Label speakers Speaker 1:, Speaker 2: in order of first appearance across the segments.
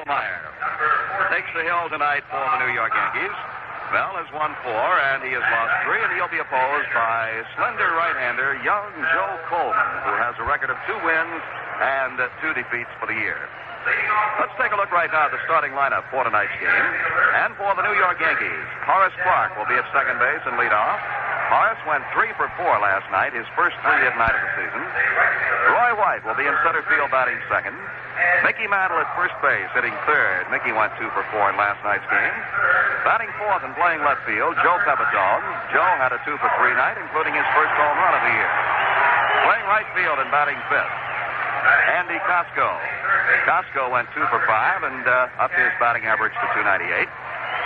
Speaker 1: Stottlemyre takes the hill tonight for the New York Yankees. Mel has won 4, and he has lost 3, and he'll be opposed by slender right-hander young Joe Coleman, who has a record of 2 wins and 2 defeats for the year. Let's take a look right now at the starting lineup for tonight's game. And for the New York Yankees, Horace Clarke will be at second base and lead off. Horace went 3 for 4 last night, his first 3-hit night of the season. Roy White will be in center field batting second. Mickey Mantle at first base, hitting third. Mickey went 2 for 4 in last night's game. Batting fourth and playing left field, Joe Pepitone. Joe had a 2 for 3 night, including his first home run of the year. Playing right field and batting fifth, Andy Kosco. Kosco went 2 for 5 and upped his batting average to 298.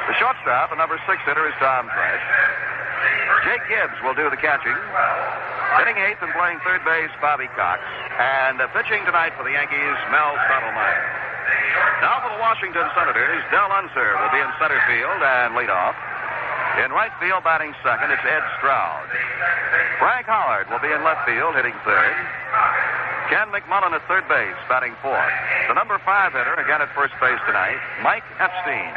Speaker 1: The shortstop, the number 6 hitter, is Tom Tresh. Jake Gibbs will do the catching. Hitting eighth and playing third base, Bobby Cox. And pitching tonight for the Yankees, Mel Stottlemyre. Now for the Washington Senators, Del Unser will be in center field and lead off. In right field, batting second, it's Ed Stroud. Frank Howard will be in left field, hitting third. Ken McMullen at third base, batting fourth. The number 5 hitter, again at first base tonight, Mike Epstein.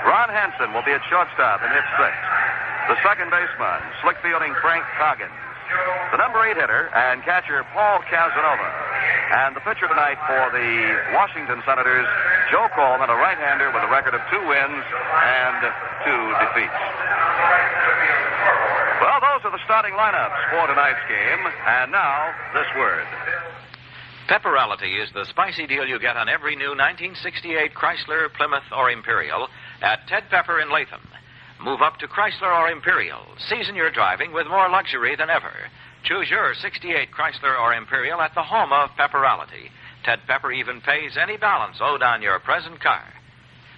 Speaker 1: Ron Hansen will be at shortstop and hit sixth. The second baseman, slick fielding Frank Coggins. The number 8 hitter and catcher, Paul Casanova. And the pitcher tonight for the Washington Senators, Joe Coleman, a right-hander with a record of 2 wins and 2 defeats. Well, those are the starting lineups for tonight's game. And now, this word.
Speaker 2: Pepperality is the spicy deal you get on every new 1968 Chrysler, Plymouth, or Imperial at Ted Pepper in Latham. Move up to Chrysler or Imperial. Season your driving with more luxury than ever. Choose your 68 Chrysler or Imperial at the home of Pepperality. Ted Pepper even pays any balance owed on your present car.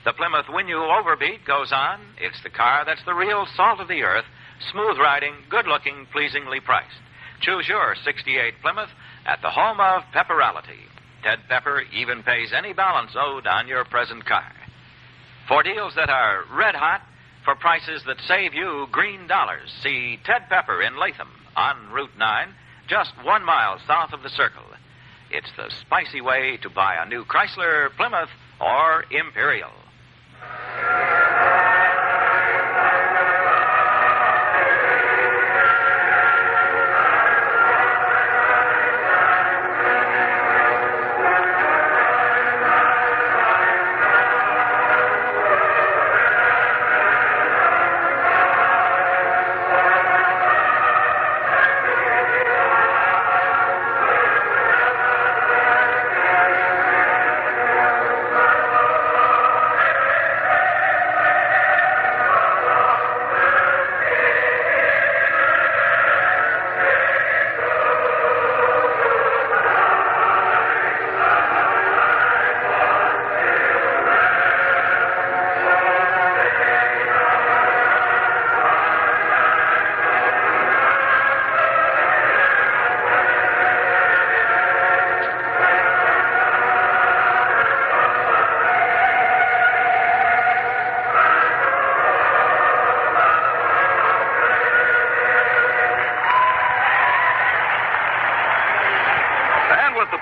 Speaker 2: The Plymouth Win You Overbeat goes on. It's the car that's the real salt of the earth, smooth riding, good-looking, pleasingly priced. Choose your 68 Plymouth at the home of Pepperality. Ted Pepper even pays any balance owed on your present car. For deals that are red hot, for prices that save you green dollars, see Ted Pepper in Latham on Route 9, just 1 mile south of the Circle. It's the spicy way to buy a new Chrysler, Plymouth, or Imperial.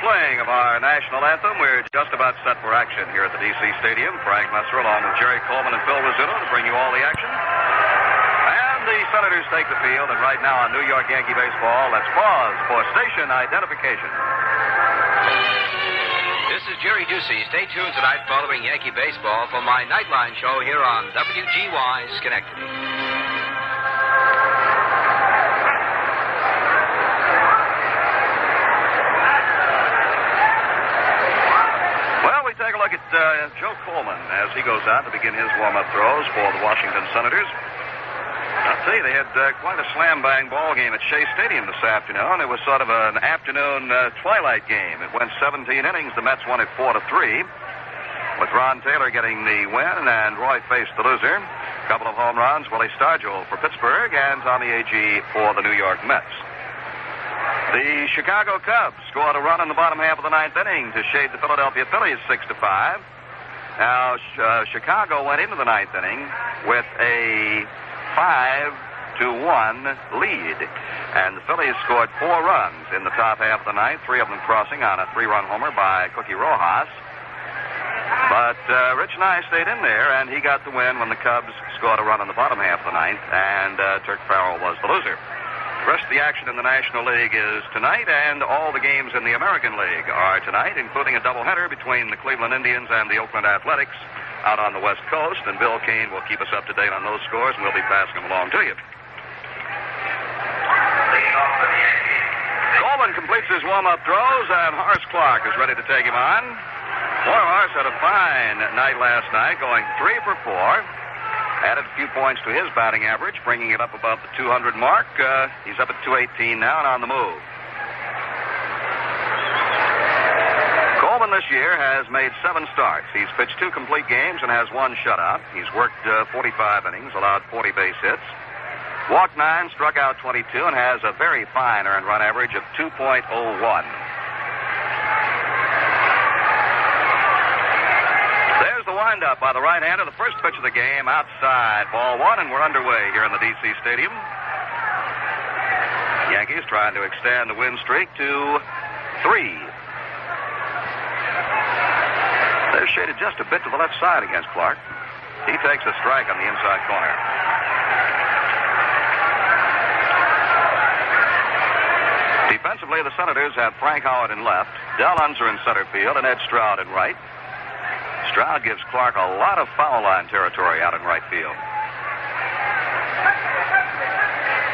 Speaker 1: Playing of our national anthem, we're just about set for action here at the D.C. Stadium. Frank Messer along with Jerry Coleman and Phil Rizzuto to bring you all the action. And the Senators take the field, and right now on New York Yankee baseball, let's pause for station identification.
Speaker 3: This is Jerry Ducey. Stay tuned tonight following Yankee baseball for my Nightline show here on WGY Schenectady.
Speaker 1: Take a look at Joe Coleman as he goes out to begin his warm-up throws for the Washington Senators. I'll tell you, they had quite a slam-bang ball game at Shea Stadium this afternoon. It was sort of an afternoon twilight game. It went 17 innings. The Mets won it 4-3, with Ron Taylor getting the win, and Roy faced the loser. A couple of home runs, Willie Stargell for Pittsburgh, and Tommy Agee for the New York Mets. The Chicago Cubs scored a run in the bottom half of the ninth inning to shade the Philadelphia Phillies 6-5. Now, Chicago went into the ninth inning with a 5-1 lead. And the Phillies scored 4 runs in the top half of the ninth, 3 of them crossing on a 3-run homer by Cookie Rojas. But Rich Nye stayed in there, and he got the win when the Cubs scored a run in the bottom half of the ninth, and Turk Farrell was the loser. The rest of the action in the National League is tonight, and all the games in the American League are tonight, including a doubleheader between the Cleveland Indians and the Oakland Athletics out on the West Coast, and Bill Kane will keep us up to date on those scores, and we'll be passing them along to you. Coleman completes his warm-up throws, and Horace Clarke is ready to take him on. Boy, Horace had a fine night last night, going 3 for 4. Added a few points to his batting average, bringing it up above the 200 mark. He's up at 218 now and on the move. Coleman this year has made 7 starts. He's pitched 2 complete games and has 1 shutout. He's worked 45 innings, allowed 40 base hits. Walked 9, struck out 22, and has a very fine earned run average of 2.01. There's the windup by the right-hander. The first pitch of the game outside, ball 1, and we're underway here in the D.C. Stadium. Yankees trying to extend the win streak to 3. They're shaded just a bit to the left side against Clarke. He takes a strike on the inside corner. Defensively, the Senators have Frank Howard in left, Del Unser in center field, and Ed Stroud in right. Stroud gives Clarke a lot of foul line territory out in right field.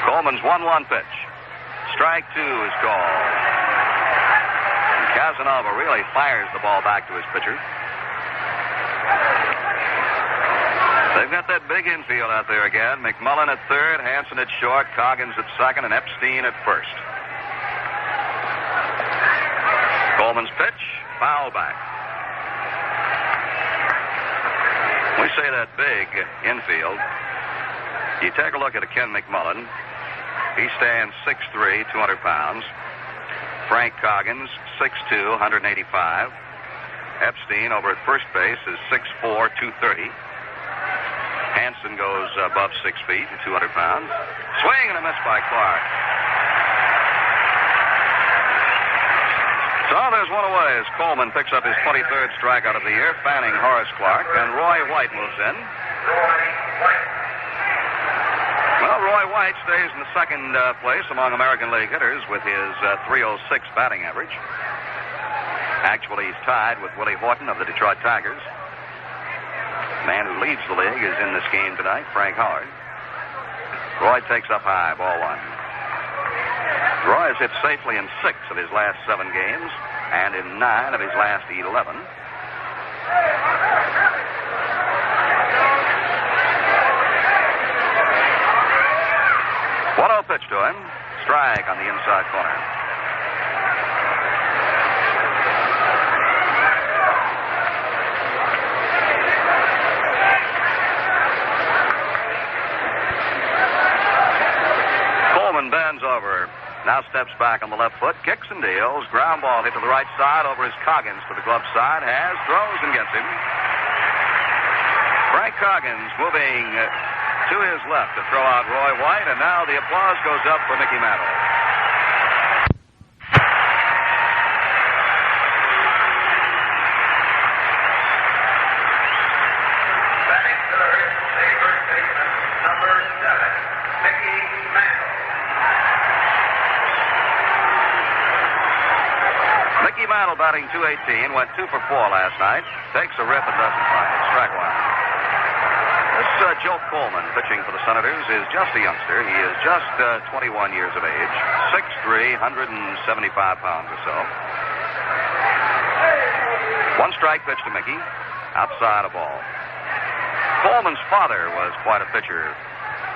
Speaker 1: Coleman's 1-1 pitch. Strike 2 is called. And Casanova really fires the ball back to his pitcher. They've got that big infield out there again. McMullen at third, Hansen at short, Coggins at second, and Epstein at first. Coleman's pitch, foul back. We say that big infield. You take a look at a Ken McMullen. He stands 6'3", 200 pounds. Frank Coggins, 6'2", 185. Epstein over at first base is 6'4", 230. Hansen goes above 6 feet, 200 pounds. Swing and a miss by Clarke. So there's one away as Coleman picks up his 23rd strikeout of the year, fanning Horace Clarke, and Roy White moves in. Well, Roy White stays in the second place among American League hitters with his 306 batting average. Actually, he's tied with Willie Horton of the Detroit Tigers. The man who leads the league is in this game tonight, Frank Howard. Roy takes up high, ball 1. Roy has hit safely in 6 of his last 7 games and in 9 of his last 11. 1-0 pitch to him. Strike on the inside corner. Coleman bends over. Now steps back on the left foot, kicks and deals. Ground ball hit to the right side over his Coggins to the glove side. Throws and gets him. Frank Coggins moving to his left to throw out Roy White, and now the applause goes up for Mickey Mantle.
Speaker 4: Batting third, first baseman, number 7, Mickey Mantle.
Speaker 1: Mickey Mantle batting .218, went 2 for 4 last night. Takes a rip and doesn't find it. Strike 1. This Joe Coleman, pitching for the Senators, is just a youngster. He is just 21 years of age, 6'3", 175 pounds or so. 1 strike pitch to Mickey, outside a ball. Coleman's father was quite a pitcher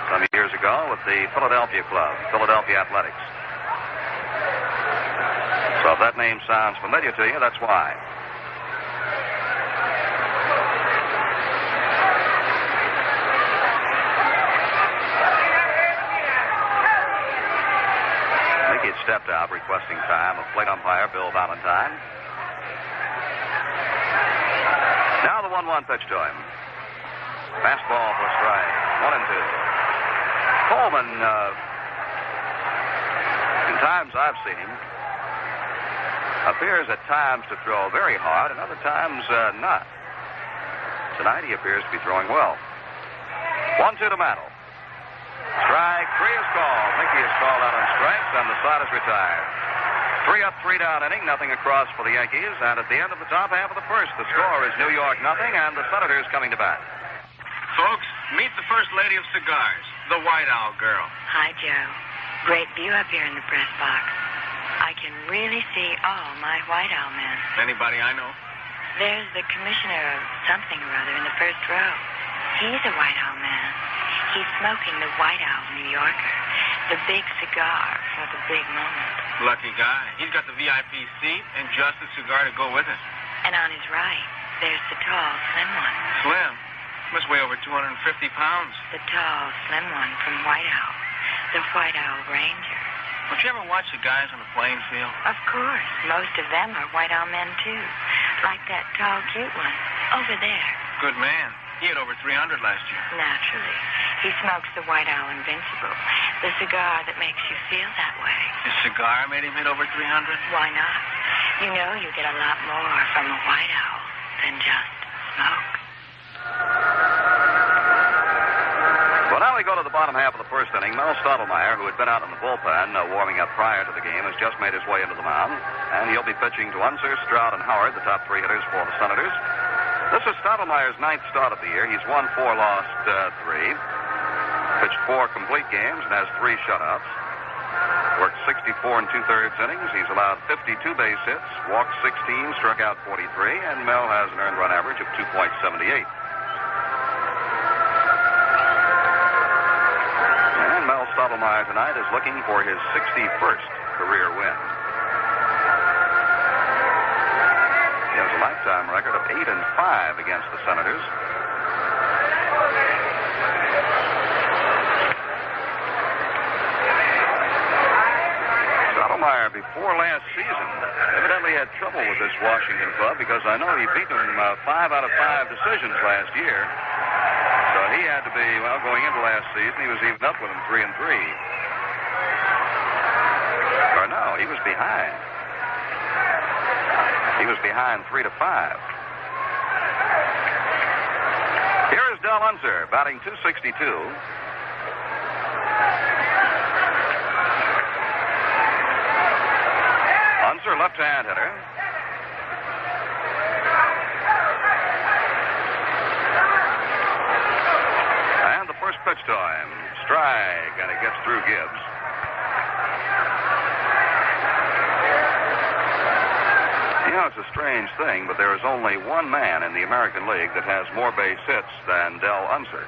Speaker 1: some years ago with the Philadelphia Club, Philadelphia Athletics. So if that name sounds familiar to you, that's why. Mickey had stepped out requesting time of plate umpire Bill Valentine. Now the 1-1 pitch to him. Fastball for strike. 1-2. Coleman, in times I've seen him, appears at times to throw very hard and other times not. Tonight he appears to be throwing well. 1-2 to Mantle. Strike 3 is called. Mickey is called out on strikes, and the side is retired. 3 up, 3 down inning, nothing across for the Yankees. And at the end of the top half of the first, the score is New York nothing, and the Senators coming to bat.
Speaker 5: Folks, meet the first lady of cigars, the White Owl girl.
Speaker 6: Hi, Joe. Great view up here in the press box. I can really see all my White Owl men.
Speaker 5: Anybody I know?
Speaker 6: There's the commissioner of something or other in the first row. He's a White Owl man. He's smoking the White Owl New Yorker, the big cigar for the big moment.
Speaker 5: Lucky guy. He's got the VIP seat and just the cigar to go with it.
Speaker 6: And on his right, there's the tall, slim one.
Speaker 5: Slim? Must weigh over 250 pounds.
Speaker 6: The tall, slim one from White Owl, the White Owl Ranger.
Speaker 5: Don't you ever watch the guys on the playing field?
Speaker 6: Of course. Most of them are White Owl men, too. Like that tall, cute one over there.
Speaker 5: Good man. He had over 300 last year.
Speaker 6: Naturally. He smokes the White Owl Invincible, the cigar that makes you feel that way.
Speaker 5: His cigar made him hit over 300?
Speaker 6: Why not? You know you get a lot more from a White Owl than just smoke.
Speaker 1: Well, now we go to the bottom half of the first inning. Mel Stottlemyre, who had been out in the bullpen warming up prior to the game, has just made his way into the mound. And he'll be pitching to Unser, Stroud, and Howard, the top 3 hitters for the Senators. This is Stottlemyre's 9th start of the year. He's won 4, lost 3. Pitched 4 complete games and has 3 shutouts. Worked 64 and 2/3 innings. He's allowed 52 base hits, walked 16, struck out 43, and Mel has an earned run average of 2.78. And Mel Stottlemyre tonight is looking for his 61st career win. He has a lifetime record of 8-5 against the Senators. Stottlemyre, before last season, evidently had trouble with this Washington club because I know he beat them 5 out of 5 decisions last year. So he had to be, well, going into last season, he was even up with them 3-3. Or no, he was behind. He was behind 3-5. Here is Del Unser, batting .262. Unser, left-hand hitter. And the first pitch to him. Strike, and it gets through Gibbs. You know, it's a strange thing, but there is only one man in the American League that has more base hits than Del Unser.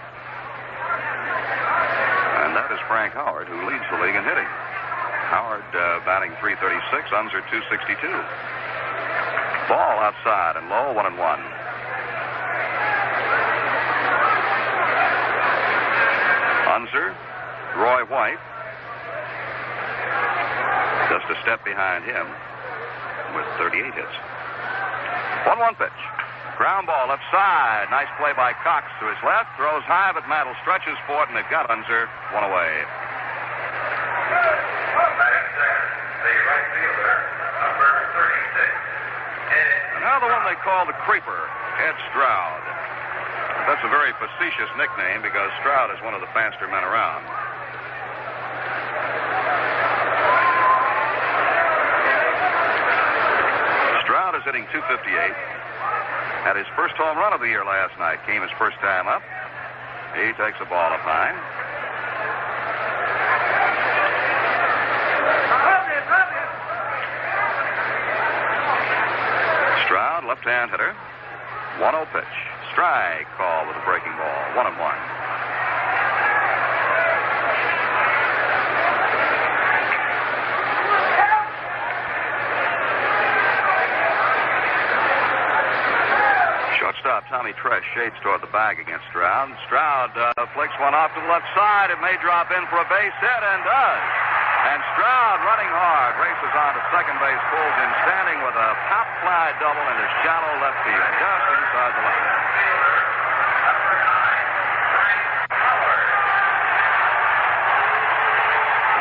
Speaker 1: And that is Frank Howard, who leads the league in hitting. Howard batting .336, Unser .262. Ball outside and low, 1-1. Unser, Roy White, just a step behind him with 38 hits. 1-1 pitch. Ground ball left side. Nice play by Cox to his left. Throws high, but Mantle stretches for it, and they've got Unser. 1 away.
Speaker 4: The right fielder, number 36.
Speaker 1: And now the one they call the Creeper, Ed Stroud. That's a very facetious nickname because Stroud is one of the faster men around. Stroud is hitting .258. Had his first home run of the year last night. Came his first time up. He takes the ball up high. Stroud, left-hand hitter. 1-0 pitch. Strike call with a breaking ball. 1-1. Shortstop Tommy Tresh shades toward the bag against Stroud. Stroud flicks one off to the left side. It may drop in for a base hit, and does. And Stroud, running hard, races on to second base, pulls in standing with a pop fly double into shallow left field, just inside the line.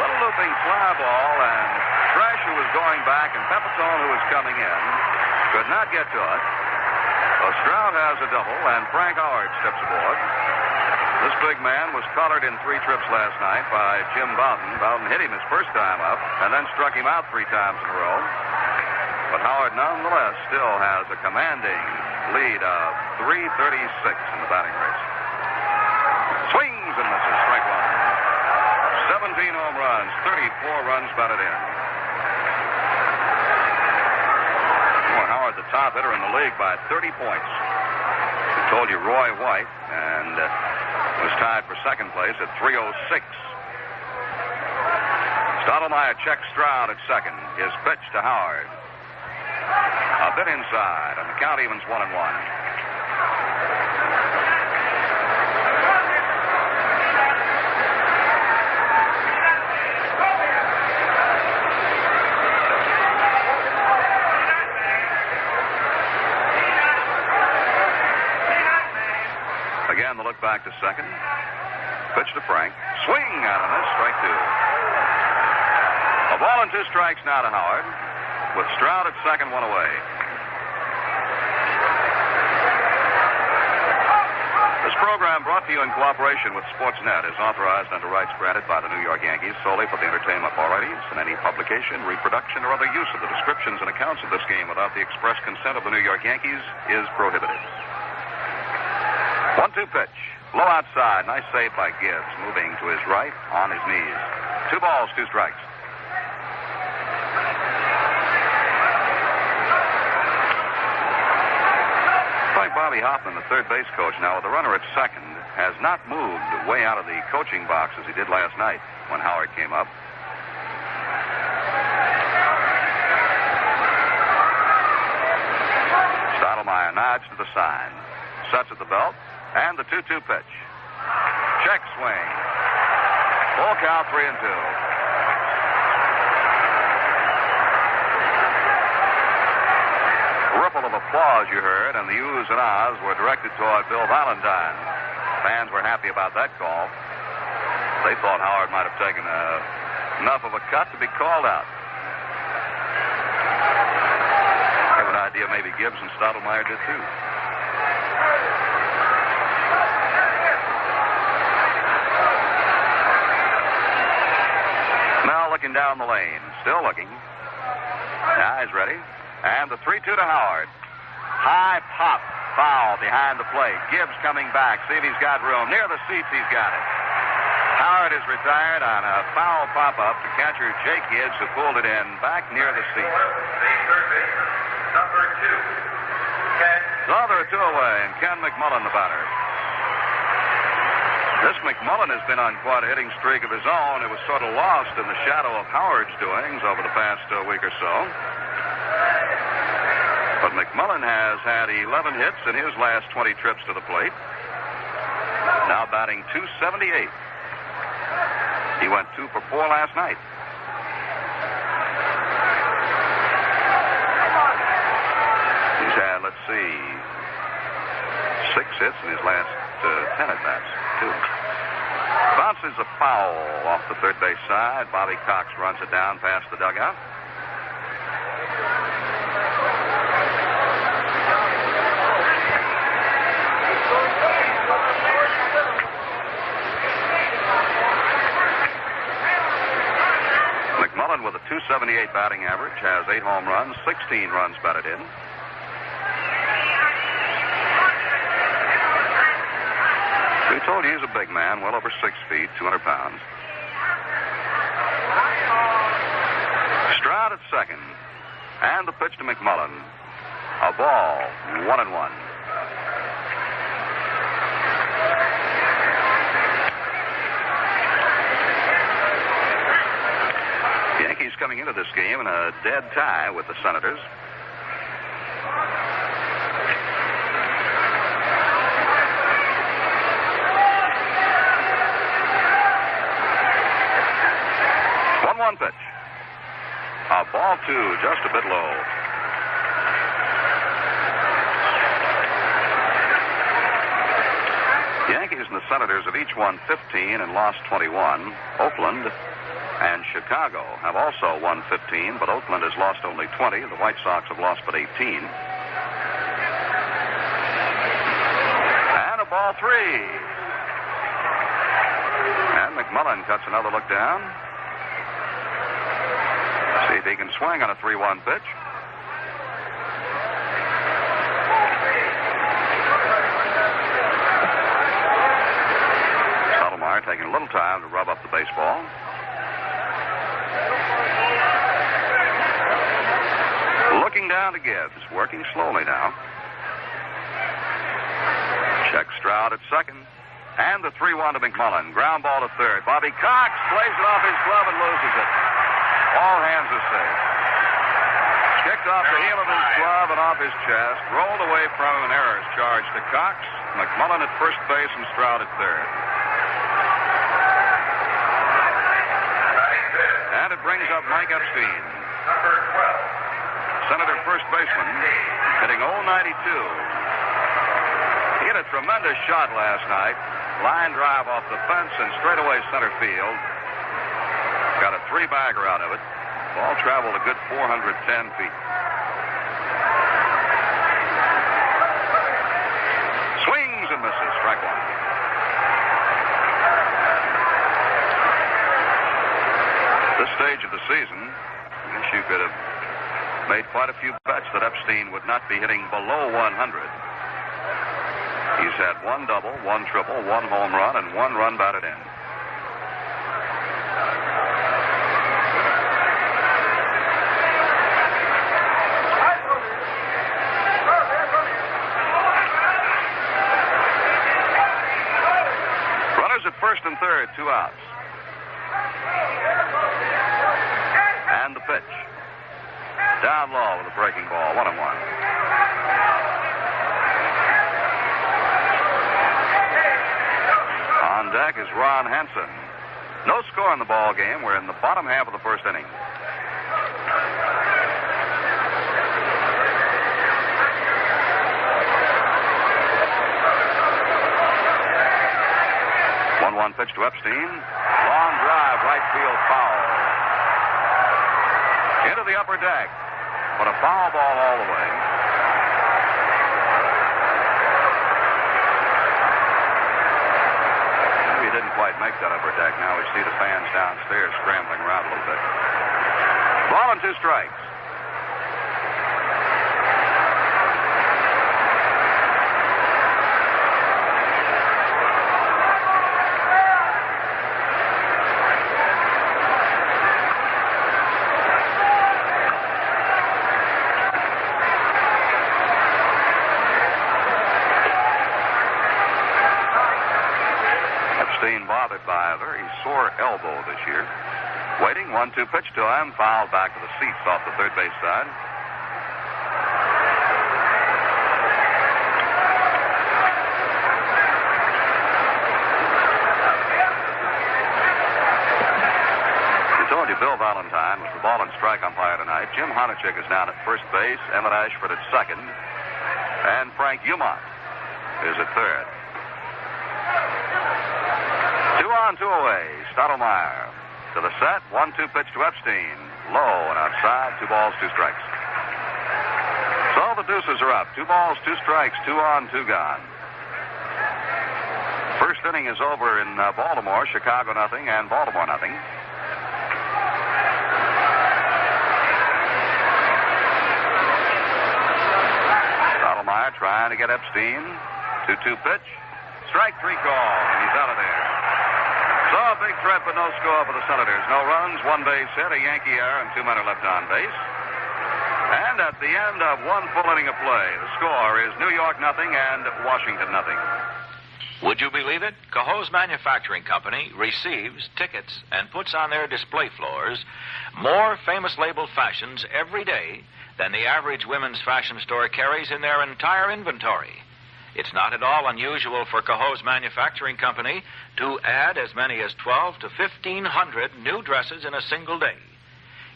Speaker 1: Little looping fly ball, and Tresh, who was going back, and Pepitone, who was coming in, could not get to it. So Stroud has a double, and Frank Howard steps aboard. This big man was collared in 3 trips last night by Jim Bowden. Bowden hit him his first time up and then struck him out 3 times in a row. But Howard, nonetheless, still has a commanding lead of 336 in the batting race. Swings and misses, strike 1. 17 home runs, 34 runs batted in. Howard, the top hitter in the league by 30 points. I told you Roy White, and was tied for second place at 306. Stottlemyre checks Stroud at second. His pitch to Howard. A bit inside, and the count evens 1-1. Again, the look back to second. Pitch to Frank. Swing out of this. Strike 2. A ball and 2 strikes now to Howard, with Stroud at second, 1 away. This program, brought to you in cooperation with Sportsnet, is authorized under rights granted by the New York Yankees solely for the entertainment of all righties, and any publication, reproduction, or other use of the descriptions and accounts of this game without the express consent of the New York Yankees is prohibited. 1-2 pitch. Low outside. Nice save by Gibbs. Moving to his right on his knees. 2 balls, 2 strikes. Like Bobby Hoffman, the third base coach, now with the runner at second, has not moved way out of the coaching box as he did last night when Howard came up. Stottlemyre nods to the sign. Sets at the belt. And the 2-2 pitch. Check swing. Full count, 3-2. A ripple of applause you heard, and the oohs and ahs were directed toward Bill Valentine. Fans were happy about that call. They thought Howard might have taken enough of a cut to be called out. I have an idea maybe Gibbs and Stottlemyre did too. Looking down the lane. Still looking. Now he's ready. And the 3-2 to Howard. High pop. Foul behind the plate. Gibbs coming back. See if he's got room. Near the seats, he's got it. Howard is retired on a foul pop-up to catcher Jake Gibbs, who pulled it in back near the seats.
Speaker 4: Number 2. Ken.
Speaker 1: So there are 2 away, and Ken McMullen the batter. This McMullen has been on quite a hitting streak of his own. It was sort of lost in the shadow of Howard's doings over the past week or so. But McMullen has had 11 hits in his last 20 trips to the plate. Now batting .278. He went 2 for 4 last night. He's had, 6 hits in his last 10 at-bats, 2. Bounces a foul off the third base side. Bobby Cox runs it down past the dugout. McMullen with a .278 batting average has 8 home runs, 16 runs batted in. We told you he's a big man, well over 6 feet, 200 pounds. Stroud at second. And the pitch to McMullen. A ball, 1-1. The Yankees coming into this game in a dead tie with the Senators. One pitch. A ball 2, just a bit low. The Yankees and the Senators have each won 15 and lost 21. Oakland and Chicago have also won 15, but Oakland has lost only 20. The White Sox have lost but 18. Ball 3. And McMullen cuts another look down. See if he can swing on a 3-1 pitch. Stottlemyre taking a little time to rub up the baseball. Looking down to Gibbs, working slowly now. Checks Stroud at second. And the 3-1 to McMullen. Ground ball to third. Bobby Cox plays it off his glove and loses it. All hands are safe. Kicked off the heel of his glove and off his chest. Rolled away from him, an errors charge to Cox. McMullen at first base and Stroud at third. And it brings up Mike Epstein. Senator first baseman, hitting 092. He hit a tremendous shot last night. Line drive off the fence and straightaway center field. Got a 3-bagger out of it. Ball traveled a good 410 feet. Swings and misses. Strike one. This stage of the season, I guess you could have made quite a few bets that Epstein would not be hitting below 100. He's had 1 double, 1 triple, 1 home run, and 1 run batted in. Runners at first and third, 2 outs. And the pitch. Down low with a breaking ball, 1-1. On deck is Ron Hansen. No score in the ball game. We're in the bottom half of the first inning. One pitch to Epstein. Long drive, right field foul. Into the upper deck. But a foul ball all the way. Maybe he didn't quite make that upper deck. Now we see the fans downstairs scrambling around a little bit. Ball and 2 strikes. Bothered by a very sore elbow this year. Waiting, 1-2 pitch to him, fouled back to the seats off the third base side. I told you Bill Valentine was the ball and strike umpire tonight. Jim Honachek is down at first base, Emmett Ashford at second, and Frank Umont is at third. 2 on, 2 away. Stottlemyre to the set. 1-2 pitch to Epstein. Low and outside. 2 balls, 2 strikes. So the deuces are up. 2 balls, 2 strikes. 2 on, 2 gone. First inning is over in Baltimore. Chicago nothing and Baltimore nothing. Stottlemyre trying to get Epstein. 2-2 pitch. Strike 3 call, and he's out of there. So a big threat, but no score for the Senators. No runs, 1 base hit, a Yankee error, and 2 men are left on base. And at the end of 1 full inning of play, the score is New York nothing and Washington nothing.
Speaker 2: Would you believe it? Cohoes Manufacturing Company receives, tickets, and puts on their display floors more famous label fashions every day than the average women's fashion store carries in their entire inventory. It's not at all unusual for Cohoes Manufacturing Company to add as many as 1,200 to 1,500 new dresses in a single day.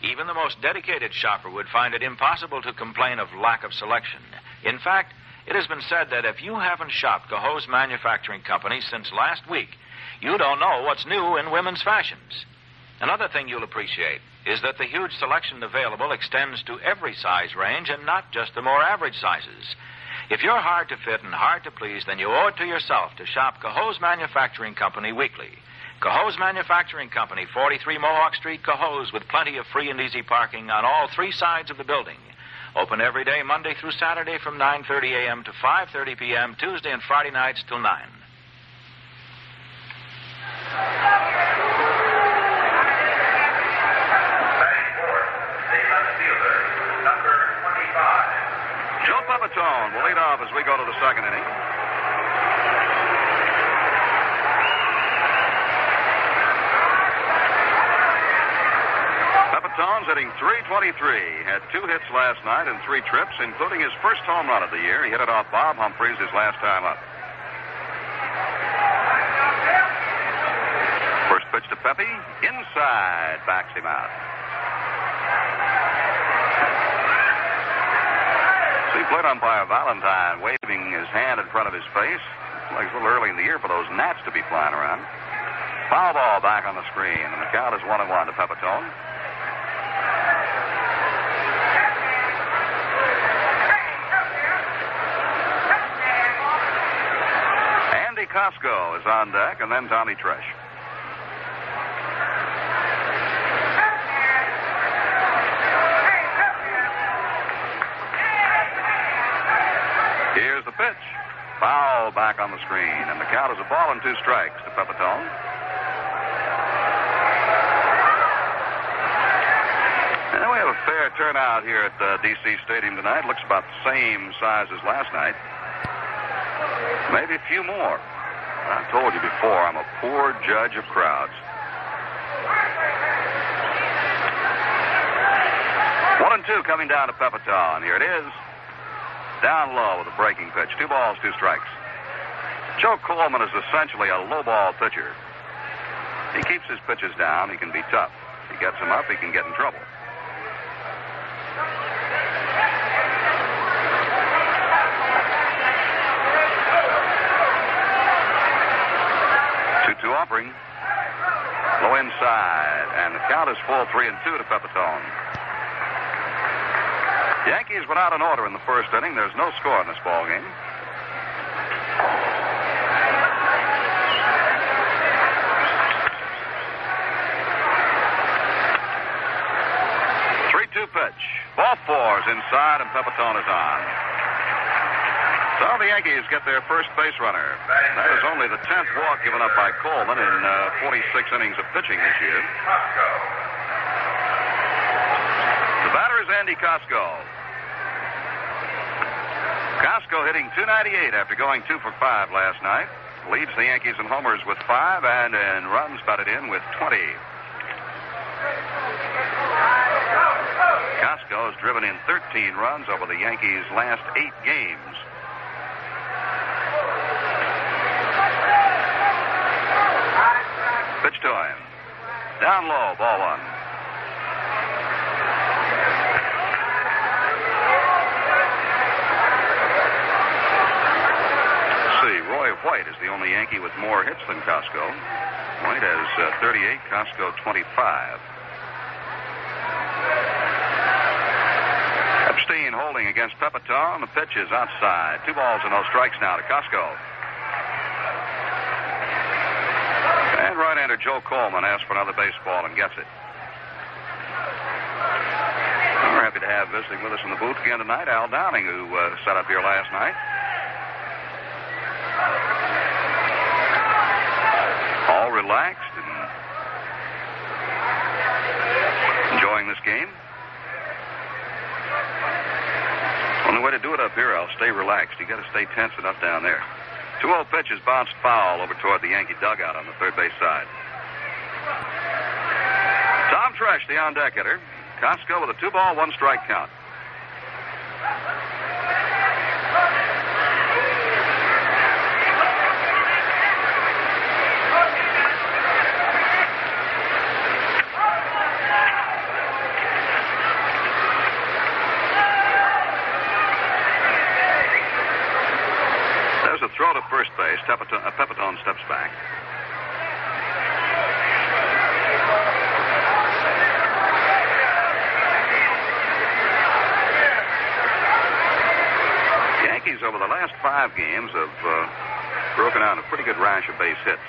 Speaker 2: Even the most dedicated shopper would find it impossible to complain of lack of selection. In fact, it has been said that if you haven't shopped Cohoes Manufacturing Company since last week, you don't know what's new in women's fashions. Another thing you'll appreciate is that the huge selection available extends to every size range and not just the more average sizes. If you're hard to fit and hard to please, then you owe it to yourself to shop Cohoes Manufacturing Company weekly. Cohoes Manufacturing Company, 43 Mohawk Street, Cohoes, with plenty of free and easy parking on all three sides of the building. Open every day, Monday through Saturday from 9:30 a.m. to 5:30 p.m., Tuesday and Friday nights till 9.
Speaker 1: Joe Pepitone will lead off as we go to the second inning. Pepitone's hitting .323. Had 2 hits last night and 3 trips, including his first home run of the year. He hit it off Bob Humphreys his last time up. First pitch to Pepe. Inside. Backs him out. See plate umpire Valentine waving his hand in front of his face. Like it's a little early in the year for those gnats to be flying around. Foul ball back on the screen, and the count is 1-1 to Pepitone. Andy Kosco is on deck, and then Tommy Tresh. Here's the pitch. Foul back on the screen, and the count is a ball and 2 strikes to Pepitone. And we have a fair turnout here at D.C. Stadium tonight. Looks about the same size as last night. Maybe a few more. I told you before, I'm a poor judge of crowds. 1-2 coming down to Pepitone. Here it is. Down low with a breaking pitch. 2 balls, 2 strikes. Joe Coleman is essentially a low ball pitcher. He keeps his pitches down. He can be tough. If he gets them up, he can get in trouble. Two offering. Low inside. And the count is full 3-2 to Pepitone. Yankees went out in order in the first inning. There's no score in this ball game. Pitch. Ball 4's inside, and Pepitone is on. So the Yankees get their first base runner. That is only the 10th walk given up by Coleman in 46 innings of pitching this year. The batter is Andy Kosco. Kosco hitting .298 after going 2 for 5 last night. Leads the Yankees in homers with 5 and in runs batted in with 20. Kosco has driven in 13 runs over the Yankees' last 8 games. Pitch to him. Down low, ball 1. Let's see, Roy White is the only Yankee with more hits than Kosco. White has 38, Kosco 25. Epstein holding against Pepitone. The pitch is outside. 2 balls and no strikes now to Kosco. And right-hander Joe Coleman asks for another baseball and gets it. We're happy to have visiting with us in the booth again tonight Al Downing, who sat up here last night. All relaxed and enjoying this game. Only way to do it up here, I'll stay relaxed. You got to stay tense enough down there. 2-0 pitch is bounced foul over toward the Yankee dugout on the third base side. Tom Tresh, the on-deck hitter. Kosco with a 2-ball, 1-strike count. Throw to first base. Pepitone steps back. The Yankees over the last 5 games have broken out a pretty good rash of base hits.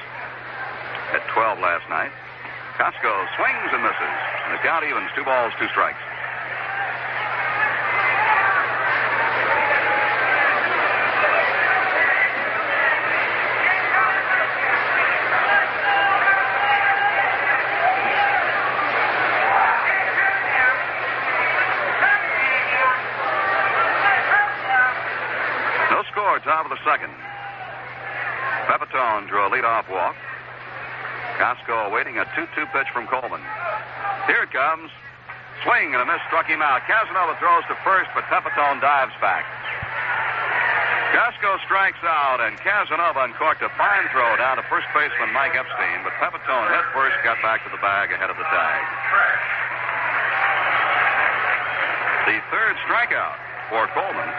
Speaker 1: At 12 last night, Kosco swings and misses. And the count evens, 2 balls, 2 strikes. Top of the second. Pepitone drew a leadoff walk. Kosco awaiting a 2-2 pitch from Coleman. Here it comes. Swing and a miss struck him out. Casanova throws to first, but Pepitone dives back. Kosco strikes out, and Casanova uncorked a fine throw down to first baseman Mike Epstein, but Pepitone head first got back to the bag ahead of the tag. The third strikeout for Coleman.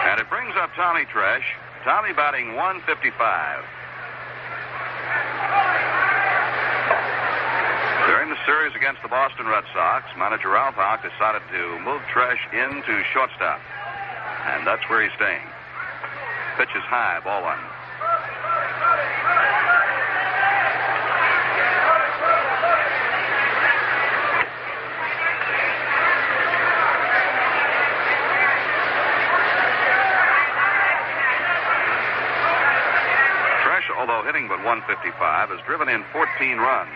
Speaker 1: And it brings up Tommy Tresh. Tommy batting 155. During the series against the Boston Red Sox, manager Ralph Houck decided to move Tresh into shortstop. And that's where he's staying. Pitch is high, ball 1. Although hitting but 155, has driven in 14 runs.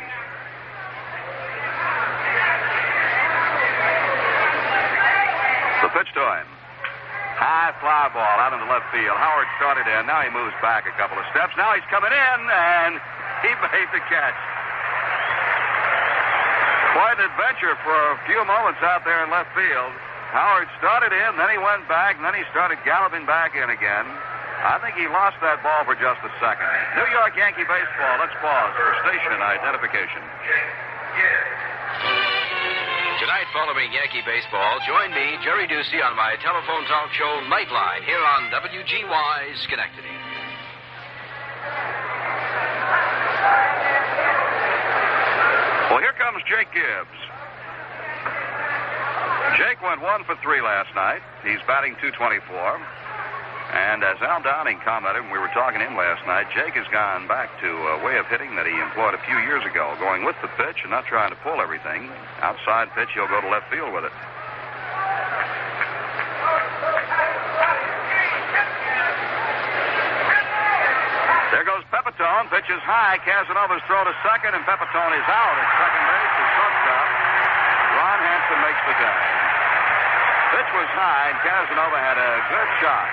Speaker 1: The pitch to him. High fly ball out into left field. Howard started in. Now he moves back a couple of steps. Now he's coming in, and he made the catch. Quite an adventure for a few moments out there in left field. Howard started in, then he went back, and then he started galloping back in again. I think he lost that ball for just a second. New York Yankee baseball. Let's pause for station identification.
Speaker 3: Tonight, following Yankee baseball, join me, Jerry Ducey, on my telephone talk show Nightline here on WGY Schenectady.
Speaker 1: Well, here comes Jake Gibbs. Jake went 1 for 3 last night. He's batting .224. And as Al Downing commented when we were talking to him last night, Jake has gone back to a way of hitting that he employed a few years ago, going with the pitch and not trying to pull everything. Outside pitch, he'll go to left field with it. There goes Pepitone. Pitch is high. Casanova's throw to second, and Pepitone is out at second base. The shortstop, Ron Hansen, makes the tag. Pitch was high, and Casanova had a good shot.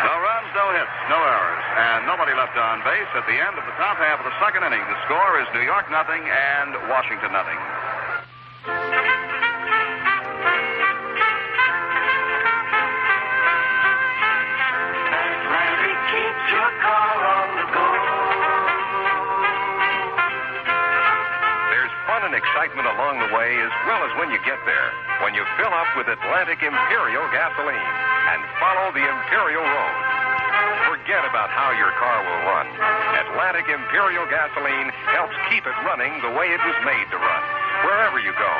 Speaker 1: No runs, no hits, no errors, and nobody left on base at the end of the top half of the second inning. The score is New York nothing and Washington nothing.
Speaker 7: Atlantic keeps your car on the go.
Speaker 8: There's fun and excitement along the way as well as when you get there. When you fill up with Atlantic Imperial gasoline and follow the Imperial Road. Forget about how your car will run. Atlantic Imperial gasoline helps keep it running the way it was made to run, wherever you go.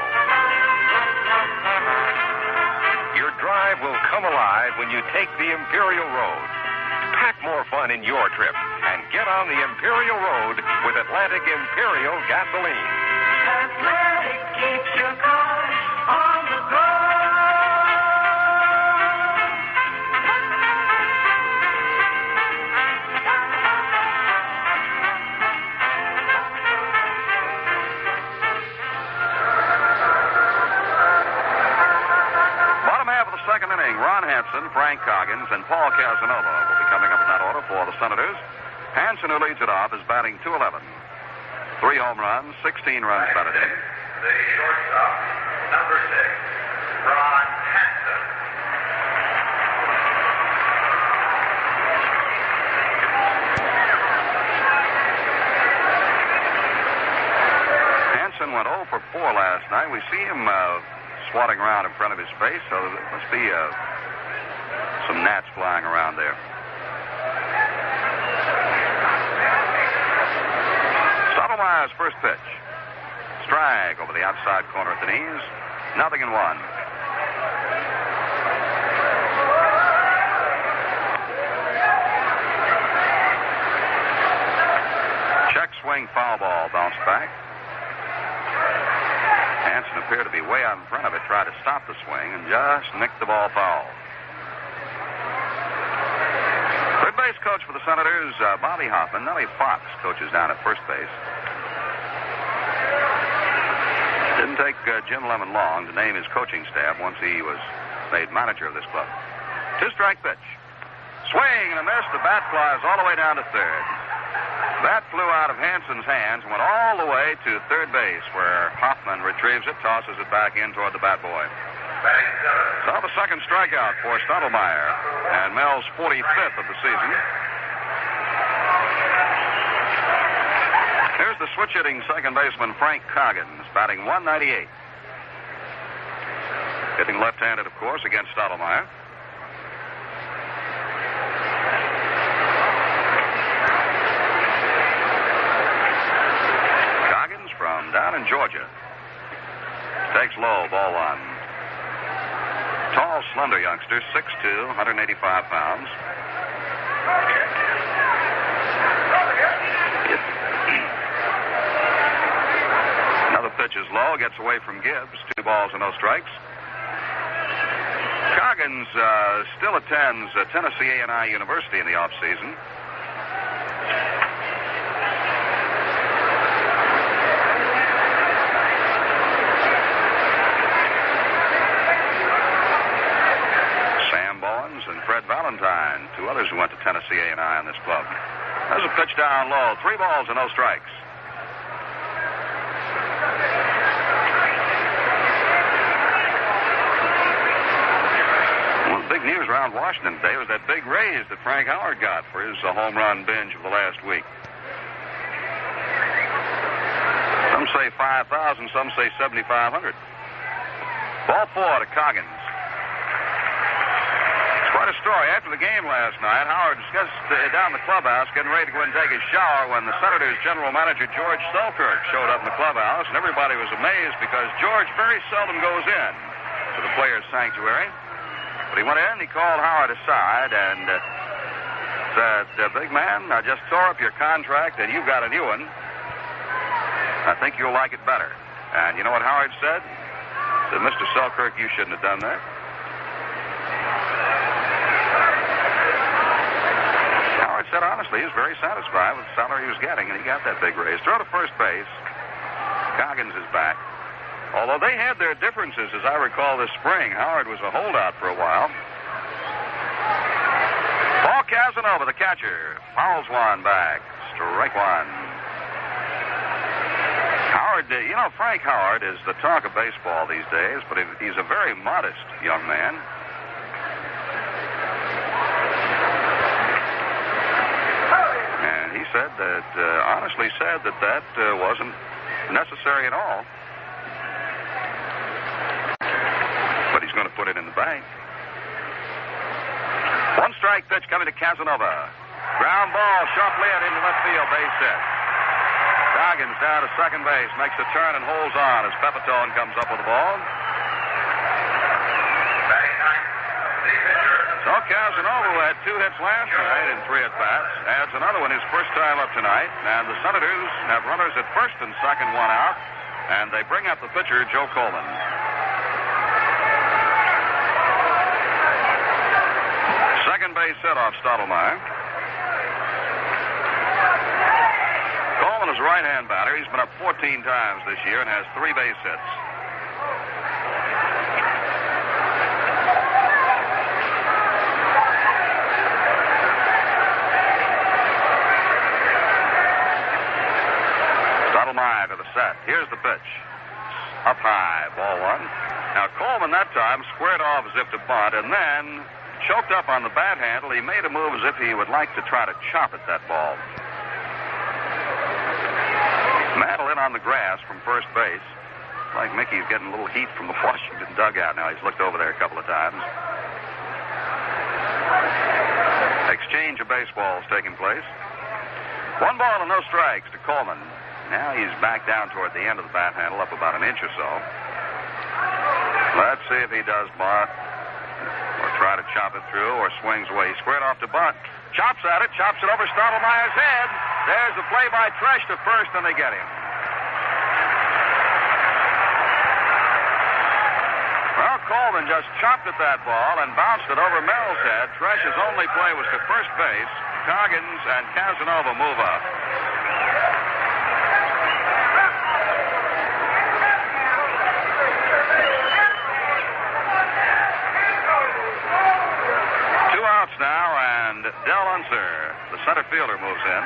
Speaker 8: Your drive will come alive when you take the Imperial Road. Pack more fun in your trip and get on the Imperial Road with Atlantic Imperial gasoline.
Speaker 7: Atlantic keeps your car on the go.
Speaker 1: Second inning, Ron Hansen, Frank Coggins, and Paul Casanova will be coming up in that order for the Senators. Hansen, who leads it off, is batting .211. 3 home runs, 16 runs batted in.
Speaker 4: The shortstop, number 6, Ron Hansen.
Speaker 1: Hansen went 0 for 4 last night. We see him swatting around in front of his face, so there must be some gnats flying around there. Stottlemyre's first pitch. Strike over the outside corner at the knees. 0-1. out in front of it tried to stop the swing and just nicked the ball foul. Third base coach for the Senators, Bobby Hoffman. Nellie Fox coaches down at first base. Didn't take Jim Lemon long to name his coaching staff once he was made manager of this club. Two-strike pitch. Swing and a miss. The bat flies all the way down to third. Bat flew out of Hansen's hands and went all the way to third base, where Hoffman retrieves it, tosses it back in toward the bat boy. So the second strikeout for Stottlemyre, and Mel's 45th of the season. Here's the switch-hitting second baseman, Frank Coggins, batting .198. Hitting left-handed, of course, against Stottlemyre. Coggins from down in Georgia. Takes low, ball one. Tall, slender youngster, 6'2", 185 pounds. Another pitch is low, gets away from Gibbs. 2 balls and no strikes. Coggins still attends Tennessee A&I University in the off-season. Sam Bowens and Fred Valentine, 2 others who went to Tennessee A&I in this club. There's a pitch down low. 3 balls and no strikes. Big news around Washington today was that big raise that Frank Howard got for his home run binge of the last week. Some say 5,000, some say 7,500. Ball 4 to Coggins. It's quite a story. After the game last night, Howard was just down the clubhouse getting ready to go and take his shower when the Senators' general manager, George Selkirk, showed up in the clubhouse, and everybody was amazed because George very seldom goes in to the players' sanctuary. But he went in, he called Howard aside and said, big man, I just tore up your contract and you've got a new one. I think you'll like it better. And you know what Howard said? He said, Mr. Selkirk, you shouldn't have done that. Howard said honestly he was very satisfied with the salary he was getting, and he got that big raise. Throw to first base. Coggins is back. Although they had their differences, as I recall, this spring. Howard was a holdout for a while. Paul Casanova, the catcher, fouls one back. Strike one. Howard, Frank Howard is the talk of baseball these days, but he's a very modest young man. And he said that, honestly said that wasn't necessary at all. But he's going to put it in the bank. 1-strike pitch coming to Casanova. Ground ball, sharply hit into left field, base hit. Coggins down to second base, makes a turn and holds on as Pepitone comes up with the ball. So Casanova, who had 2 hits last night in 3 at-bats, adds another one his first time up tonight. And the Senators have runners at first and second, 1 out. And they bring up the pitcher, Joe Coleman. Second base set off Stottlemyre. Coleman is a right-hand batter. He's been up 14 times this year and has 3 base hits. Stottlemyre to the set. Here's the pitch. Up high, ball 1. Now Coleman that time squared off as if to bunt, and then choked up on the bat handle. He made a move as if he would like to try to chop at that ball. Mantle in on the grass from first base. Like Mickey's getting a little heat from the Washington dugout now. He's looked over there a couple of times. Exchange of baseballs taking place. 1 ball and no strikes to Coleman. Now he's back down toward the end of the bat handle, up about an inch or so. Let's see if he does bunt, or try to chop it through, or swings away. He squared off to bunt. Chops at it, chops it over Stottlemyre's head. There's the play by Tresh to first, and they get him. Coleman just chopped at that ball and bounced it over Mel's head. Tresh's only play was to first base. Coggins and Casanova move up. Now, and Del Unser, the center fielder, moves in.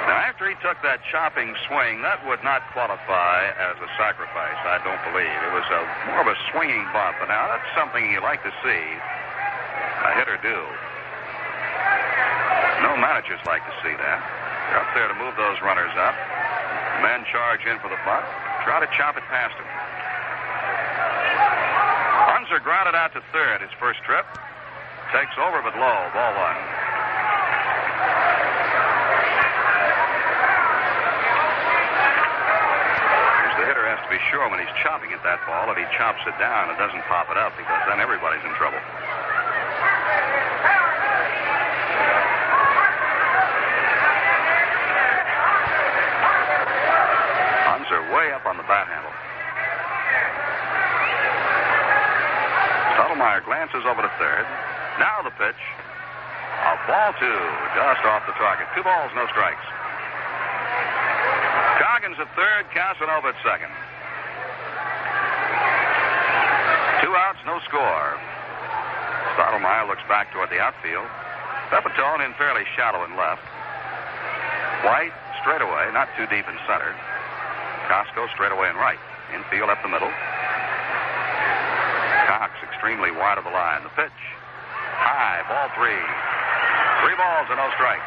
Speaker 1: Now, after he took that chopping swing, that would not qualify as a sacrifice, I don't believe. It was more of a swinging bunt, but now that's something you like to see a hitter do. No managers like to see that. They're up there to move those runners up. Men charge in for the bunt. Try to chop it past him. Unser grounded out to third his first trip. Takes over but low. Ball one. The hitter has to be sure when he's chopping at that ball that he chops it down and doesn't pop it up, because then everybody's in trouble. Unser way up on the bat handle. Stottlemyre glances over to third. Now the pitch. A ball two, just off the target. 2 balls, no strikes. Coggins at third, Casanova at second. 2 outs, no score. Stottlemyre looks back toward the outfield. Pepitone in fairly shallow in left. White straight away, not too deep in center. Cosco straight away in right. Infield up the middle. Cox extremely wide of the line. The pitch. High, ball 3. 3 balls and no strikes.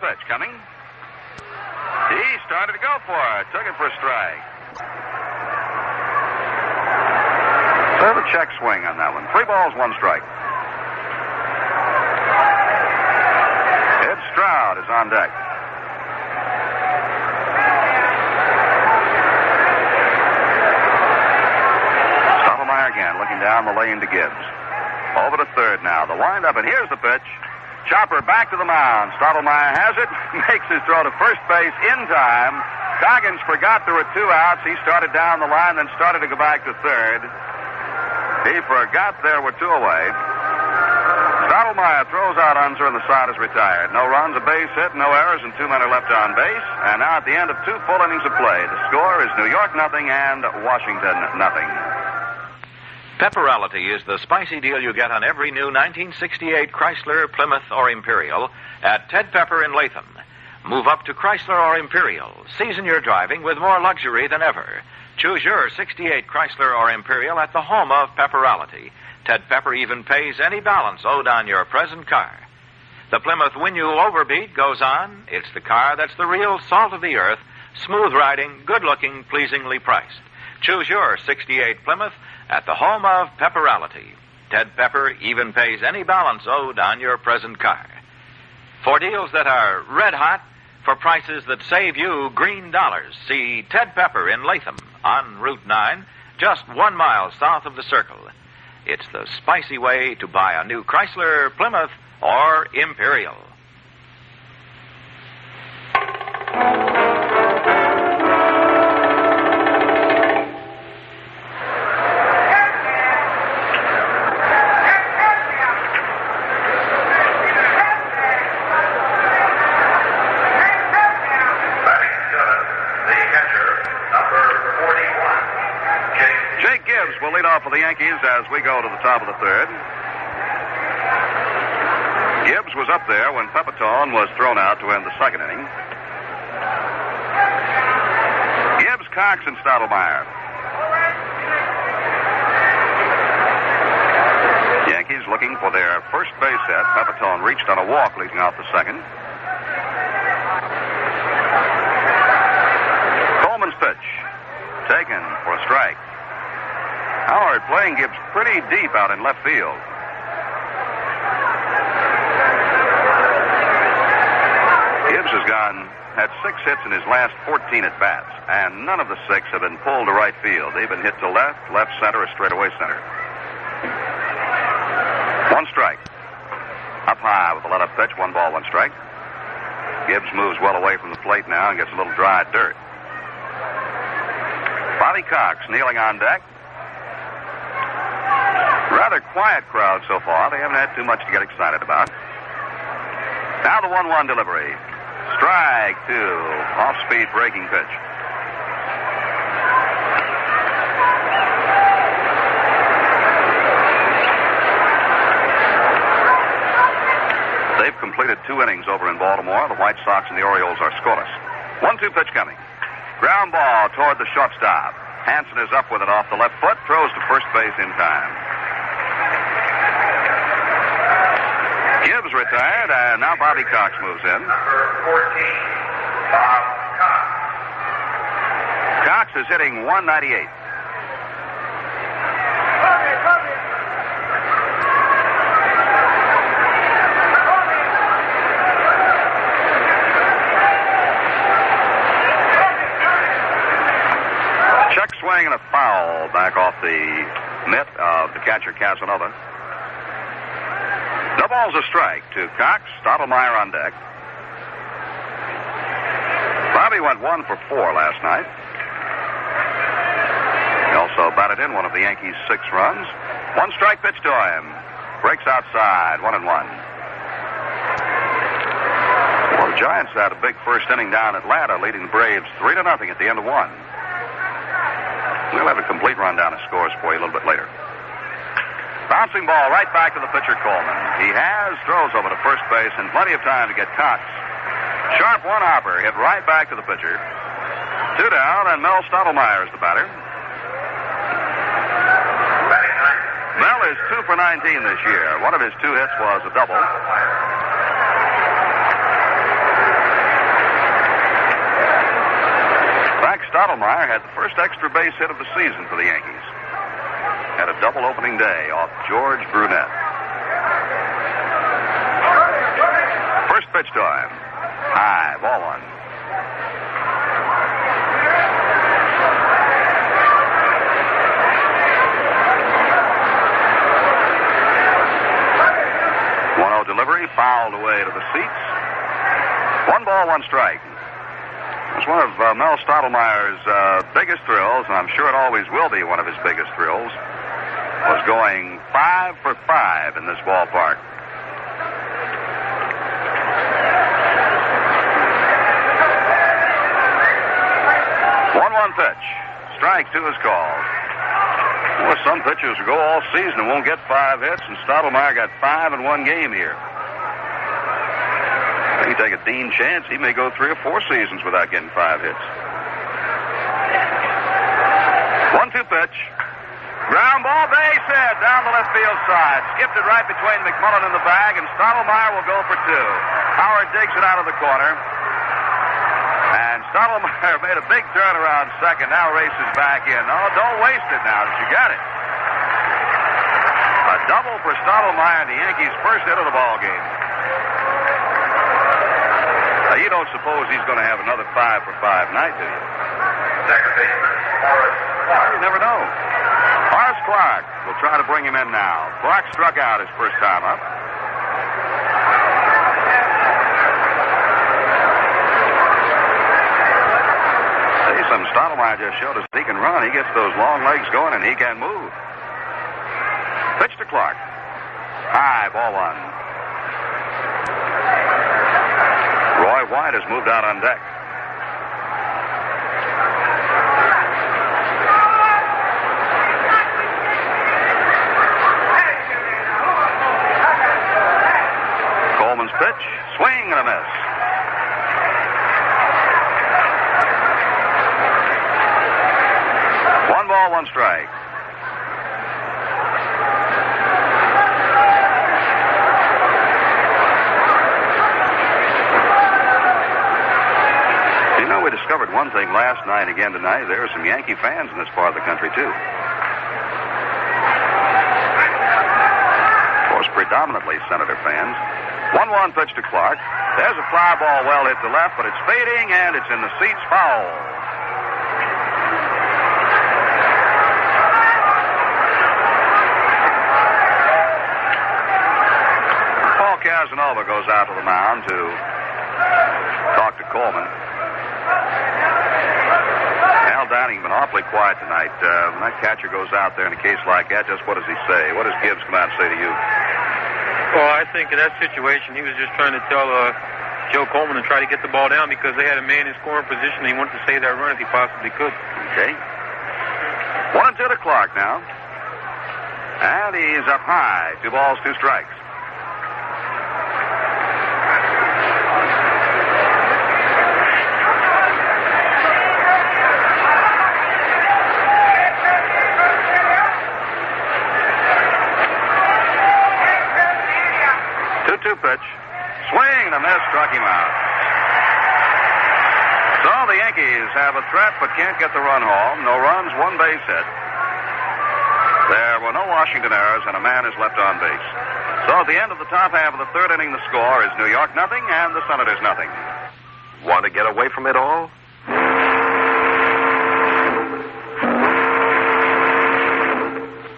Speaker 1: Pitch coming. He started to go for it. Took it for a strike. Serve a check swing on that one. 3 balls, 1 strike. Ed Stroud is on deck. Stottlemyre again, looking down the lane to Gibbs. Over to third now. The windup, and here's the pitch. Chopper back to the mound. Stottlemyre has it. Makes his throw to first base in time. Coggins forgot there were 2 outs. He started down the line, then started to go back to third. He forgot there were 2 away. Stottlemyre throws out Unser, and the side is retired. No runs, a base hit, no errors, and 2 men are left on base. And now at the end of 2 full innings of play, the score is New York 0 and Washington 0.
Speaker 2: Pepperality is the spicy deal you get on every new 1968 Chrysler, Plymouth, or Imperial at Ted Pepper in Latham. Move up to Chrysler or Imperial. Season your driving with more luxury than ever. Choose your 68 Chrysler or Imperial at the home of Pepperality. Ted Pepper even pays any balance owed on your present car. The Plymouth Win-You Overbeat goes on. It's the car that's the real salt of the earth, smooth riding, good-looking, pleasingly priced. Choose your 68 Plymouth at the home of Pepperality. Ted Pepper even pays any balance owed on your present car. For deals that are red hot, for prices that save you green dollars, see Ted Pepper in Latham on Route 9, just 1 mile south of the Circle. It's the spicy way to buy a new Chrysler, Plymouth, or Imperial.
Speaker 1: Jake Gibbs will lead off for the Yankees as we go to the top of the third. Gibbs was up there when Pepitone was thrown out to end the second inning. Gibbs, Cox, and Stottlemyre. Yankees looking for their first base hit. Pepitone reached on a walk leading off the second. Coleman's pitch. Taken for a strike. Howard playing Gibbs pretty deep out in left field. Gibbs has had 6 hits in his last 14 at-bats, and none of the 6 have been pulled to right field. They've been hit to left, left center, or straightaway center. 1 strike. Up high with a let-up pitch, 1 ball, 1 strike. Gibbs moves well away from the plate now and gets a little dry dirt. Bobby Cox kneeling on deck. Rather quiet crowd so far. They haven't had too much to get excited about. Now the 1-1 delivery. Strike 2. Off-speed breaking pitch. They've completed 2 innings over in Baltimore. The White Sox and the Orioles are scoreless. 1-2 pitch coming. Ground ball toward the shortstop. Hansen is up with it off the left foot. Throws to first base in time. Gibbs retired, and now Bobby Cox moves in.
Speaker 4: Number 14, Bob Cox.
Speaker 1: Cox is hitting .198. Check swing and a foul back off the mitt of the catcher Casanova. No ball's a strike to Cox. Stottlemyre on deck. Bobby went 1 for 4 last night. He also batted in one of the Yankees' 6 runs. 1 strike pitch to him. Breaks outside. 1-1. Well, the Giants had a big first inning down at Atlanta, leading the Braves 3-0 at the end of 1. We'll have a complete rundown of scores for you a little bit later. Bouncing ball right back to the pitcher, Coleman. He throws over to first base and plenty of time to get Cox. Sharp one-hopper hit right back to the pitcher. 2 down, and Mel Stottlemyre is the batter. Mel is 2 for 19 this year. One of his 2 hits was a double. Frank Stottlemyre had the first extra base hit of the season for the Yankees. Had a double opening day off George Brunette. First pitch to him. High, ball 1. Delivery fouled away to the seats. 1 ball, 1 strike. It was one of Mel Stottlemyre's biggest thrills, and I'm sure it always will be one of his biggest thrills, was going 5 for 5 in this ballpark. 1-1 pitch. Strike 2 is called. Well, some pitchers will go all season and won't get 5 hits, and Stottlemyre got 5 in 1 game here. He take a Dean chance. He may go 3 or 4 seasons without getting 5 hits. 1-2 pitch. Ground ball, base hit down the left field side. Skipped it right between McMullen and the bag, and Stottlemyre will go for 2. Howard digs it out of the corner. And Stottlemyre made a big turn around second. Now races back in. Oh, don't waste it now that you got it. A double for Stottlemyre, the Yankees' first hit of the ball game. Now, you don't suppose he's going to have another 5 for 5 night, do you?
Speaker 4: Second baseman, Horace Clarke.
Speaker 1: You never know. Horace Clarke will try to bring him in now. Clarke struck out his first time up. Some Stottlemyre just showed us he can run. He gets those long legs going, and he can move. Pitch to Clarke. High, ball 1. Roy White has moved out on deck. Coleman's pitch. Swing and a miss. 1 ball, 1 strike. You know, we discovered one thing last night, again tonight. There are some Yankee fans in this part of the country, too. Of course, predominantly Senator fans. 1-1 pitch to Clarke. There's a fly ball well hit to left, but it's fading, and it's in the seats, foul. Paul Casanova goes out to the mound to talk to Coleman. Al Downing's been awfully quiet tonight. When that catcher goes out there in a case like that, just what does he say? What does Gibbs come out and say to you?
Speaker 9: Well, I think in that situation, he was just trying to tell Joe Coleman to try to get the ball down because they had a man in scoring position. He wanted to save that run if he possibly could.
Speaker 1: Okay. 1-2 to Clarke now. And he's up high. 2 balls, 2 strikes. Pitch. Swing and a miss, struck him out. So the Yankees have a threat but can't get the run home. No runs, 1 base hit. There were no Washington errors and a man is left on base. So at the end of the top half of the 3rd inning, the score is New York nothing and the Senators nothing.
Speaker 8: Want to get away from it all?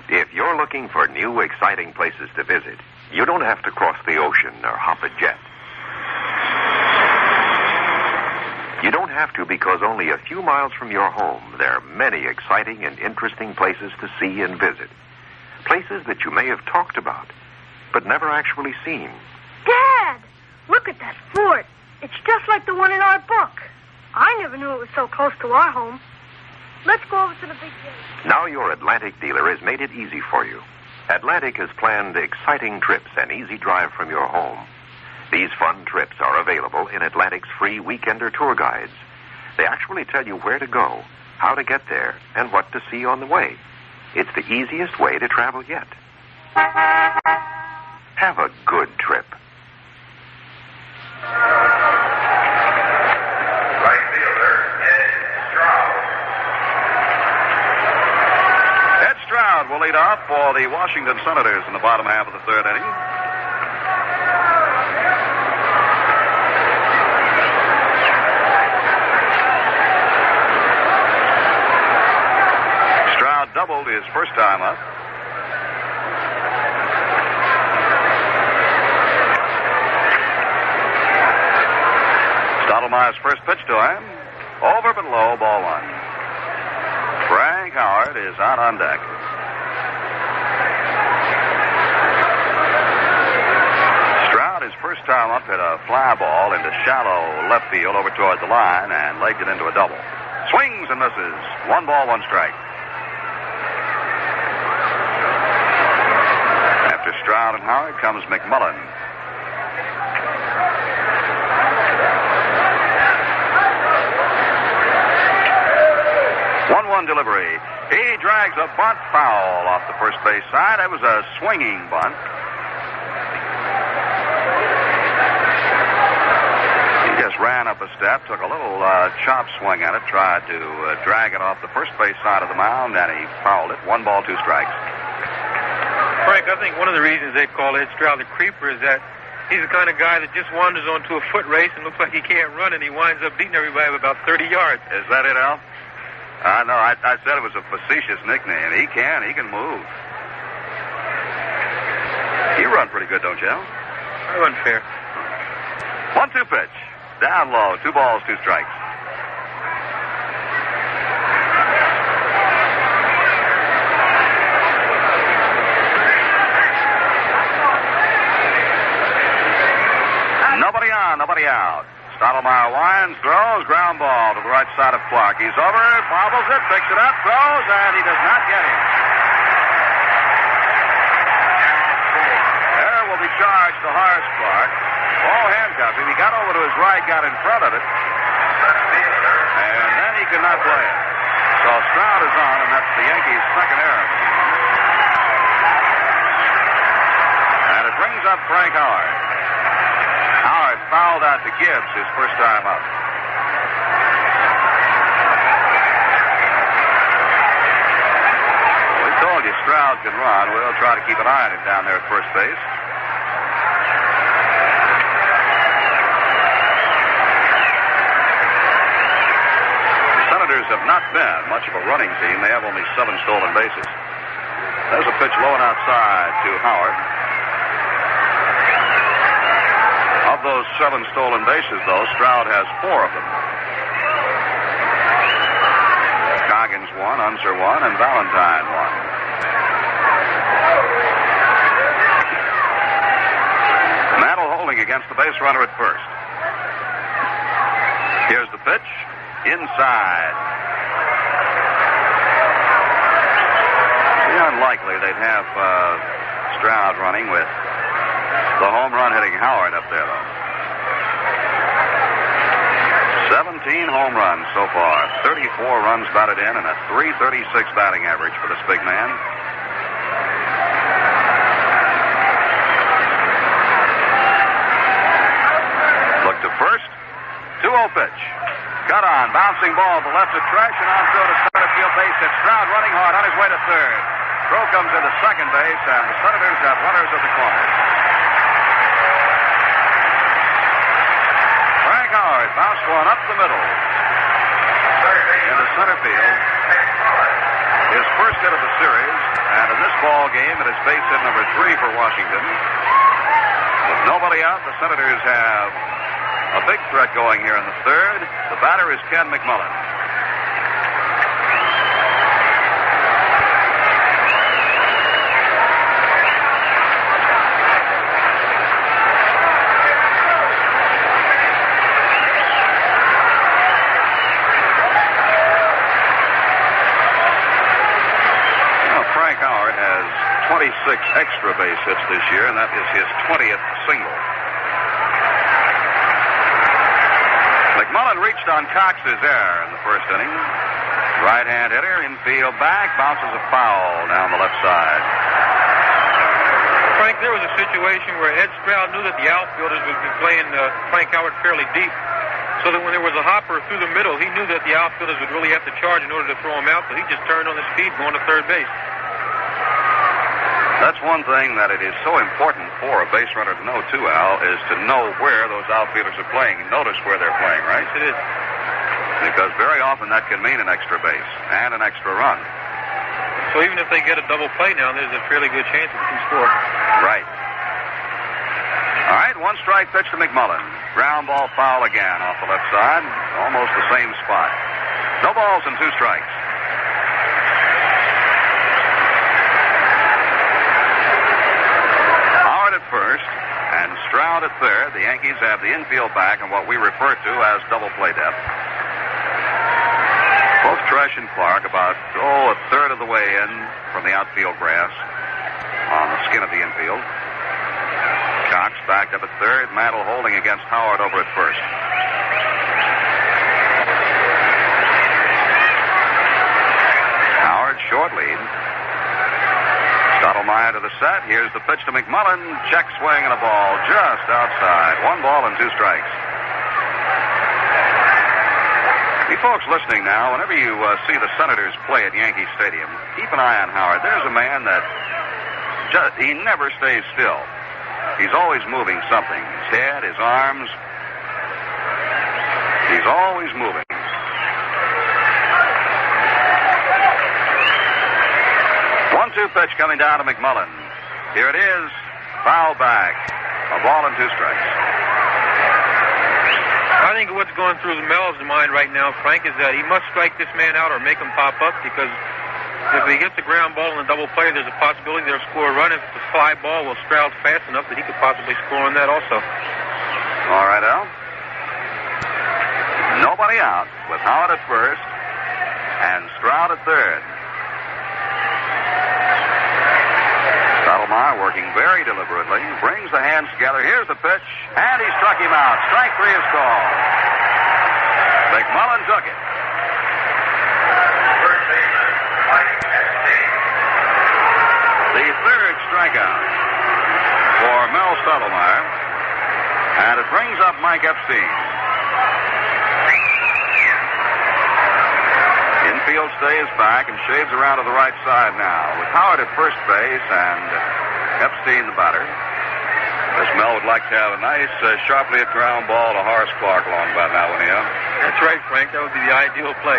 Speaker 8: If you're looking for new, exciting places to visit, you don't have to cross the ocean or hop a jet. You don't have to because only a few miles from your home, there are many exciting and interesting places to see and visit. Places that you may have talked about, but never actually seen.
Speaker 10: Dad! Look at that fort. It's just like the one in our book. I never knew it was so close to our home. Let's go over to the big gate.
Speaker 8: Now your Atlantic dealer has made it easy for you. Atlantic has planned exciting trips and easy drive from your home. These fun trips are available in Atlantic's free weekender tour guides. They actually tell you where to go, how to get there, and what to see on the way. It's the easiest way to travel yet. Have a good trip.
Speaker 4: Right fielder, Ed Stroud.
Speaker 1: Ed Stroud will lead off for the Washington Senators in the bottom half of the 3rd inning. Stroud doubled his first time up. Stottlemyre's first pitch to him. Over but low, ball 1. Frank Howard is out on deck. Stroud, his first time up, hit a fly ball into shallow left field over toward the line and legged it into a double. Swings and misses. 1 ball, 1 strike. After Stroud and Howard comes McMullen. Delivery. He drags a bunt foul off the first base side. That was a swinging bunt. He just ran up a step, took a little chop swing at it, tried to drag it off the first base side of the mound, and he fouled it. 1 ball, 2 strikes.
Speaker 9: Frank, I think one of the reasons they call Ed Stroud the creeper is that he's the kind of guy that just wanders onto a foot race and looks like he can't run, and he winds up beating everybody by about 30 yards.
Speaker 1: Is that it, Al? No, I said it was a facetious nickname. He can move. You run pretty good, don't you, Al?
Speaker 9: I run fair.
Speaker 1: 1-2 pitch. Down low. 2 balls, 2 strikes. Nobody on, nobody out. Stottlemyre winds, throws, ground ball to the right side of Clarke. He's over, bobbles it, picks it up, throws, and he does not get him. There will be charged to Horace Clarke. Ball handcuffed him. He got over to his right, got in front of it, and then he could not play it. So Stroud is on, and that's the Yankees' second error. And it brings up Frank Howard. Howard fouled out to Gibbs his first time up. We told you Stroud can run. We'll try to keep an eye on him down there at first base. Senators have not been much of a running team. They have only 7 stolen bases. There's a pitch low and outside to Howard. Of those 7 stolen bases, though, Stroud has 4 of them. Coggins 1, Unser 1, and Valentine 1. Mantle holding against the base runner at first. Here's the pitch. Inside. It's unlikely they'd have Stroud running with the home run hitting Howard up there, though. 17 home runs so far. 34 runs batted in and a .336 batting average for this big man. Look to first. 2-0 pitch. Cut on. Bouncing ball to left of Tresh and on through to center field base hit. Stroud running hard on his way to third. Throw comes into second base, and the Senators have runners at the corner. Frank Howard bounced one up the middle into center field. His first hit of the series, and in this ball game, it is base hit number 3 for Washington. With nobody out, the Senators have a big threat going here in the third. The batter is Ken McMullen. Frank Howard has 26 extra base hits this year, and that is his 20th single. McMullen reached on Cox's error in the first inning. Right-hand hitter, infield back, bounces a foul down the left side.
Speaker 9: Frank, there was a situation where Ed Stroud knew that the outfielders would be playing Frank Howard fairly deep, so that when there was a hopper through the middle, he knew that the outfielders would really have to charge in order to throw him out, so he just turned on his speed going to third base.
Speaker 1: That's one thing that it is so important for a base runner to know, too, Al, is to know where those outfielders are playing. Notice where they're playing, right?
Speaker 9: Yes, it is.
Speaker 1: Because very often that can mean an extra base and an extra run.
Speaker 9: So even if they get a double play now, there's a fairly good chance that they can score.
Speaker 1: Right. All right, 1 strike pitch to McMullen. Ground ball foul again off the left side. Almost the same spot. No balls and 2 strikes. First and Stroud at third. The Yankees have the infield back in what we refer to as double play depth. Both Tresh and Clarke about a third of the way in from the outfield grass on the skin of the infield. Cox backed up at third. Mantle holding against Howard over at first. Howard short lead. Stottlemyre to the set. Here's the pitch to McMullen. Check swing and a ball just outside. 1 ball and 2 strikes. You folks listening now, whenever you see the Senators play at Yankee Stadium, keep an eye on Howard. There's a man that he never stays still. He's always moving something. His head, his arms. He's always moving. 1-2 pitch coming down to McMullen. Here it is. Foul back. A ball and 2 strikes.
Speaker 9: I think what's going through Mel's mind right now, Frank, is that he must strike this man out or make him pop up, because if he gets the ground ball in the double play, there's a possibility they'll score a run. If it's a fly ball, will Stroud fast enough that he could possibly score on that also.
Speaker 1: All right, Al. Nobody out with Howard at first and Stroud at third. Stottlemyre working very deliberately, brings the hands together. Here's the pitch, and he struck him out. Strike 3 is called. McMullen took it.
Speaker 4: First baseman, Mike Epstein.
Speaker 1: The third strikeout for Mel Stottlemyre, and it brings up Mike Epstein. Infield stays back and shaves around to the right side now, with Howard at first base and Epstein the batter. This Mel would like to have a nice, sharply hit ground ball to Horace Clarke along about now, wouldn't he?
Speaker 9: That's right, Frank. That would be the ideal play.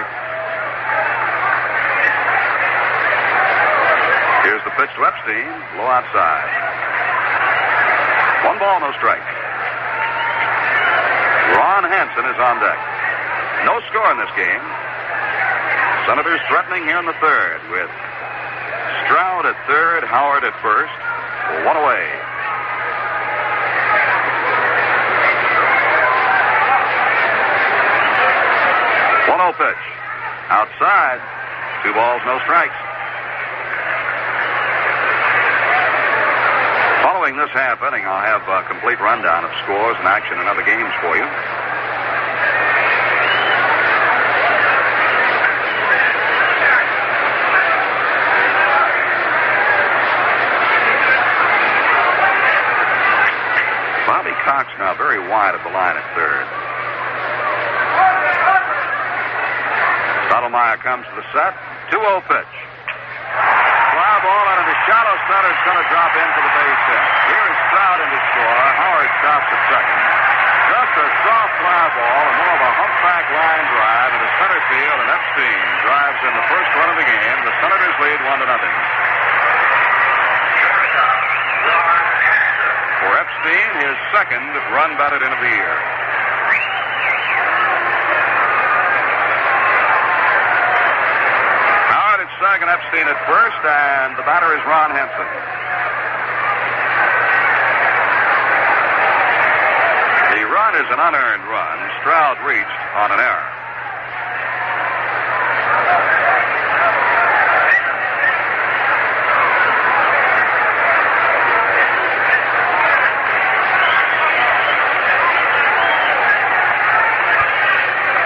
Speaker 1: Here's the pitch to Epstein, low outside. 1 ball, no strike. Ron Hansen is on deck. No score in this game. Senators threatening here in the third with Stroud at third, Howard at first. 1 away. Pitch. Outside. 2 balls, no strikes. Following this half inning, I'll have a complete rundown of scores and action in other games for you. Bobby Cox now very wide of the line at third. Stottlemyre comes to the set. 2-0 pitch. Fly ball out of the shallow center. It's going to drop in for the base hit. Here is Stroud in to score. Howard stops at second. Just a soft fly ball and more of a humpback line drive into center field, and Epstein drives in the first run of the game. The Senators lead 1-0. For Epstein, his second run batted in of the year. Second, Epstein at first, and the batter is Ron Hansen. The run is an unearned run. Stroud reached on an error.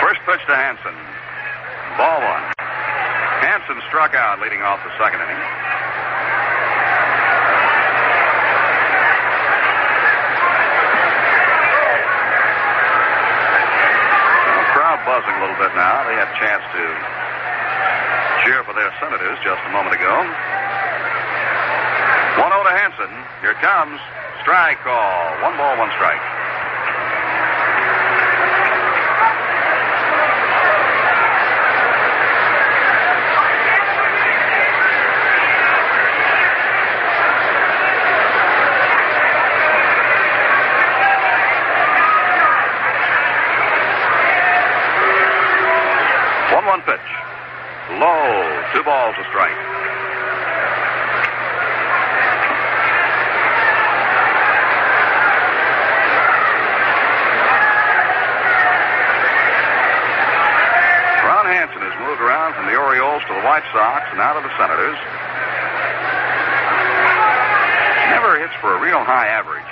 Speaker 1: First pitch to Hansen. Ball 1. Hansen struck out leading off the second inning. Well, crowd buzzing a little bit now. They had a chance to cheer for their Senators just a moment ago. 1-0 to Hansen. Here it comes. Strike call. 1 ball, 1 strike. Pitch. Low. 2 balls, a strike. Ron Hansen has moved around from the Orioles to the White Sox and out of the Senators. Never hits for a real high average,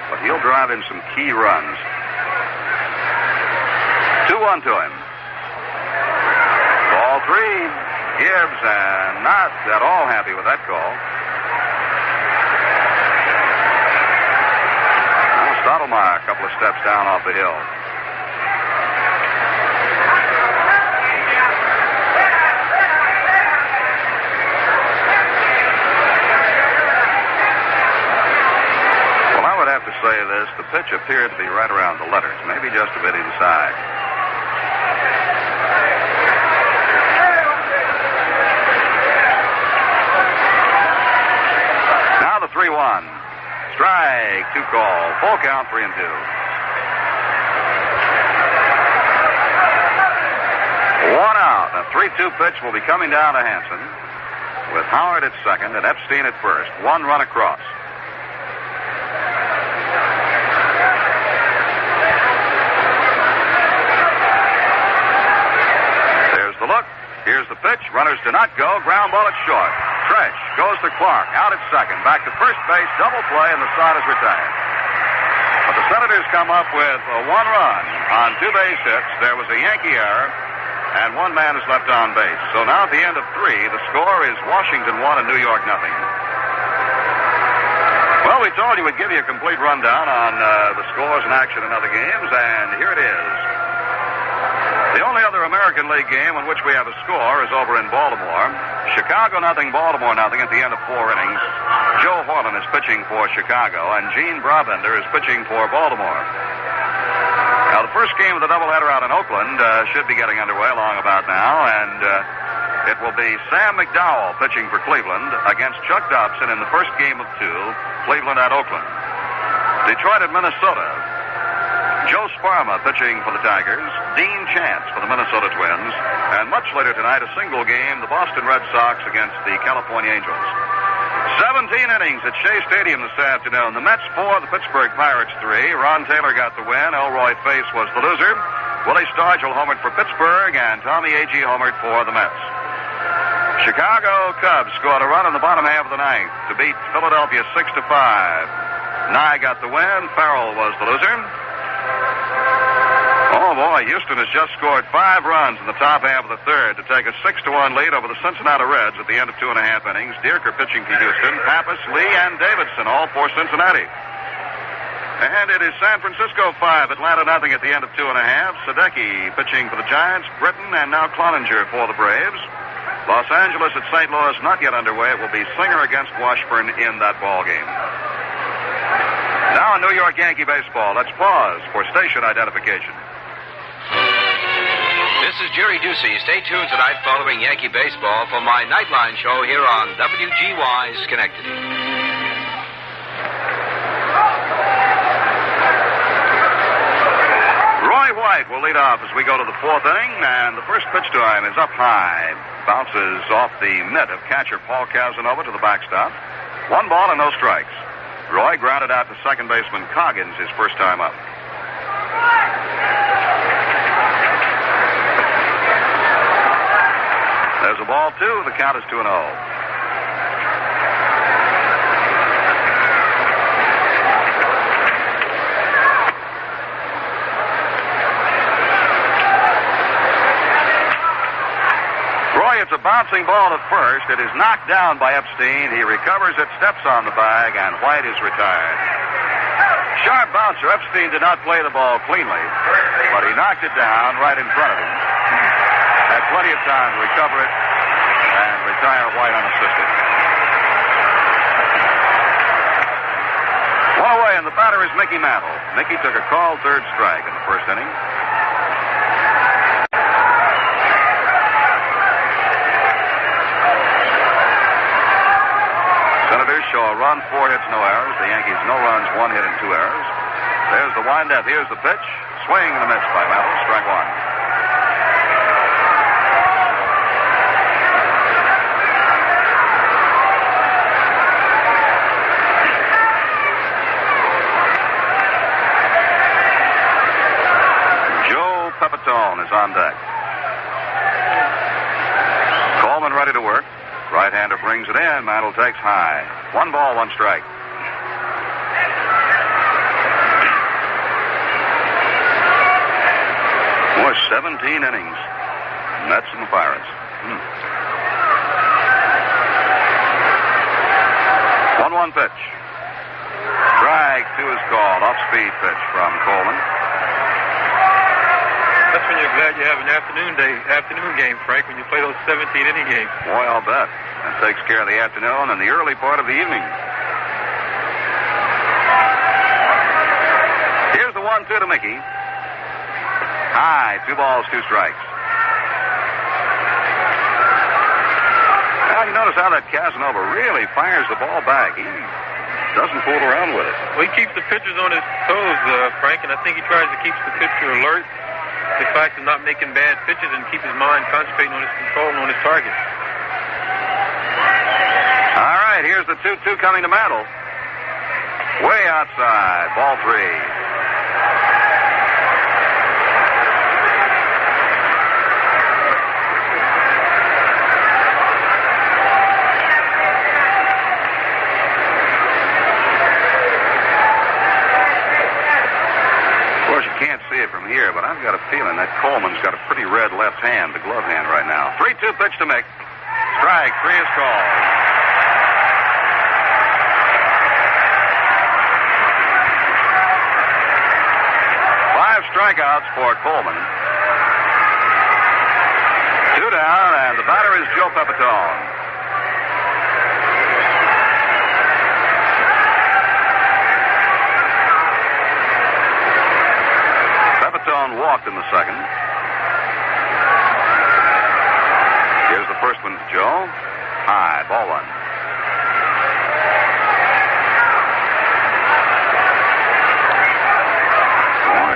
Speaker 1: but he'll drive in some key runs. 2-1 to him. 3. Gibbs, and not at all happy with that call. Now Stottlemyre a couple of steps down off the hill. Well, I would have to say this. The pitch appeared to be right around the letters, maybe just a bit inside. Now the 3-1. Strike, 2 call. Full count, 3-2. One out. A 3-2 pitch will be coming down to Hansen with Howard at second and Epstein at first. 1 run across. There's the look. Here's the pitch. Runners do not go. Ground ball at short. Tresh goes to Clarke. Out at second. Back to first base. Double play, and the side is retired. But the Senators come up with a 1 run on 2 base hits. There was a Yankee error, and 1 man is left on base. So now at the end of 3, the score is Washington 1 and New York 0. Well, we told you we'd give you a complete rundown on the scores and action in other games, and here it is. The only other American League game in which we have a score is over in Baltimore. Chicago 0, Baltimore 0 at the end of 4 innings. Joe Horton is pitching for Chicago, and Gene Brabender is pitching for Baltimore. Now, the first game of the doubleheader out in Oakland should be getting underway along about now, and It will be Sam McDowell pitching for Cleveland against Chuck Dobson in the first game of 2, Cleveland at Oakland. Detroit at Minnesota. Joe Sparma pitching for the Tigers, Dean Chance for the Minnesota Twins, and much later tonight, a single game, the Boston Red Sox against the California Angels. 17 innings at Shea Stadium this afternoon. The Mets 4, the Pittsburgh Pirates 3. Ron Taylor got the win. Elroy Face was the loser. Willie Stargell homered for Pittsburgh, and Tommy Agee homered for the Mets. Chicago Cubs scored a run in the bottom half of the ninth to beat Philadelphia 6-5. Nye got the win. Farrell was the loser. Oh, boy, Houston has just scored 5 runs in the top half of the third to take a 6-1 lead over the Cincinnati Reds at the end of 2.5 innings. Dierker pitching for Houston, Pappas, Lee, and Davidson, all for Cincinnati. And it is San Francisco 5, Atlanta nothing at the end of 2.5. Sadecki pitching for the Giants, Britton, and now Cloninger for the Braves. Los Angeles at St. Louis not yet underway. It will be Singer against Washburn in that ball game. Now in New York Yankee baseball, let's pause for station identification.
Speaker 3: This is Jerry Ducey. Stay tuned tonight following Yankee baseball for my Nightline show here on WGY Schenectady.
Speaker 1: Roy White will lead off as we go to the 4th inning, and the first pitch to him is up high. Bounces off the mitt of catcher Paul Casanova to the backstop. 1 ball and no strikes. Roy grounded out to second baseman Coggins his first time up. There's a ball, 2. The count is 2-0. It's a bouncing ball at first. It is knocked down by Epstein. He recovers it, steps on the bag, and White is retired. Sharp bouncer. Epstein did not play the ball cleanly, but he knocked it down right in front of him. Had plenty of time to recover it and retire White unassisted. 1 away, and the batter is Mickey Mantle. Mickey took a called 3rd strike in the first inning. Show a run, 4 hits, no errors. The Yankees no runs, 1 hit, and 2 errors. There's the windup. Here's the pitch. Swing and a miss by Mantle. Strike 1. Joe Pepitone is on deck. Coleman ready to work. Right-hander brings it in. Mantle takes high. 1 ball, 1 strike. Boy, 17 innings. Mets and the Pirates. 1-1 pitch. Strike 2 is called. Off-speed pitch from Coleman.
Speaker 9: That's when you're glad you have an afternoon game, Frank, when you play those 17-inning games.
Speaker 1: Boy, I'll bet. That takes care of the afternoon and the early part of the evening. Here's the 1-2 to Mickey. High, 2 balls, 2 strikes. Now, you notice how that Casanova really fires the ball back. He doesn't fool around with it.
Speaker 9: Well, he keeps the pitchers on his toes, Frank, and I think he tries to keep the pitcher alert. The fact of not making bad pitches and keep his mind concentrating on his control and on his target.
Speaker 1: All right, here's the 2-2 coming to Mantle. Way outside, ball 3. From here, but I've got a feeling that Coleman's got a pretty red left hand, the glove hand right now. 3-2 pitch to Mick. Strike 3 is called. Five strikeouts for Coleman. 2 down, and the batter is Joe Pepitone. Walked in the second. Here's the first Joe. High, ball one.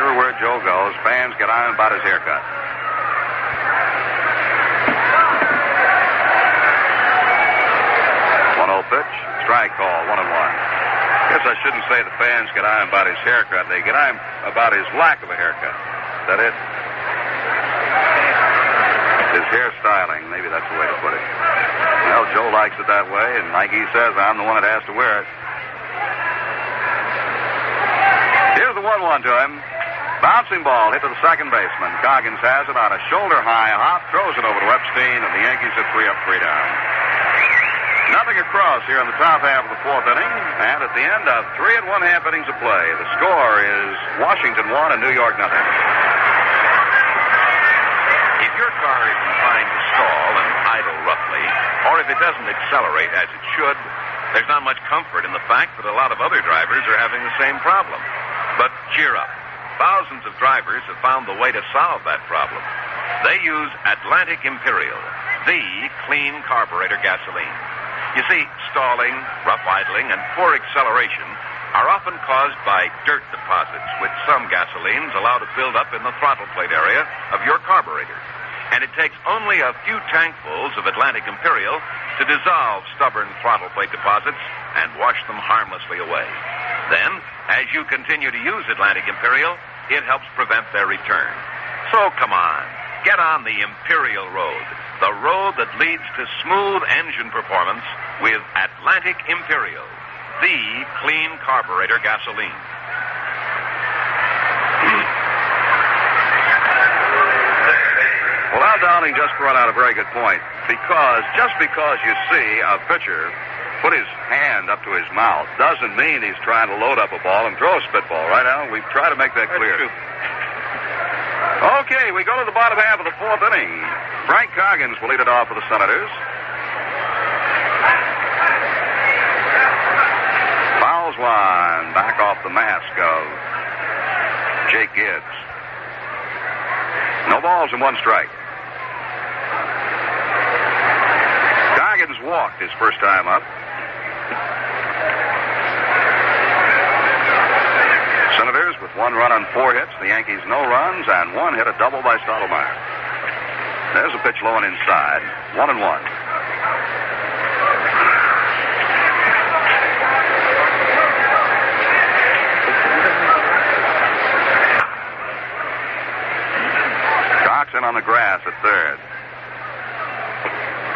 Speaker 1: Everywhere Joe goes, fans get on about his haircut. 1-0 pitch, strike call, 1-1. Guess I shouldn't say the fans get on about his haircut. They get on about his lack of a haircut. Is that it? His hairstyling, maybe that's the way to put it. Well, Joe likes it that way, and like he says, I'm the one that has to wear it. Here's the 1-1 to him. Bouncing ball hit to the second baseman. Coggins has it on a shoulder-high hop, throws it over to Epstein, and the Yankees are 3 up, 3 down. Nothing across here in the top half of the fourth inning, and at the end of 3 1/2 innings of play, the score is Washington 1 and New York nothing.
Speaker 11: If your car is inclined to stall and idle roughly, or if it doesn't accelerate as it should, there's not much comfort in the fact that a lot of other drivers are having the same problem. But cheer up. Thousands of drivers have found the way to solve that problem. They use Atlantic Imperial, the clean carburetor gasoline. You see, stalling, rough idling, and poor acceleration are often caused by dirt deposits, which some gasolines allow to build up in the throttle plate area of your carburetor. And it takes only a few tankfuls of Atlantic Imperial to dissolve stubborn throttle plate deposits and wash them harmlessly away. Then, as you continue to use Atlantic Imperial, it helps prevent their return. So come on, get on the Imperial Road, the road that leads to smooth engine performance with Atlantic Imperial, the clean carburetor gasoline.
Speaker 1: Well, Al Downing just brought out a very good point. Just because you see a pitcher put his hand up to his mouth doesn't mean he's trying to load up a ball and throw a spitball, right, Al? We try to make that clear.
Speaker 9: That's true.
Speaker 1: Okay, we go to the bottom half of the fourth inning. Frank Coggins will lead it off for the Senators. Fouls one, back off the mask of Jake Gibbs. No balls and 1 strike. Coggins walked his first time up. Senators with 1 run on 4 hits. The Yankees no runs and 1 hit, a double by Stottlemyre. There's a pitch low and inside. 1-1. Cox in on the grass at third.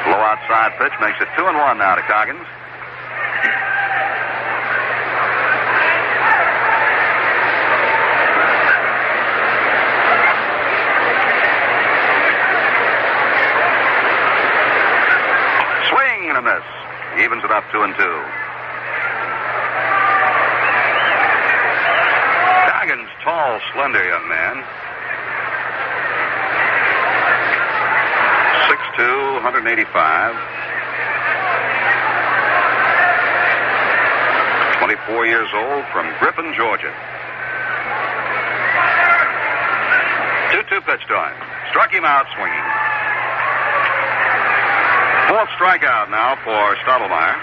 Speaker 1: Low outside pitch makes it 2-1 now to Coggins. Swing and a miss. Evens it up 2-2. Coggins, tall, slender young man. 6'2", 185. 24 years old, from Griffin, Georgia. 2-2 pitch to him. Struck him out swinging. 4th strikeout now for Stottlemyre.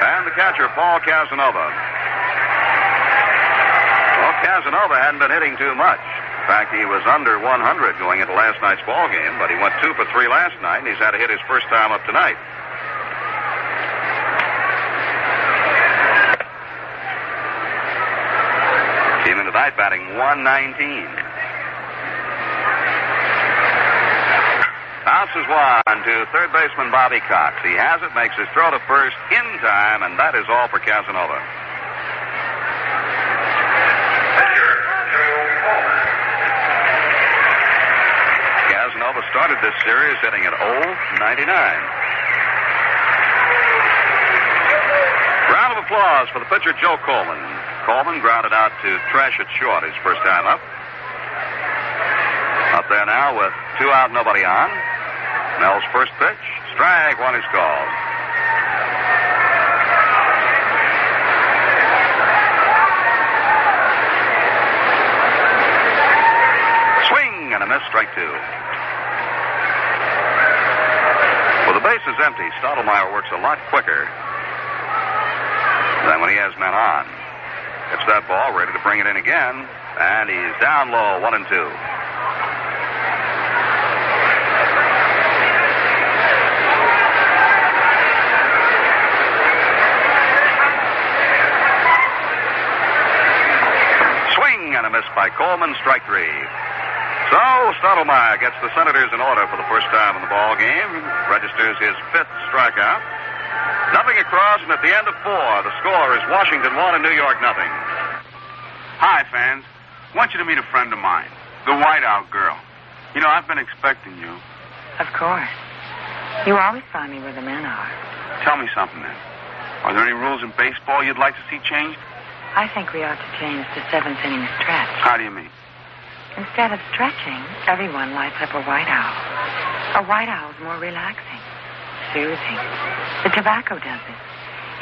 Speaker 1: And the catcher, Paul Casanova. Well, Casanova hadn't been hitting too much. In fact, he was under 100 going into last night's ball game, but he went 2 for 3 last night, and he's had to hit his first time up tonight. Came in tonight batting 119. Bounces one to third baseman Bobby Cox. He has it, makes his throw to first in time, and that is all for Casanova. Casanova started this series hitting at 0-99. Round of applause for the pitcher, Joe Coleman. Coleman grounded out to Tresh at short his first time up. Up there now with 2 out, nobody on. Mel's first pitch, strike 1 is called. Swing and a miss, strike 2. base is empty, Stottlemyre works a lot quicker than when he has men on. Gets that ball, ready to bring it in again, and he's down low, 1-2. Swing and a miss by Coleman, strike 3. So, Stottlemyre gets the Senators in order for the first time in the ball game, registers his 5th strikeout. Nothing across, and at the end of 4, the score is Washington 1 and New York nothing.
Speaker 5: Hi, fans. I want you to meet a friend of mine, the Whiteout girl. You know, I've been expecting you.
Speaker 6: Of course. You always find me where the men are.
Speaker 5: Tell me something, then. Are there any rules in baseball you'd like to see changed?
Speaker 6: I think we ought to change the 7th inning stretch.
Speaker 5: How do you mean?
Speaker 6: Instead of stretching, everyone lights up a white owl. A white owl is more relaxing, soothing. The tobacco does it.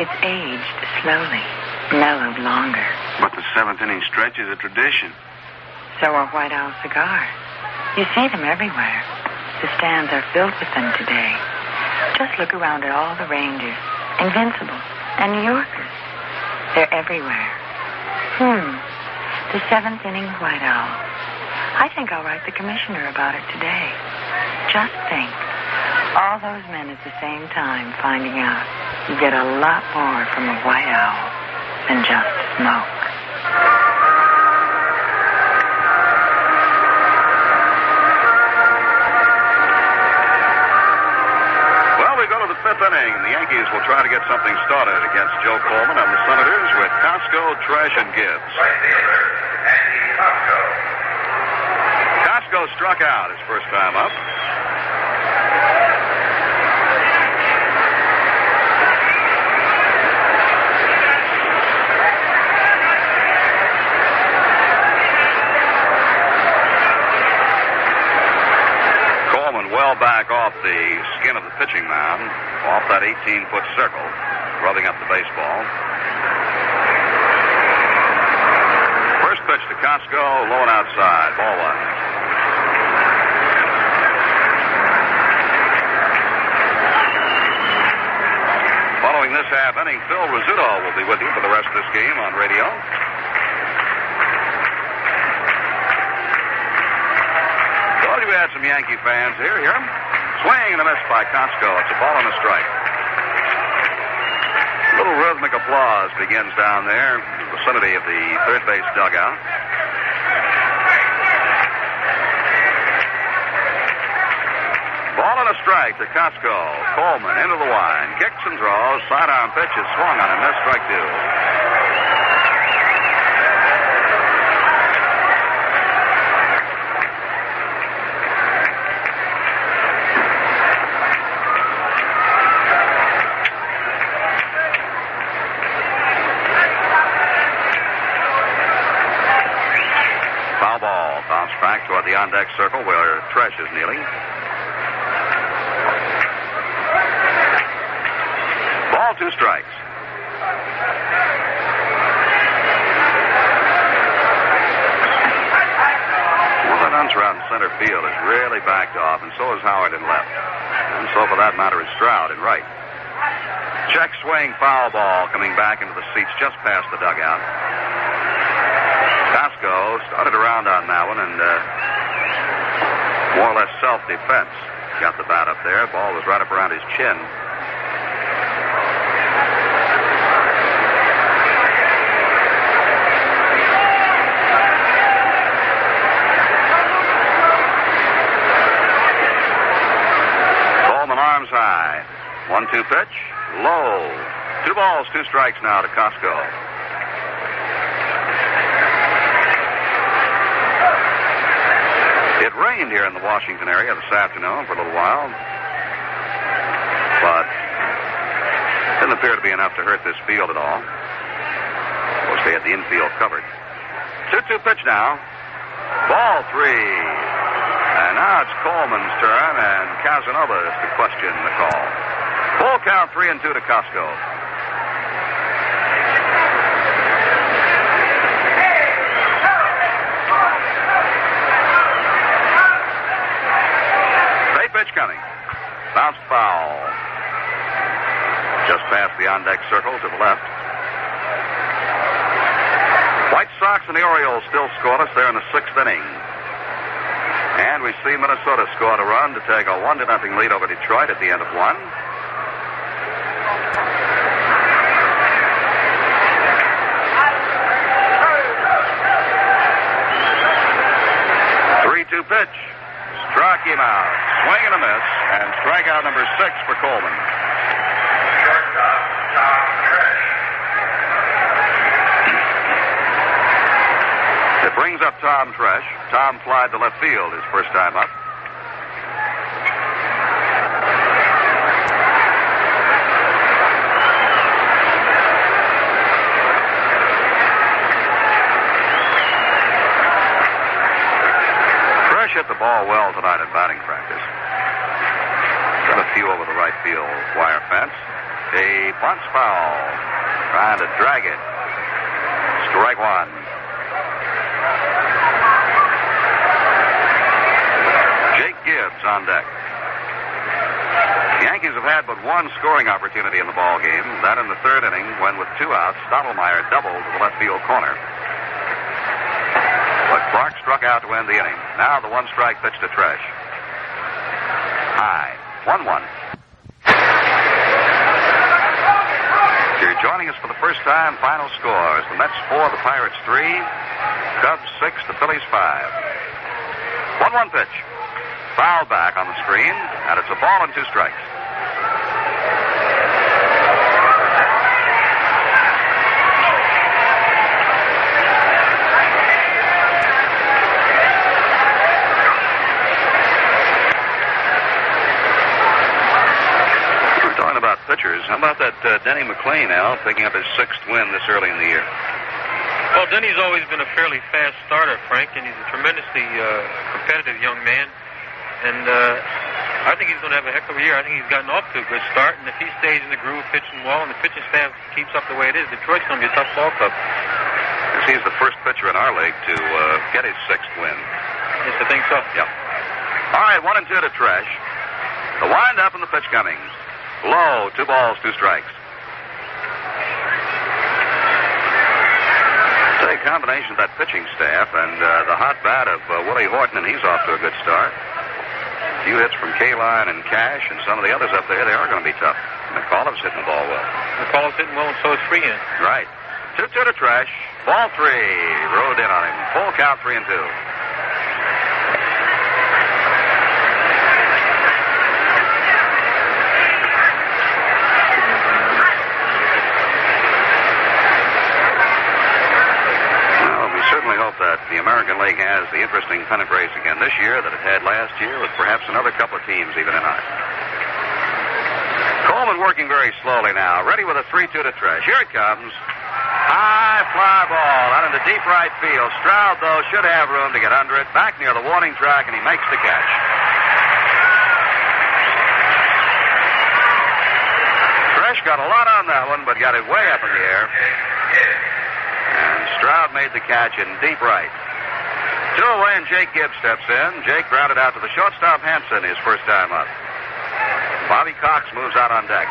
Speaker 6: It's aged slowly, mellowed longer.
Speaker 5: But the 7th inning stretch is a tradition.
Speaker 6: So are white owl cigars. You see them everywhere. The stands are filled with them today. Just look around at all the Rangers, Invincibles, and New Yorkers. They're everywhere. The 7th inning white owl. I think I'll write the commissioner about it today. Just think. All those men at the same time finding out you get a lot more from a white owl than just smoke.
Speaker 1: Well, we go to the 5th inning. The Yankees will try to get something started against Joe Coleman and the Senators with Kosco, Tresh, and Gibbs.
Speaker 4: Right fielder, Andy Kosco.
Speaker 1: Kosco struck out his first time up. Coleman well back off the skin of the pitching mound, off that 18-foot circle, rubbing up the baseball. First pitch to Kosco, low and outside, ball 1. Following this half inning, Phil Rizzuto will be with you for the rest of this game on radio. Told you we had some Yankee fans here. Hear 'em? Swing and a miss by Kosco. It's a ball and a strike. A little rhythmic applause begins down there in the vicinity of the third base dugout. Ball and a strike to Kosco. Coleman into the line. Kicks and throws. Sidearm pitch is swung on him. That's strike 2. Foul ball. Bounce back toward the on-deck circle where Tresh is kneeling. Ball, 2 strikes. Well, that Unser out in center field is really backed off, and so is Howard in left. And so, for that matter, is Stroud in right. Check swing, foul ball coming back into the seats just past the dugout. Kosco started around on that one and more or less self-defense. Got the bat up there. Ball was right up around his chin. Coleman arms high. 1-2 pitch. Low. 2 balls, 2 strikes now to Kosco. It rained here in the Washington area this afternoon for a little while, but didn't appear to be enough to hurt this field at all. Of course, they had the infield covered. 2-2 pitch now. Ball 3. And now it's Coleman's turn, and Casanova is to question the call. Full count, 3-2 to Kosco. Pitch coming. Bounce foul. the on-deck circle to the left. White Sox and the Orioles still scoreless there in the 6th inning. And we see Minnesota scored a run to take a 1-0 lead over Detroit at the end of one. Pitch. Struck him out. Swing and a miss. And strikeout number 6 for Coleman.
Speaker 4: Shortstop, Tom Tresh.
Speaker 1: It brings up Tom Tresh. Tom flied to left field his first time up. Hit the ball well tonight in batting practice. Got a few over the right field wire fence. He bunts foul. Trying to drag it. Strike one. Jake Gibbs on deck. The Yankees have had but one scoring opportunity in the ball game. That in the 3rd inning when with 2 outs, Stottlemyre doubled to the left field corner. But Clarke struck out to end the inning. Now the 1-strike pitch to Tresh. High. 1-1. If you're joining us for the first time, final scores. The Mets 4, the Pirates 3, Cubs 6, the Phillies 5. 1-1 pitch. Foul back on the screen, and it's a ball and 2 strikes. Pitchers. How about that Denny McClain, Al, picking up his 6th win this early in the year?
Speaker 9: Well, Denny's always been a fairly fast starter, Frank, and he's a tremendously competitive young man. And I think he's going to have a heck of a year. I think he's gotten off to a good start, and if he stays in the groove pitching well and the pitching staff keeps up the way it is, Detroit's going to be a tough ball club.
Speaker 1: He's the first pitcher in our league to get his 6th win.
Speaker 9: Yes, I think so.
Speaker 1: Yep. All right, 1-2 to Tresh. The wind-up and the pitch coming. Low, 2 balls, 2 strikes. A combination of that pitching staff and the hot bat of Willie Horton, and he's off to a good start. A few hits from Kaline and Cash and some of the others up there, they are going to be tough. McAuliffe's hitting the ball well.
Speaker 9: McAuliffe's hitting well, and so is Freehan.
Speaker 1: Right. 2-2 to Tresh. Ball 3. Rode in on him. Full count, 3-2. That the American League has the interesting pennant race again this year that it had last year, with perhaps another couple of teams even in on it. Coleman working very slowly now, ready with a 3-2 to Tresh. Here it comes. High fly ball out into deep right field. Stroud, though, should have room to get under it. Back near the warning track, and he makes the catch. Tresh got a lot on that one, but got it way up in the air. And Stroud made the catch in deep right. 2 away, and Jake Gibbs steps in. Jake grounded out to the shortstop Hansen his first time up. Bobby Cox moves out on deck.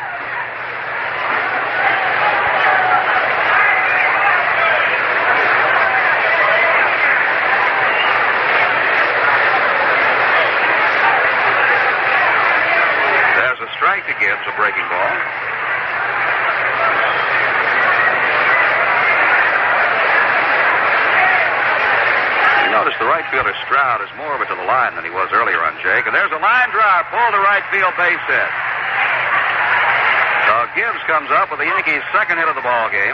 Speaker 1: There's a strike to Gibbs, a breaking ball. Notice the right fielder Stroud is more of it to the line than he was earlier on Jake. And there's a line drive, pulled to right field, base hit. So Gibbs comes up with the Yankees' 2nd hit of the ball game.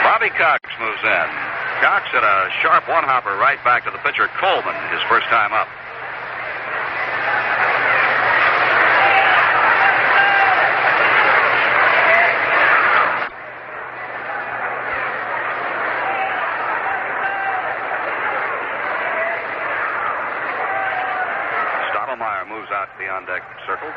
Speaker 1: Bobby Cox moves in. Cox hit a sharp one-hopper right back to the pitcher Coleman his first time up. Moves out to the on-deck circle.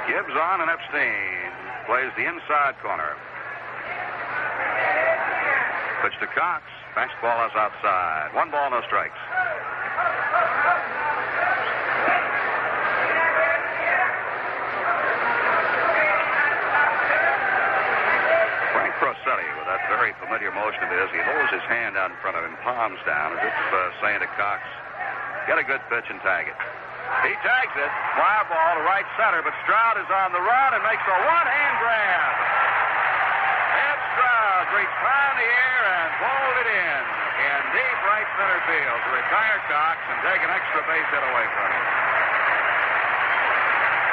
Speaker 1: Gibbs on, and Epstein plays the inside corner. Pitch to Cox. Fastball is outside. 1 ball, no strikes. Frank Coggins, with that very familiar motion of his, he holds his hand out in front of him, palms down, as if saying to Cox, get a good pitch and tag it. He tags it. Fly ball to right center, but Stroud is on the run and makes a one-hand grab. Ed Stroud reached high in the air and pulled it in deep right center field to retire Cox and take an extra base hit away from him.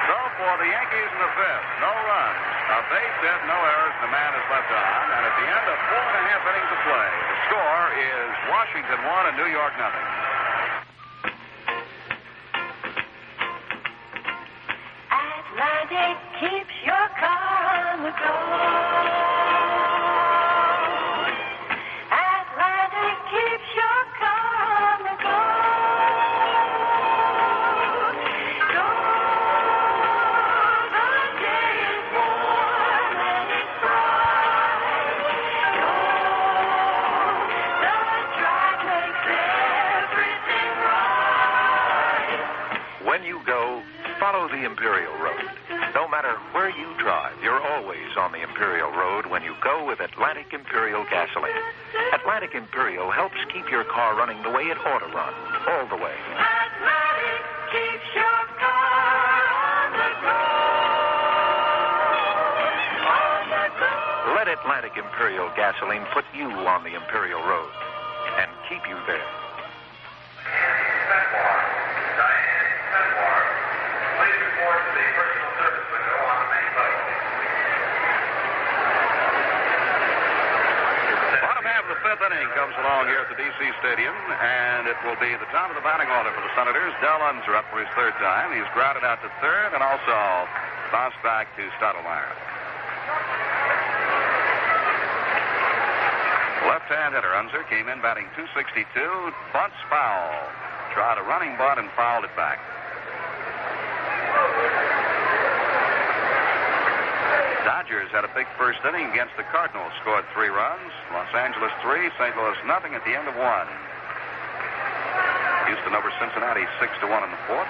Speaker 1: So for the Yankees in the 5th, no runs, a base hit, no errors, and the man is left on. And at the end of 4.5 innings of play, the score is Washington 1 and New York 0.
Speaker 7: Atlantic keeps your car on the go. Atlantic keeps your car on the go. Go, the day is warm and it's bright. Go, the track makes everything right.
Speaker 8: When you go, follow the Imperial Road. No matter where you drive, you're always on the Imperial Road when you go with Atlantic Imperial gasoline. Atlantic Imperial helps keep your car running the way it ought to run, all the way.
Speaker 7: Atlantic keeps your car on the go. On the go.
Speaker 8: Let Atlantic Imperial gasoline put you on the Imperial Road and keep you there.
Speaker 4: Please report to the personal service window on the main level.
Speaker 1: Bottom half of the 5th inning comes along here at the D.C. Stadium, and it will be the top of the batting order for the Senators. Del Unser up for his 3rd time. He's grounded out to 3rd and also bounced back to Stottlemyre. Left-hand hitter Unser came in batting .262, bunts foul. Tried a running bunt and fouled it back. Dodgers had a big first inning against the Cardinals, scored 3 runs. Los Angeles 3, St. Louis nothing at the end of 1. Houston over Cincinnati 6-1 in the 4th.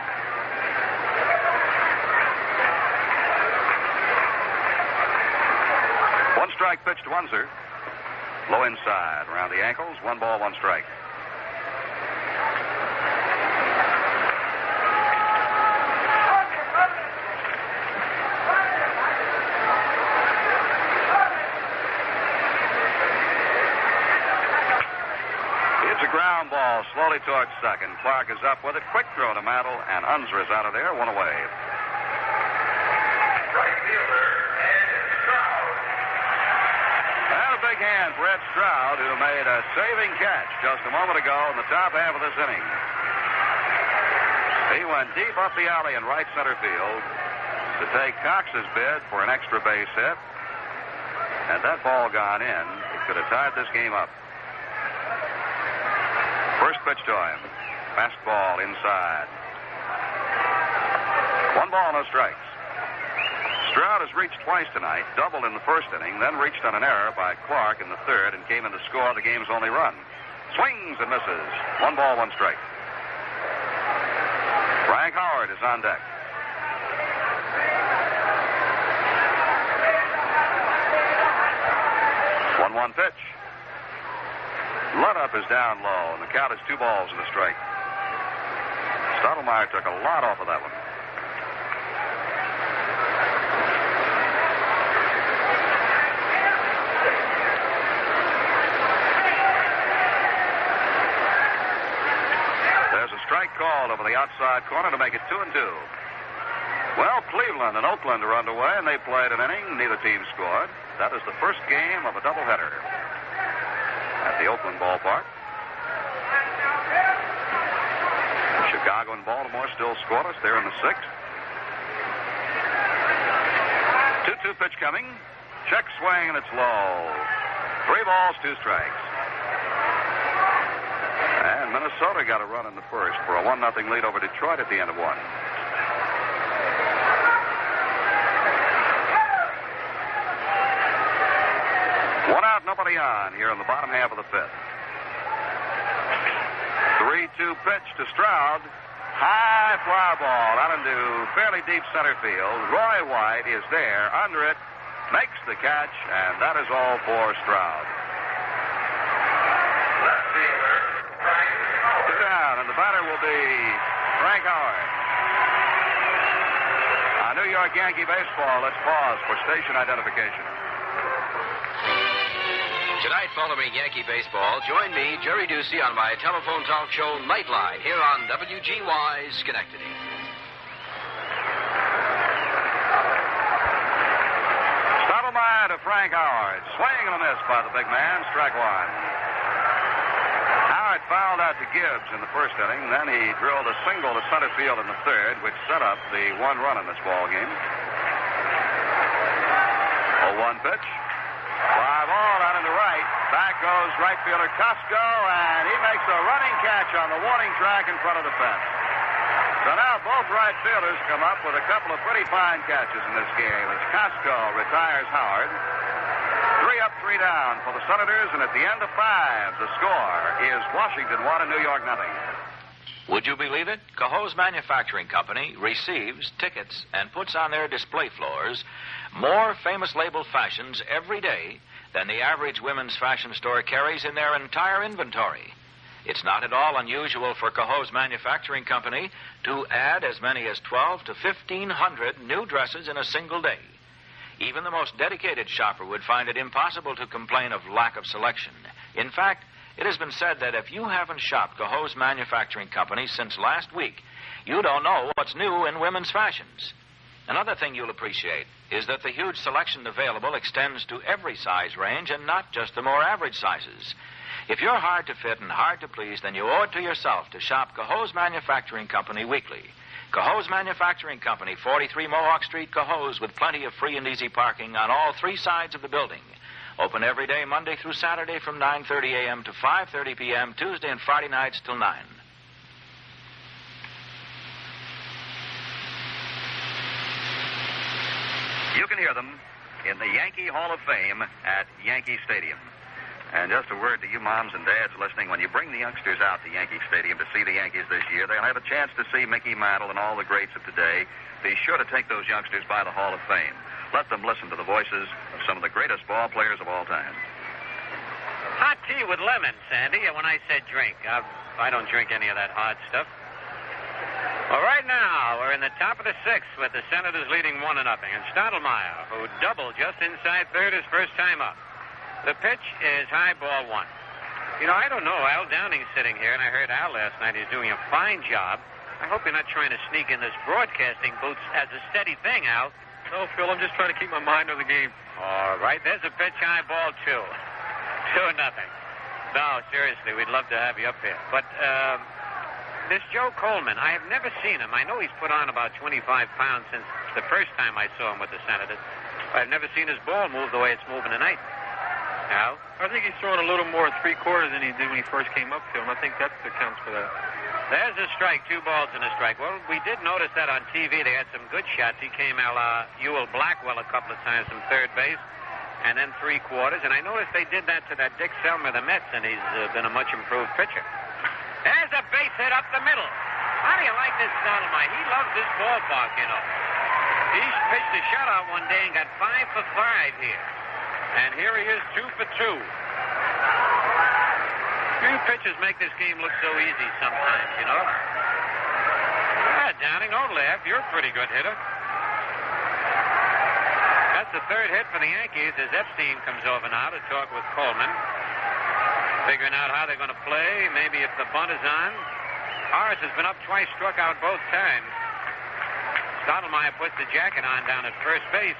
Speaker 1: One strike pitch to Unser. Low inside, around the ankles. 1 ball, 1 strike. Ground ball slowly towards second. Clarke is up with it. Quick throw to Mantle, and Unser is out of there. 1 away.
Speaker 4: Right fielder, Ed Stroud.
Speaker 1: And a big hand for Ed Stroud, who made a saving catch just a moment ago in the top half of this inning. He went deep up the alley in right center field to take Cox's bid for an extra base hit. Had that ball gone in, it could have tied this game up. First pitch to him. Fastball inside. 1 ball, no strikes. Stroud has reached twice tonight, doubled in the first inning, then reached on an error by Clarke in the 3rd and came in to score the game's only run. Swings and misses. 1 ball, 1 strike. Frank Howard is on deck. One pitch. Let-up is down low, and the count is 2 balls and a strike. Stottlemyre took a lot off of that one. There's a strike called over the outside corner to make it 2-2. Well, Cleveland and Oakland are underway, and they played an inning. Neither team scored. That is the first game of a doubleheader at the Oakland ballpark. Chicago and Baltimore still scoreless. They're in the 6th. 2-2 pitch coming. Check swing, and it's low. 3 balls, 2 strikes. And Minnesota got a run in the first for a 1-0 lead over Detroit at the end of 1. early on here in the bottom half of the fifth. 3-2 pitch to Stroud. High fly ball out into fairly deep center field. Roy White is there under it, makes the catch, and that is all for Stroud. Two down, and the batter will be Frank Howard. On New York Yankee baseball, let's pause for station identification.
Speaker 3: Tonight, following Yankee baseball, join me, Jerry Ducey, on my telephone talk show Nightline here on WGY Schenectady.
Speaker 1: Stottlemyre to Frank Howard. Swing and a miss by the big man. Strike one. Howard fouled out to Gibbs in the first inning. Then he drilled a single to center field in the third, which set up the one run in this ball game. 0-1 pitch. Fly ball out into right. Back goes right fielder Kosco, and he makes a running catch on the warning track in front of the fence. So now both right fielders come up with a couple of pretty fine catches in this game as Kosco retires Howard. 3 up, 3 down for the Senators, and at the end of 5, the score is Washington 1 and New York 0.
Speaker 2: Would you believe it? Cahoe's Manufacturing Company receives, tickets, and puts on their display floors more famous label fashions every day than the average women's fashion store carries in their entire inventory. It's not at all unusual for Cahoe's Manufacturing Company to add as many as 12 to 1,500 new dresses in a single day. Even the most dedicated shopper would find it impossible to complain of lack of selection. In fact, it has been said that if you haven't shopped Cahoe's Manufacturing Company since last week, you don't know what's new in women's fashions. Another thing you'll appreciate is that the huge selection available extends to every size range and not just the more average sizes. If you're hard to fit and hard to please, then you owe it to yourself to shop Cahoe's Manufacturing Company weekly. Cahoe's Manufacturing Company, 43 Mohawk Street, Cahoe's, with plenty of free and easy parking on all 3 sides of the building. Open every day, Monday through Saturday from 9:30 a.m. to 5:30 p.m., Tuesday and Friday nights till 9.
Speaker 1: You can hear them in the Yankee Hall of Fame at Yankee Stadium. And just a word to you moms and dads listening, when you bring the youngsters out to Yankee Stadium to see the Yankees this year, they'll have a chance to see Mickey Mantle and all the greats of today. Be sure to take those youngsters by the Hall of Fame. Let them listen to the voices of some of the greatest ball players of all time.
Speaker 12: Hot tea with lemon, Sandy. And when I said drink, I don't drink any of that hard stuff. Well, right now, we're in the top of the 6th with the Senators leading 1-0. And Stottlemyre, who doubled just inside third his first time up. The pitch is high ball 1. You know, I don't know. Al Downing's sitting here, and I heard Al last night. He's doing a fine job. I hope you're not trying to sneak in this broadcasting booth as a steady thing, Al.
Speaker 9: No, Phil, I'm just trying to keep my mind on the game.
Speaker 12: All right, there's a pitch high ball 2. 2-0. No, seriously, we'd love to have you up here. But, this Joe Coleman, I have never seen him. I know he's put on about 25 pounds since the first time I saw him with the Senators. I've never seen his ball move the way it's moving tonight. Al?
Speaker 9: I think he's throwing a little more 3/4 than he did when he first came up, Phil, and I think that accounts for that.
Speaker 12: There's a strike, 2 balls and a strike. Well, we did notice that on TV. They had some good shots. He came a la Ewell Blackwell a couple of times from third base, and then 3/4. And I noticed they did that to that Dick Selmer of the Mets, and he's been a much improved pitcher. There's a base hit up the middle. How do you like this Stottlemyre? He loves this ballpark, you know. He pitched a shutout one day and got 5 for 5 here. And here he is, 2 for 2. Few pitchers make this game look so easy sometimes, you know. Downing, don't laugh. You're a pretty good hitter. That's the 3rd hit for the Yankees as Epstein comes over now to talk with Coleman. Figuring out how they're going to play, maybe if the bunt is on. Horace has been up twice, struck out both times. Stottlemyre puts the jacket on down at first base.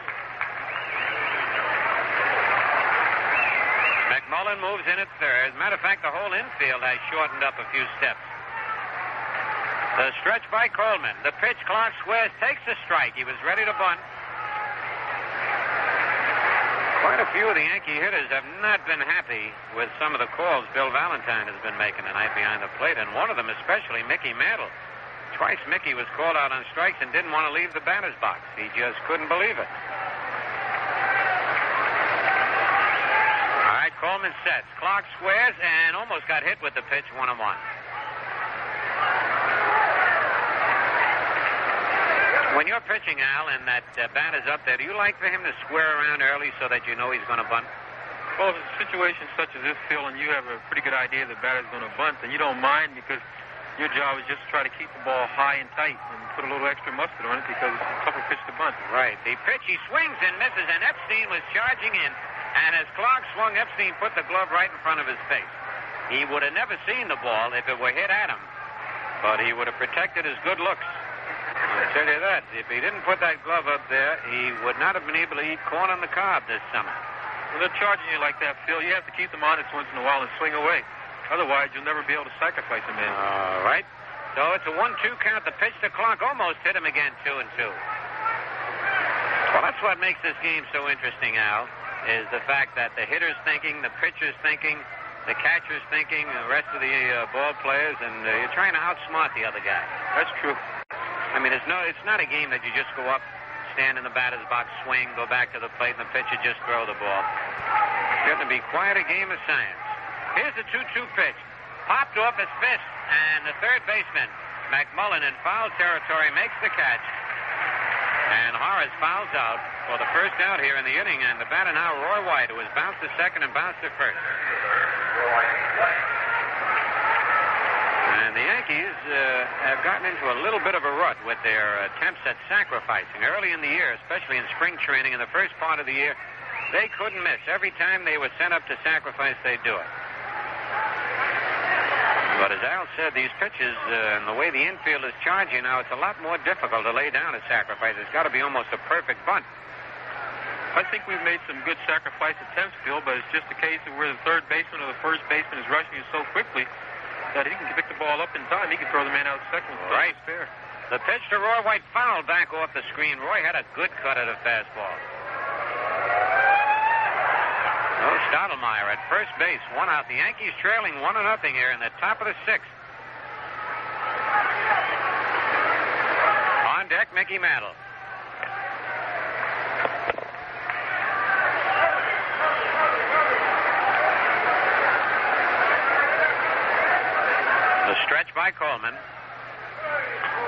Speaker 12: McMullen moves in at third. Matter of fact, the whole infield has shortened up a few steps. The stretch by Coleman. The pitch, Clarke squares, takes a strike. He was ready to bunt. Quite a few of the Yankee hitters have not been happy with some of the calls Bill Valentine has been making tonight behind the plate, and one of them especially Mickey Mantle. Twice Mickey was called out on strikes and didn't want to leave the batter's box. He just couldn't believe it. Coleman sets. Clarke squares and almost got hit with the pitch 1-1. When you're pitching, Al, and that bat is up there, do you like for him to square around early so that you know he's going to bunt?
Speaker 9: Well, if it's a situation such as this, Phil, and you have a pretty good idea the bat is going to bunt, then you don't mind because your job is just to try to keep the ball high and tight and put a little extra mustard on it because it's a tougher pitch to bunt.
Speaker 12: Right. The pitch, he swings and misses, and Epstein was charging in. And as Clarke swung, Epstein put the glove right in front of his face. He would have never seen the ball if it were hit at him, but he would have protected his good looks. I'll tell you that. If he didn't put that glove up there, he would not have been able to eat corn on the cob this summer.
Speaker 9: When they're charging you like that, Phil, you have to keep them honest once in a while and swing away. Otherwise, you'll never be able to sacrifice a man.
Speaker 12: All right. So it's a 1-2 count. The pitch to Clarke almost hit him again, 2-2. Well, that's what makes this game so interesting, Al, is the fact that the hitter's thinking, the pitcher's thinking, the catcher's thinking, the rest of the ball players, and you're trying to outsmart the other guy.
Speaker 9: That's true.
Speaker 12: I mean, it's not a game that you just go up, stand in the batter's box, swing, go back to the plate, and the pitcher just throw the ball. It's going to be quite a game of science. Here's the 2-2 pitch. Popped off his fist, and the third baseman, McMullen, in foul territory, makes the catch. And Horace fouls out for the first out here in the inning, and the batter now, Roy White, who has bounced to second and bounced to first. And the Yankees have gotten into a little bit of a rut with their attempts at sacrificing. Early in the year, especially in spring training in the first part of the year, they couldn't miss. Every time they were sent up to sacrifice, they'd do it. But as Al said, these pitches and the way the infield is charging now, it's a lot more difficult to lay down a sacrifice. It's got to be almost a perfect bunt.
Speaker 9: I think we've made some good sacrifice attempts, Phil, but it's just a case of where the third baseman or the first baseman is rushing you so quickly that he can pick the ball up in time. He can throw the man out second.
Speaker 12: Right. Fair. The pitch to Roy White fouled back off the screen. Roy had a good cut at a fastball. No, Stottlemyre at first base, 1 out. The Yankees trailing 1-0 here in the top of the 6th. On deck, Mickey Mantle. The stretch by Coleman.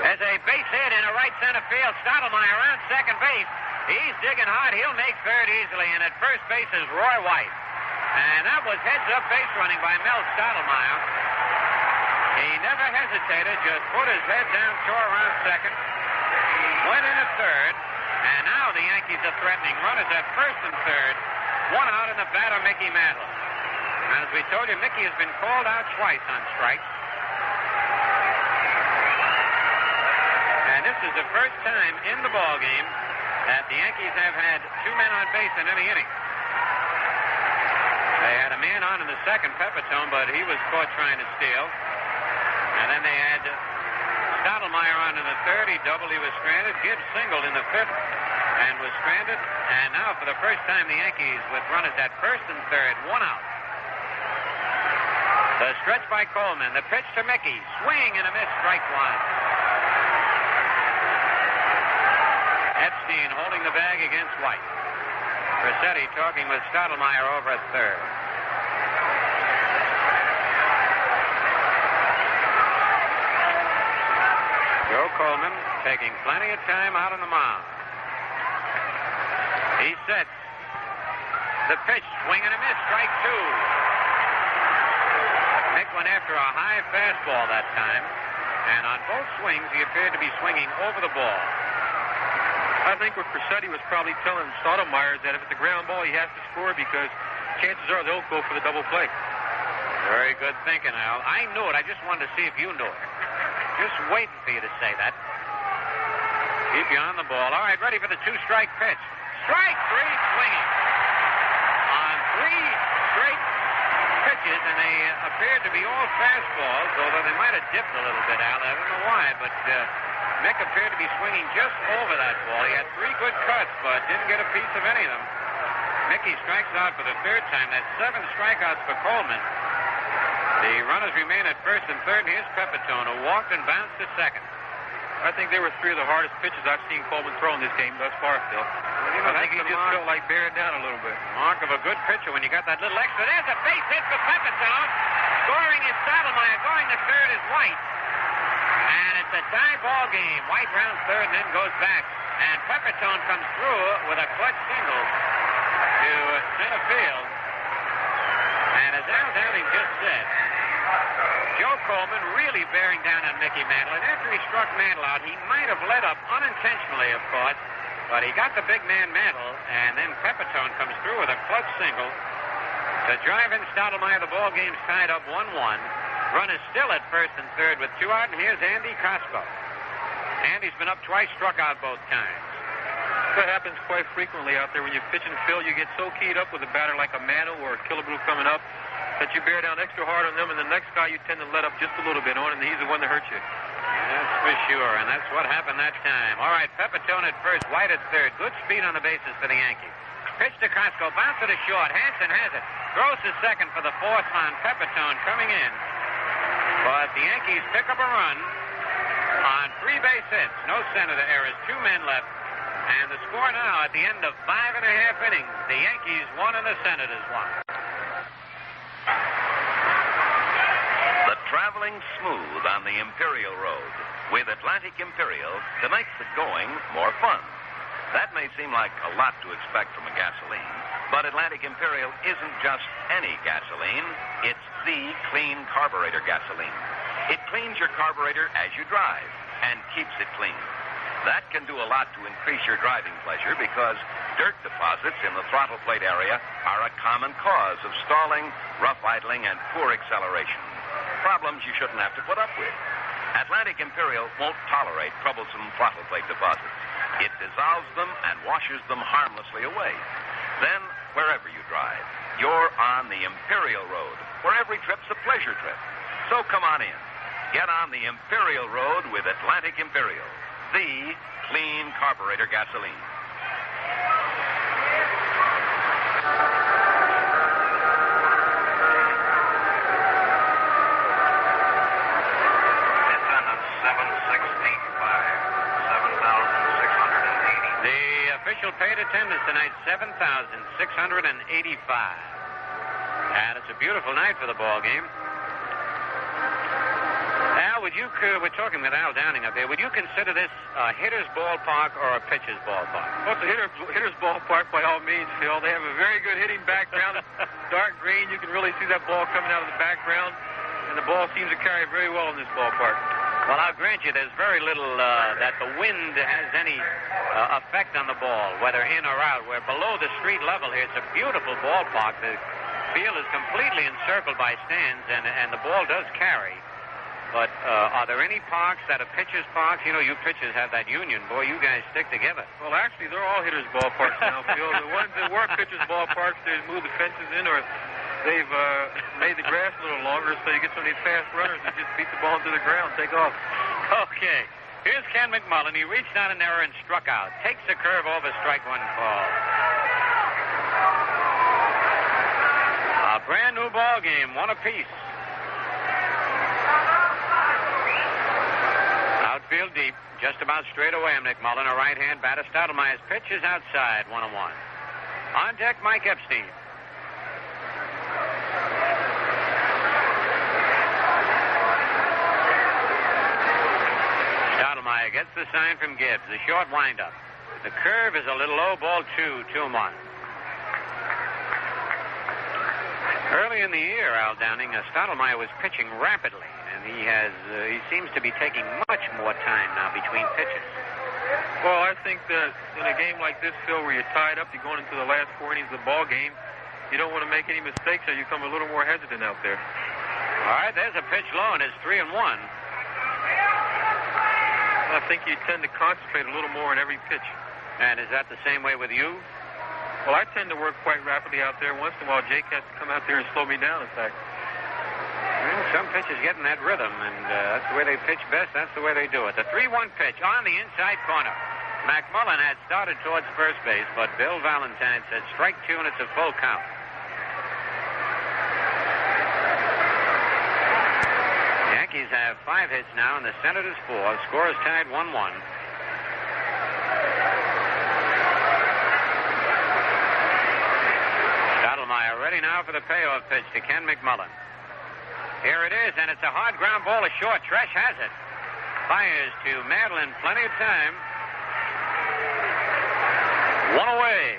Speaker 12: There's a base hit in a right center field. Stottlemyre around second base. He's digging hard. He'll make third easily. And at first base is Roy White. And that was heads-up base running by Mel Stottlemyre. He never hesitated, just put his head down, tore around second, went in at third, and now the Yankees are threatening. Runners at first and third. 1 out in the batter, Mickey Mantle. And as we told you, Mickey has been called out twice on strikes. And this is the first time in the ballgame that the Yankees have had 2 men on base in any inning. They had a man on in the second, Pepitone, but he was caught trying to steal. And then they had Stottlemyre on in the third. He doubled, he was stranded. Gibbs singled in the fifth and was stranded. And now for the first time, the Yankees with runners at first and third, 1 out. The stretch by Coleman. The pitch to Mickey. Swing and a miss, strike 1. Epstein holding the bag against White. Rossetti talking with Stottlemyre over at third. Joe Coleman taking plenty of time out on the mound. He sets. The pitch, swing and a miss, strike 2. Mick went after a high fastball that time, and on both swings he appeared to be swinging over the ball.
Speaker 9: I think what Rossetti was probably telling Stottlemyre is that if it's a ground ball, he has to score because chances are they'll go for the double play.
Speaker 12: Very good thinking, Al. I knew it. I just wanted to see if you knew it. Just waiting for you to say that. Keep you on the ball. All right, ready for the 2-strike pitch. Strike 3, swinging. On 3 straight pitches, and they appeared to be all fastballs, although they might have dipped a little bit, Al. I don't know why, but Mick appeared to be swinging just over that ball. He had 3 good cuts, but didn't get a piece of any of them. Mickey strikes out for the third time. That's 7 strikeouts for Coleman. The runners remain at first and third, and here's Pepitone, who walked and bounced to second.
Speaker 9: I think they were three of the hardest pitches I've seen Coleman throw in this game thus far, Phil. I think he just felt like bearing down a little bit.
Speaker 12: Mark of a good pitcher when you got that little extra. There's a base hit for Pepitone. Scoring is Stottlemyre. Going to third is White. And it's a tie ball game. White rounds third and then goes back. And Pepitone comes through with a clutch single to center field. And as Al Downing just said, Joe Coleman really bearing down on Mickey Mantle. And after he struck Mantle out, he might have let up unintentionally, of course. But he got the big man Mantle, and then Pepitone comes through with a clutch single to drive in Stottlemyre. The ball game's tied up 1-1. Run is still at first and third with 2 out, and here's Andy Kosco. Andy's been up twice, struck out both times.
Speaker 9: That happens quite frequently out there when you pitch and fill. You get so keyed up with a batter like a Mantle or a Killebrew coming up that you bear down extra hard on them, and the next guy you tend to let up just a little bit on, and he's the one that hurts you.
Speaker 12: That's for sure, and that's what happened that time. All right, Pepitone at first, White at third. Good speed on the bases for the Yankees. Pitch to Kosco, bounce to the short. Hansen has it. Throws to second for the fourth on Pepitone coming in. But the Yankees pick up a run on 3 base hits. No Senator errors, 2 men left. And the score now at the end of 5 1/2 innings, the Yankees won and the Senators won.
Speaker 11: The traveling smooth on the Imperial Road with Atlantic Imperial to make the going more fun. That may seem like a lot to expect from a gasoline, but Atlantic Imperial isn't just any gasoline. It's the clean carburetor gasoline. It cleans your carburetor as you drive and keeps it clean. That can do a lot to increase your driving pleasure because dirt deposits in the throttle plate area are a common cause of stalling, rough idling, and poor acceleration. Problems you shouldn't have to put up with. Atlantic Imperial won't tolerate troublesome throttle plate deposits. It dissolves them and washes them harmlessly away. Then, wherever you drive, you're on the Imperial Road, where every trip's a pleasure trip. So come on in. Get on the Imperial Road with Atlantic Imperial, the clean carburetor gasoline.
Speaker 12: Official paid attendance tonight, 7,685. And it's a beautiful night for the ball game. Al, we're talking with Al Downing up there. Would you consider this a hitter's ballpark or a pitcher's ballpark?
Speaker 9: Well, it's a hitter's ballpark by all means, Phil. They have a very good hitting background. Dark green, you can really see that ball coming out of the background. And the ball seems to carry very well in this ballpark.
Speaker 12: Well, I'll grant you there's very little that the wind has any effect on the ball, whether in or out. We're below the street level here. It's a beautiful ballpark. The field is completely encircled by stands, and the ball does carry. But are there any parks that are pitchers' parks? You know, you pitchers have that union. Boy, you guys stick together.
Speaker 9: Well, actually, they're all hitters' ballparks now, Phil. The ones that were pitchers' ballparks, they've moved the fences in, or they've made the grass a little longer, so you get some of these fast runners that just beat the ball into the ground, take off.
Speaker 12: Okay. Here's Ken McMullen. He reached out an error and struck out. Takes the curve over, strike one ball. A brand new ball game, 1 apiece. Outfield deep, just about straight away. McMullen, a right-hand batter. Stottlemyre's pitch is outside, 1-1. On deck, Mike Epstein. Stottlemyre gets the sign from Gibbs. The short windup. The curve is a little low, ball 2-1. Early in the year, Al Downing, Stottlemyre was pitching rapidly, and he seems to be taking much more time now between pitches.
Speaker 9: Well, I think that in a game like this, Phil, where you're tied up, you're going into the last 4 innings of the ball game, you don't want to make any mistakes, so you come a little more hesitant out there.
Speaker 12: All right, there's a pitch low, and it's 3-1.
Speaker 9: I think you tend to concentrate a little more on every pitch.
Speaker 12: And is that the same way with you?
Speaker 9: Well, I tend to work quite rapidly out there. Once in a while, Jake has to come out there and slow me down, in fact.
Speaker 12: Well, some pitchers get in that rhythm, and that's the way they pitch best. That's the way they do it. The 3-1 pitch on the inside corner. McMullen had started towards first base, but Bill Valentine said strike 2, and it's a full count. The Yankees have have 5 hits now, and the Senators 4. Score is tied 1-1. Stottlemyre ready now for the payoff pitch to Ken McMullen. Here it is, and it's a hard ground ball to short. Tresh has it. Fires to Mantle in plenty of time. 1 away.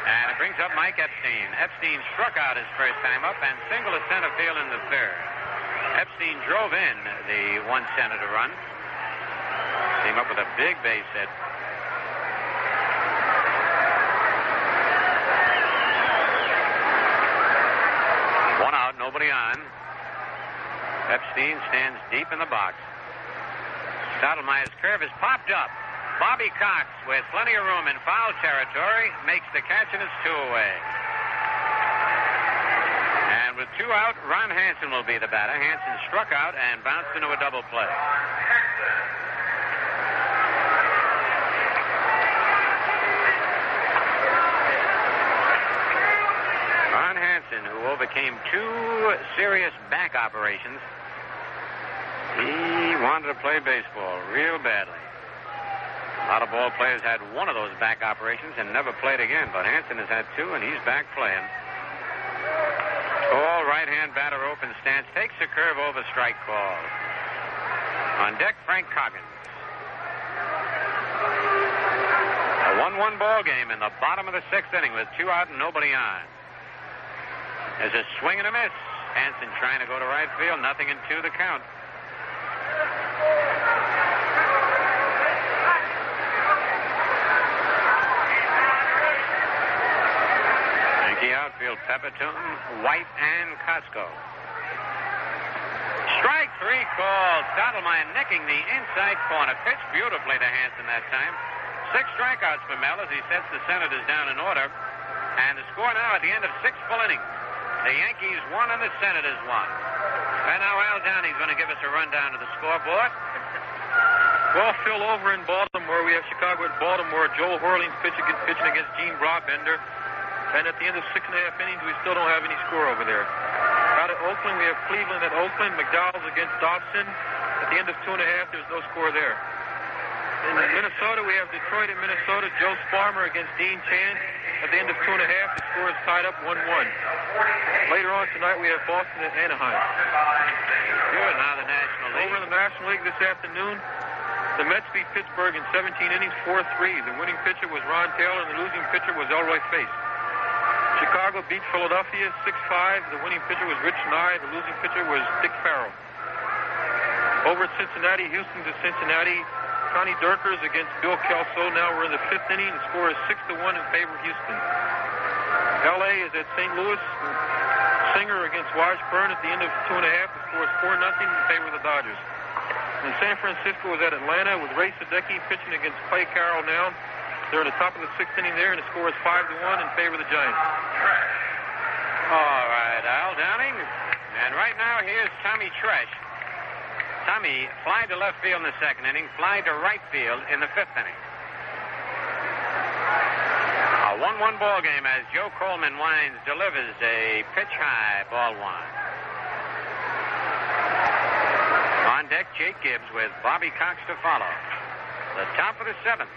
Speaker 12: And it brings up Mike Epstein. Epstein struck out his first time up and singled to center field in the third. Epstein drove in the 1 Senator run. Came up with a big base hit. One out, nobody on. Epstein stands deep in the box. Stottlemyre's curve is popped up. Bobby Cox, with plenty of room in foul territory, makes the catch, and it's 2 away. And with 2 out, Ron Hansen will be the batter. Hansen struck out and bounced into a double play. Ron Hansen, who overcame 2 serious back operations, he wanted to play baseball real badly. A lot of ball players had one of those back operations and never played again, but Hansen has had 2, and he's back playing. Tall right-hand batter open stance, takes a curve over, strike call. On deck, Frank Coggins. A 1-1 ball game in the bottom of the 6th inning with 2 out and nobody on. There's a swing and a miss. Hansen trying to go to right field, nothing in 2 the count. Outfield, Pepitone, White, and Cosco. Strike 3 called. Stottlemyre nicking the inside corner. Pitched beautifully to Hansen that time. 6 strikeouts for Mel as he sets the Senators down in order. And the score now at the end of 6 full innings. The Yankees 1 and the Senators 1. And now Al Downey's going to give us a rundown of the scoreboard.
Speaker 9: Well, Phil, over in Baltimore, we have Chicago at Baltimore. Joel Horling's pitching against Gene Broadbender. And at the end of 6.5 innings, we still don't have any score over there. Out at Oakland, we have Cleveland at Oakland. McDowell's against Dobson. At the end of 2.5, there's no score there. In Minnesota, we have Detroit at Minnesota. Joe Sparmer against Dean Chan. At the end of 2.5, the score is tied up 1-1. Later on tonight, we have Boston at Anaheim.
Speaker 12: Good, now the National League.
Speaker 9: Over in the National League this afternoon, the Mets beat Pittsburgh in 17 innings, 4-3. The winning pitcher was Ron Taylor, and the losing pitcher was Elroy Face. Chicago beat Philadelphia 6-5. The winning pitcher was Rich Nye. The losing pitcher was Dick Farrell. Over at Cincinnati, Houston's at Cincinnati. Connie Durkers against Bill Kelso. Now we're in the 5th inning. The score is 6-1 in favor of Houston. L.A. is at St. Louis. Singer against Washburn. At the end of 2.5, the score is 4-0 in favor of the Dodgers. And San Francisco is at Atlanta with Ray Sadecki pitching against Clay Carroll now. They're in the top of the 6th inning there, and the score is 5-1 in favor of the Giants.
Speaker 12: All right, Al Downing. And right now, here's Tommy Tresh. Tommy flied to left field in the 2nd inning, flied to right field in the 5th inning. A 1-1 ball game as Joe Coleman winds, delivers a pitch high, ball 1. On deck, Jake Gibbs with Bobby Cox to follow. The top of the 7th.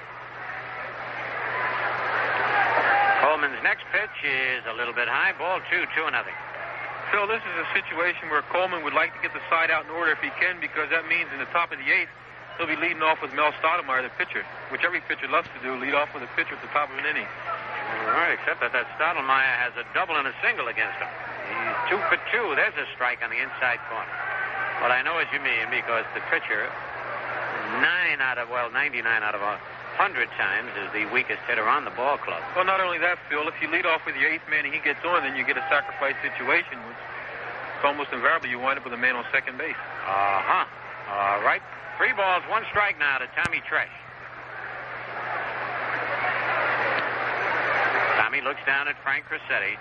Speaker 12: Coleman's next pitch is a little bit high. Ball 2, 2-0.
Speaker 9: Phil, this is a situation where Coleman would like to get the side out in order if he can, because that means in the top of the 8th, he'll be leading off with Mel Stottlemyre, the pitcher, which every pitcher loves to do, lead off with a pitcher at the top of an inning.
Speaker 12: All right, except that Stottlemyre has a double and a single against him. He's 2 for 2. There's a strike on the inside corner. Well, I know what you mean, because the pitcher, 99 out of 100 times is the weakest hitter on the ball club.
Speaker 9: Well, not only that, Phil, if you lead off with your 8th man and he gets on, then you get a sacrifice situation, which is almost invariably you wind up with a man on second base.
Speaker 12: Uh-huh. All right. 3 balls, 1 strike now to Tommy Tresh. Tommy looks down at Frank Crissetti.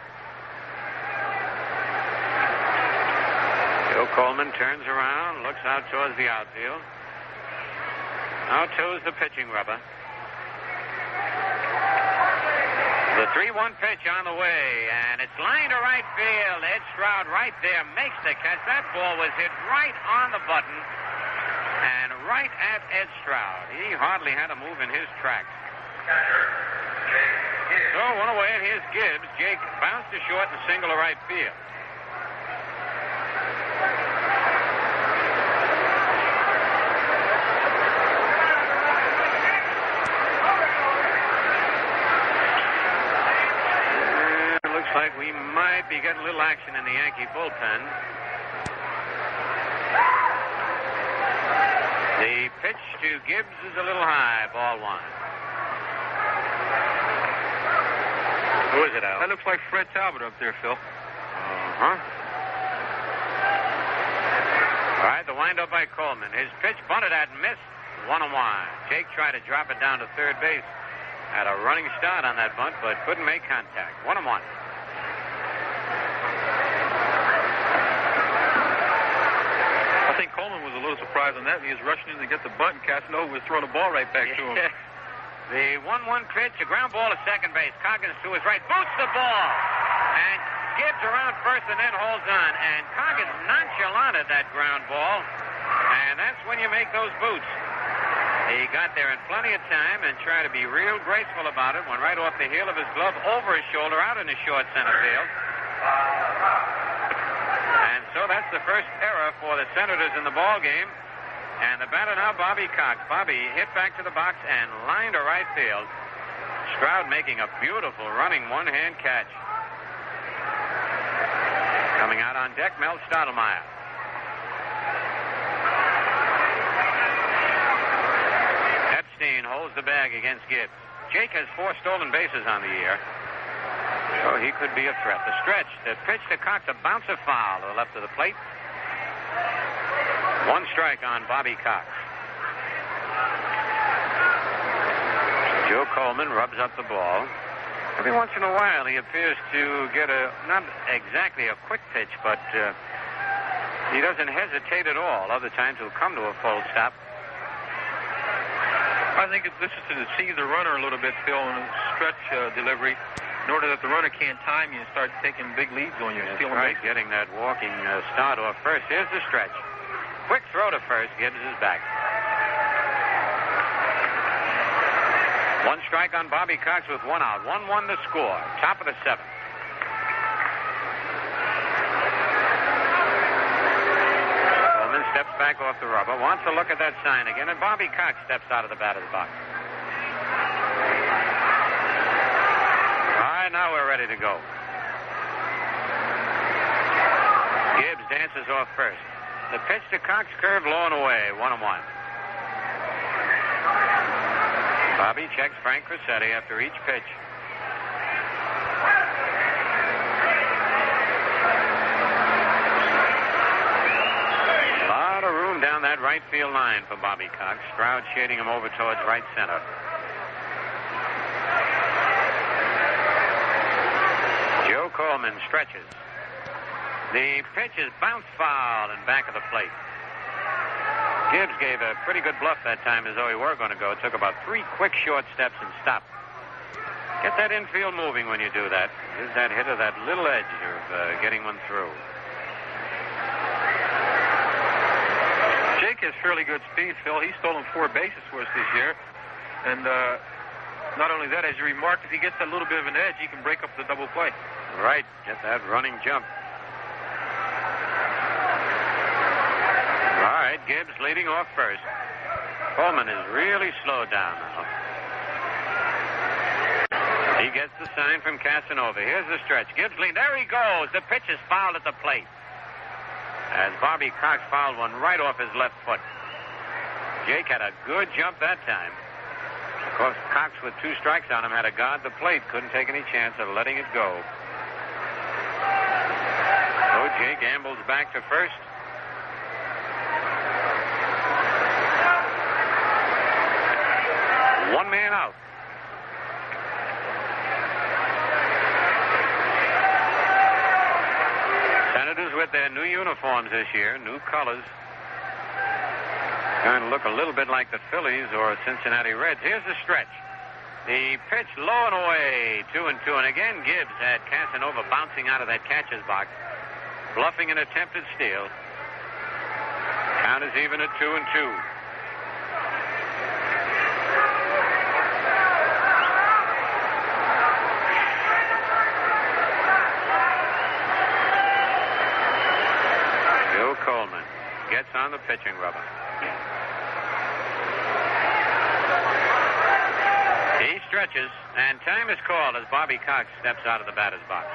Speaker 12: Joe Coleman turns around, looks out towards the outfield. Now toes the pitching rubber. The 3-1 pitch on the way, and it's lined to right field. Ed Stroud right there makes the catch. That ball was hit right on the button and right at Ed Stroud. He hardly had to move in his tracks. So, one away, and here's Gibbs. Jake bounced to short and single to right field. Looks like we might be getting a little action in the Yankee bullpen. The pitch to Gibbs is a little high, ball one. Who is it, Al?
Speaker 9: That looks like Fred Talbot up there, Phil.
Speaker 12: Uh-huh. All right, the windup by Coleman. His pitch bunted at and missed. 1-1. Jake tried to drop it down to third base. Had a running start on that bunt, but couldn't make contact. 1-1.
Speaker 9: I think Coleman was a little surprised on that. He was rushing in to get the bunt, and Casanova was throwing the ball right back to him.
Speaker 12: The 1-1 pitch, a ground ball to second base. Coggins to his right, boots the ball. And Gibbs around first and then holds on. And Coggins nonchalanted that ground ball. And that's when you make those boots. He got there in plenty of time and tried to be real graceful about it. Went right off the heel of his glove, over his shoulder, out in the short center field. And so that's the first error for the Senators in the ball game. And the batter now, Bobby Cox. Bobby hit back to the box and lined to right field. Stroud making a beautiful running one-hand catch. Coming out on deck, Mel Stottlemyre. Epstein holds the bag against Gibbs. Jake has 4 stolen bases on the year, so he could be a threat. The stretch, the pitch to Cox, a bouncer foul to the left of the plate. 1 strike on Bobby Cox. Joe Coleman rubs up the ball. Every once in a while, he appears to get not exactly a quick pitch, but he doesn't hesitate at all. Other times, he'll come to a full stop.
Speaker 9: I think this is to deceive the runner a little bit, Phil, in a stretch delivery, in order that the runner can't time you and start taking big leads on you.
Speaker 12: That's right, getting that walking start off first. Here's the stretch. Quick throw to first. Gibbs is back. 1 strike on Bobby Cox with 1 out. 1-1 the score. Top of the 7th. Coleman steps back off the rubber. Wants to look at that sign again. And Bobby Cox steps out of the batter's box. All right, now we're ready to go. Gibbs dances off first. The pitch to Cox, curved low and away, 1-1. Bobby checks Frank Coggins after each pitch. A lot of room down that right field line for Bobby Cox. Stroud shading him over towards right center. Joe Coleman stretches. The pitch is bounce foul and back of the plate. Gibbs gave a pretty good bluff that time as though he were going to go. It took about 3 quick short steps and stopped. Get that infield moving when you do that. Gives that hitter that little edge of getting one through.
Speaker 9: Jake has fairly good speed, Phil. He's stolen 4 bases for us this year. And not only that, as you remarked, if he gets a little bit of an edge, he can break up the double play.
Speaker 12: Right. Get that running jump. All right, Gibbs leading off first. Coleman is really slowed down now. He gets the sign from Casanova. Here's the stretch. Gibbs lean. There he goes. The pitch is fouled at the plate. As Bobby Cox fouled one right off his left foot. Jake had a good jump that time. Of course, Cox with 2 strikes on him had to guard the plate. Couldn't take any chance of letting it go. So Jake ambles back to first. One man out. Senators with their new uniforms this year, new colors. Going to look a little bit like the Phillies or Cincinnati Reds. Here's the stretch. The pitch low and away, 2-2. And again, Gibbs had Casanova bouncing out of that catcher's box, bluffing an attempted steal. Count is even at 2-2. Joe Coleman gets on the pitching rubber. He stretches, and time is called as Bobby Cox steps out of the batter's box.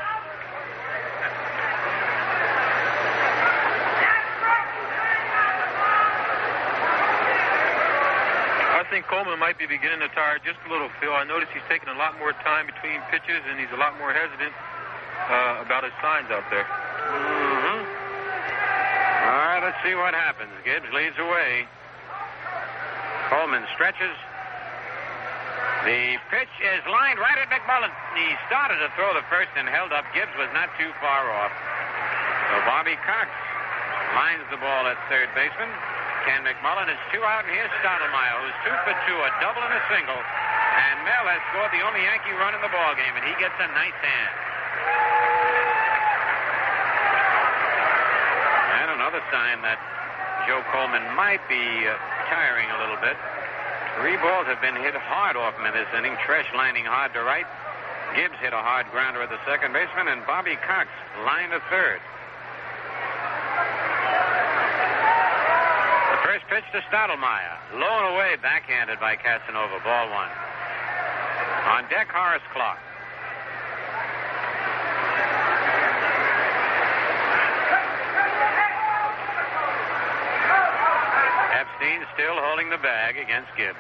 Speaker 9: I think Coleman might be beginning to tire just a little, Phil. I notice he's taking a lot more time between pitches, and he's a lot more hesitant about his signs out there.
Speaker 12: Mm-hmm. All right, let's see what happens. Gibbs leads away. Coleman stretches. The pitch is lined right at McMullen. He started to throw the first and held up. Gibbs was not too far off. So Bobby Cox lines the ball at third baseman. Ken McMullen is 2 out, and here's Stottlemyre, who's 2 for 2, a double and a single. And Mel has scored the only Yankee run in the ball game, and he gets a nice hand. And another sign that Joe Coleman might be tiring a little bit. 3 balls have been hit hard off him in this inning. Tresh lining hard to right. Gibbs hit a hard grounder at the second baseman, and Bobby Cox lined to third. The first pitch to Stottlemyre. Low and away, backhanded by Casanova. Ball 1. On deck, Horace Clarke. Epstein still holding the bag against Gibbs.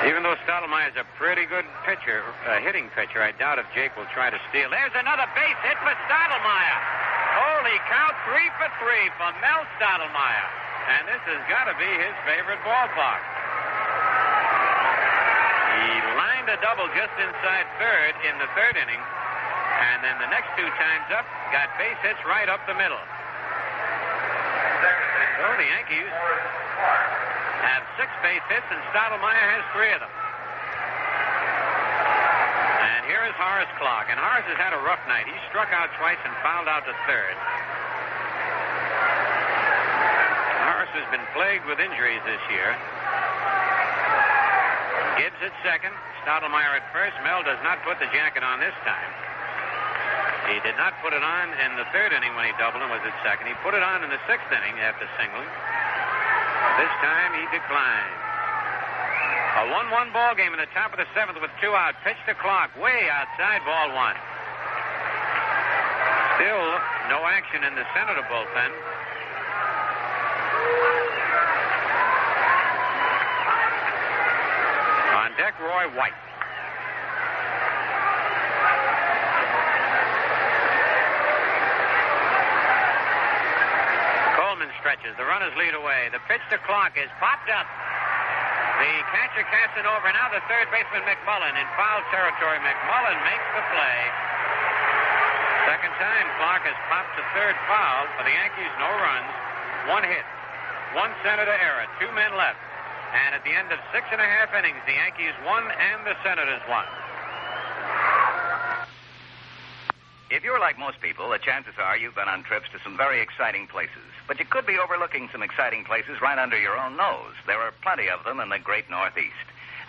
Speaker 12: Even though Stottlemyre is a pretty good pitcher, hitting pitcher, I doubt if Jake will try to steal. There's another base hit for Stottlemyre. Holy cow, 3 for 3 for Mel Stottlemyre. And this has got to be his favorite ballpark. He lined a double just inside third in the third inning. And then the next 2 times up, got base hits right up the middle. So the Yankees have 6 base hits, and Stottlemyre has 3 of them. And here is Horace Clarke. And Horace has had a rough night. He struck out twice and fouled out to third. Horace has been plagued with injuries this year. Gibbs at second, Stottlemyre at first. Mel does not put the jacket on this time. He did not put it on in the third inning when he doubled and was at second. He put it on in the 6th inning after singling. This time he declined. A 1-1 ball game in the top of the 7th with 2 out. Pitch to Clarke, way outside, ball 1. Still no action in the Senator bullpen. On deck, Roy White. Stretches. The runners lead away. The pitch to Clarke is popped up. The catcher Casanova. Now the third baseman McMullen in foul territory. McMullen makes the play. Second time Clarke has popped to third foul. For the Yankees, no runs, 1 hit, 1 Senator error, 2 men left. And at the end of 6.5 innings, the Yankees won and the Senators won.
Speaker 13: If you're like most people, the chances are you've been on trips to some very exciting places. But you could be overlooking some exciting places right under your own nose. There are plenty of them in the great Northeast.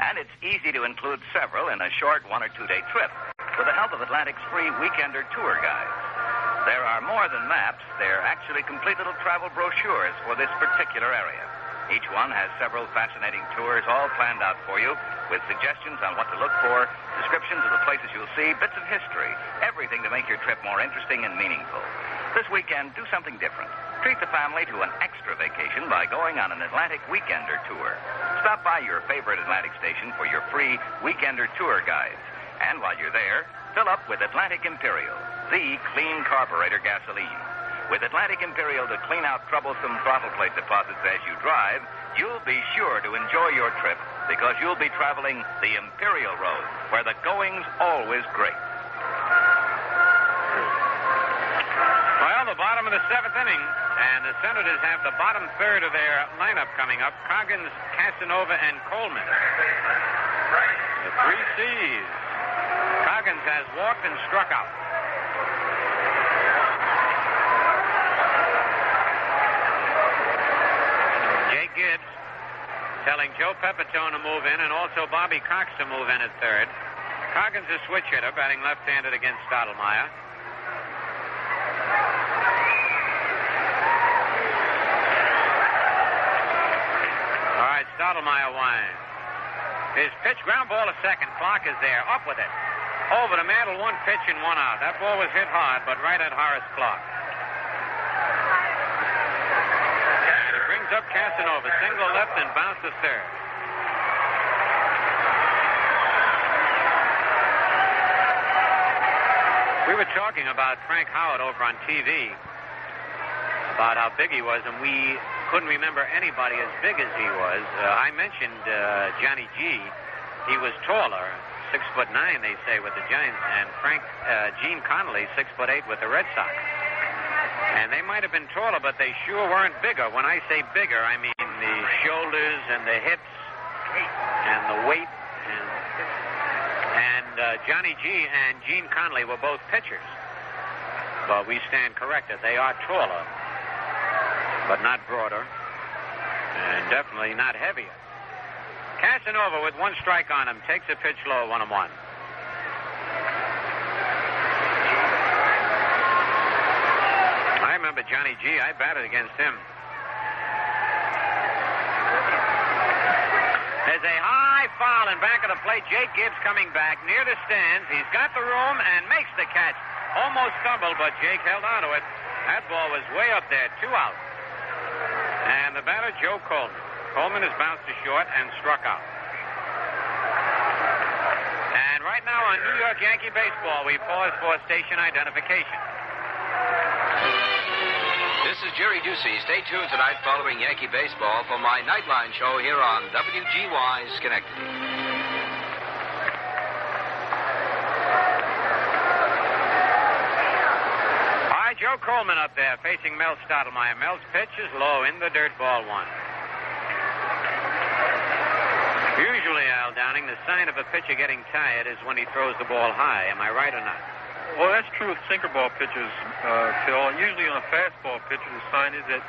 Speaker 13: And it's easy to include several in a short 1 or 2 day trip with the help of Atlantic's free Weekender tour guides. There are more than maps. They're actually complete little travel brochures for this particular area. Each one has several fascinating tours all planned out for you with suggestions on what to look for, descriptions of the places you'll see, bits of history, everything to make your trip more interesting and meaningful. This weekend, do something different. Treat the family to an extra vacation by going on an Atlantic Weekender tour. Stop by your favorite Atlantic station for your free Weekender tour guides. And while you're there, fill up with Atlantic Imperial, the clean carburetor gasoline. With Atlantic Imperial to clean out troublesome throttle plate deposits as you drive, you'll be sure to enjoy your trip because you'll be traveling the Imperial Road, where the going's always great.
Speaker 12: Well, the bottom of the 7th inning, and the Senators have the bottom third of their lineup coming up. Coggins, Casanova, and Coleman. The 3 C's. Coggins has walked and struck out. telling Joe Pepitone to move in and also Bobby Cox to move in at third. Coggins a switch hitter, batting left-handed against Stottlemyre. All right, Stottlemyre winds. His pitch, ground ball to second. Clarke is there. Up with it. Over to Mantle, one pitch and one out. That ball was hit hard, but right at Horace Clarke. And it brings up Casanova. Single left and bounce to third. We were talking about Frank Howard over on TV, about how big he was, and we couldn't remember anybody as big as he was. I mentioned Johnny G. He was taller, 6'9", they say, with the Giants, and Gene Connolly, 6'8", with the Red Sox. And they might have been taller, but they sure weren't bigger. When I say bigger, I mean the shoulders and the hips and the weight. And Johnny G. and Gene Connolly were both pitchers. But we stand corrected. They are taller, but not broader, and definitely not heavier. Casanova with one strike on him takes a pitch low, 1-1. I remember Johnny G. I batted against him. There's a high foul in back of the plate. Jake Gibbs coming back near the stands. He's got the room and makes the catch. Almost stumbled, but Jake held on to it. That ball was way up there, 2 out. And the batter, Joe Coleman. Coleman has bounced to short and struck out. And right now on New York Yankee baseball, we pause for station identification.
Speaker 3: This is Jerry Ducey. Stay tuned tonight following Yankee baseball for my Nightline show here on WGY Schenectady.
Speaker 12: All right, Joe Coleman up there facing Mel Stottlemyre. Mel's pitch is low in the dirt, ball 1. Usually, Al Downing, the sign of a pitcher getting tired is when he throws the ball high. Am I right or not?
Speaker 9: Well, that's true with sinker ball pitchers, Phil. And usually on a fastball pitcher, the sign is that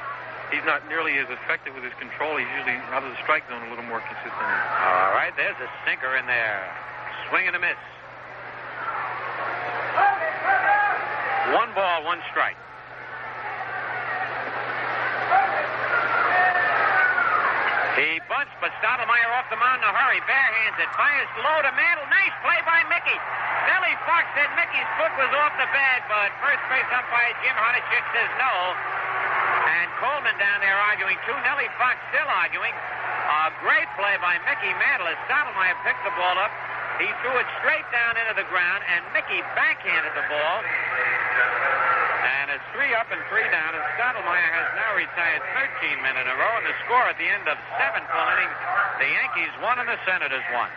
Speaker 9: he's not nearly as effective with his control. He's usually out of the strike zone a little more consistently.
Speaker 12: All right, there's a sinker in there. Swing and a miss. 1 ball, 1 strike. He bunts, but Stottlemyre off the mound in a hurry. Barehands it. Fires low to Mantle. Nice play by Mickey. Nellie Fox said Mickey's foot was off the bag, but first base umpire Jim Honachek says no. And Coleman down there arguing too. Nellie Fox still arguing. A great play by Mickey Mantle as Stottlemyre picked the ball up. He threw it straight down into the ground, and Mickey backhanded the ball. And it's 3 up and 3 down, and Stottlemyre has now retired 13 men in a row, and the score at the end of 7 full innings, the Yankees won and the Senators won.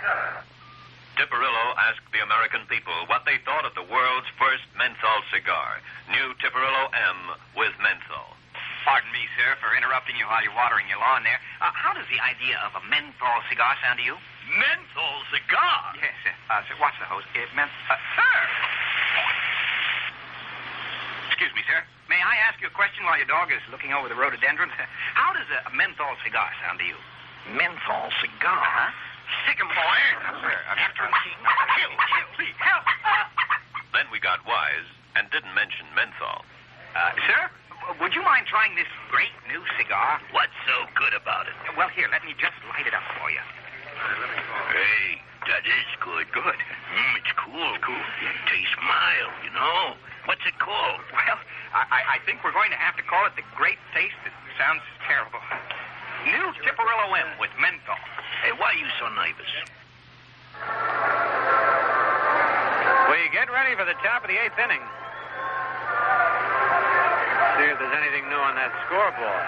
Speaker 8: Tipperillo asked the American people what they thought of the world's first menthol cigar. New Tipperillo M with menthol.
Speaker 13: Pardon me, sir, for interrupting you while you're watering your lawn there. How does the idea of a menthol cigar sound to you?
Speaker 11: Menthol cigar?
Speaker 13: Yes, sir. Sir, watch the hose. Sir! Excuse me, sir. May I ask you a question while your dog is looking over the rhododendrons? How does a menthol cigar sound to you?
Speaker 11: Menthol cigar?
Speaker 13: Huh?
Speaker 11: Sick 'em, boy.
Speaker 13: Sir,
Speaker 11: After him, kill, please.
Speaker 13: Help!
Speaker 8: Then we got wise and didn't mention menthol.
Speaker 13: Sir, would you mind trying this great new cigar?
Speaker 11: What's so good about it?
Speaker 13: Well, here, let me just light it up for you.
Speaker 11: Hey, that is good.
Speaker 13: Good.
Speaker 11: It's cool. Tastes mild, you know. What's it called?
Speaker 13: Well, I think we're going to have to call it the Great Taste. It sounds terrible. New Tipperillo M with menthol.
Speaker 11: Hey, why are you so nervous?
Speaker 12: We get ready for the top of the 8th inning. See if there's anything new on that scoreboard.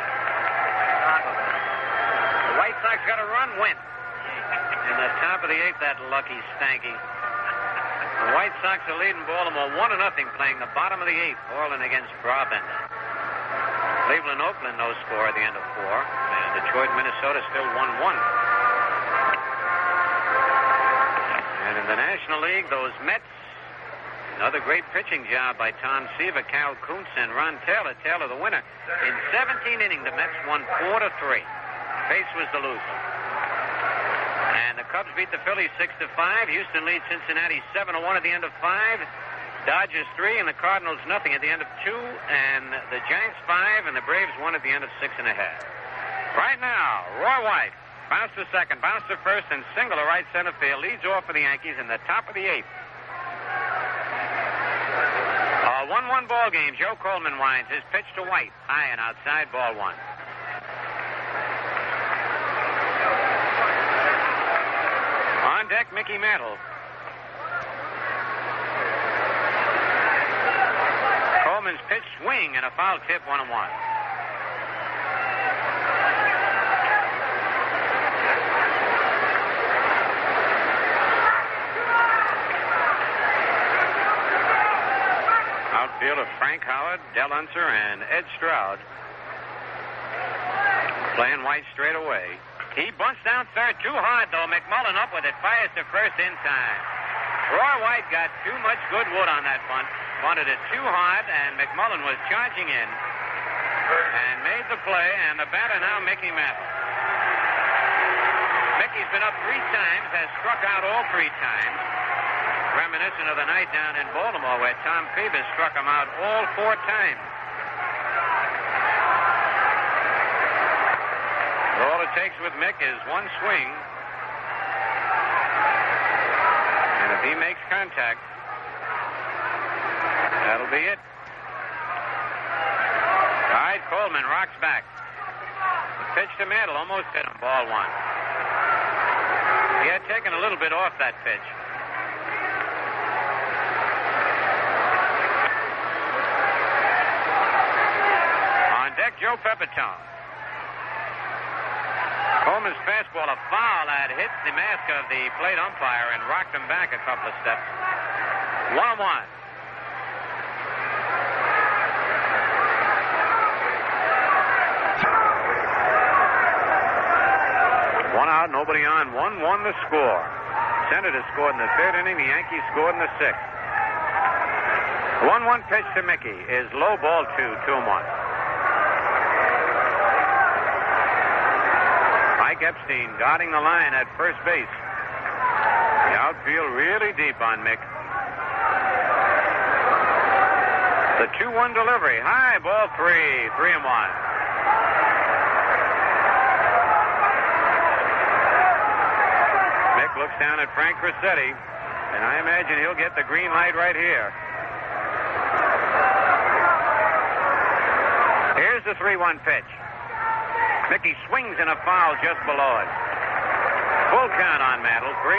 Speaker 12: The White Sox got a run, win. In the top of the 8th, that lucky stanky. The White Sox are leading Baltimore 1-0, playing the bottom of the 8th. Orland against Brabender. Cleveland, Oakland, no score at the end of 4. And Detroit, Minnesota still 1-1. And in the National League, those Mets, another great pitching job by Tom Seaver, Cal Kuntz, and Ron Taylor. Taylor the winner. In 17 innings, the Mets won 4-3. Pace was the loser. Cubs beat the Phillies 6-5. Houston leads Cincinnati 7-1 at the end of 5. Dodgers 3 and the Cardinals nothing at the end of 2. And the Giants 5 and the Braves 1 at the end of 6.5. Right now, Roy White bounce to second, bounce to first, and single to right center field. Leads off for the Yankees in the top of the 8th. A 1-1 ball game. Joe Coleman winds his pitch to White. High and outside, ball 1. On deck, Mickey Mantle. Coleman's pitch swing and a foul tip, 1-1. Outfield of Frank Howard, Del Unser, and Ed Stroud. Playing White straight away. He bunts down third too hard, though. McMullen up with it. Fires to first in time. Roy White got too much good wood on that bunt. Bunted it too hard, and McMullen was charging in and made the play, and the batter now, Mickey Mantle. Mickey's been up 3 times, has struck out all 3 times. Reminiscent of the night down in Baltimore where Tom Phoebus struck him out all 4 times. All it takes with Mick is one swing. And if he makes contact, that'll be it. All right, Coleman rocks back. The pitch to Mantle almost hit him, ball 1. He had taken a little bit off that pitch. Joe Pepitone. Coleman's fastball, a foul that hit the mask of the plate umpire and rocked him back a couple of steps. 1-1. One out, nobody on. 1-1 the score. Senator scored in the 3rd inning. The Yankees scored in the 6th. 1-1 pitch to Mickey is low, ball 2, 2-1. Mike Epstein guarding the line at first base. The outfield really deep on Mick. The 2-1 delivery. High, ball 3, 3-1. Mick looks down at Frank Coggins, and I imagine he'll get the green light right here. Here's the 3-1 pitch. Mickey swings in a foul just below it. Full count on Mantle, 3-2.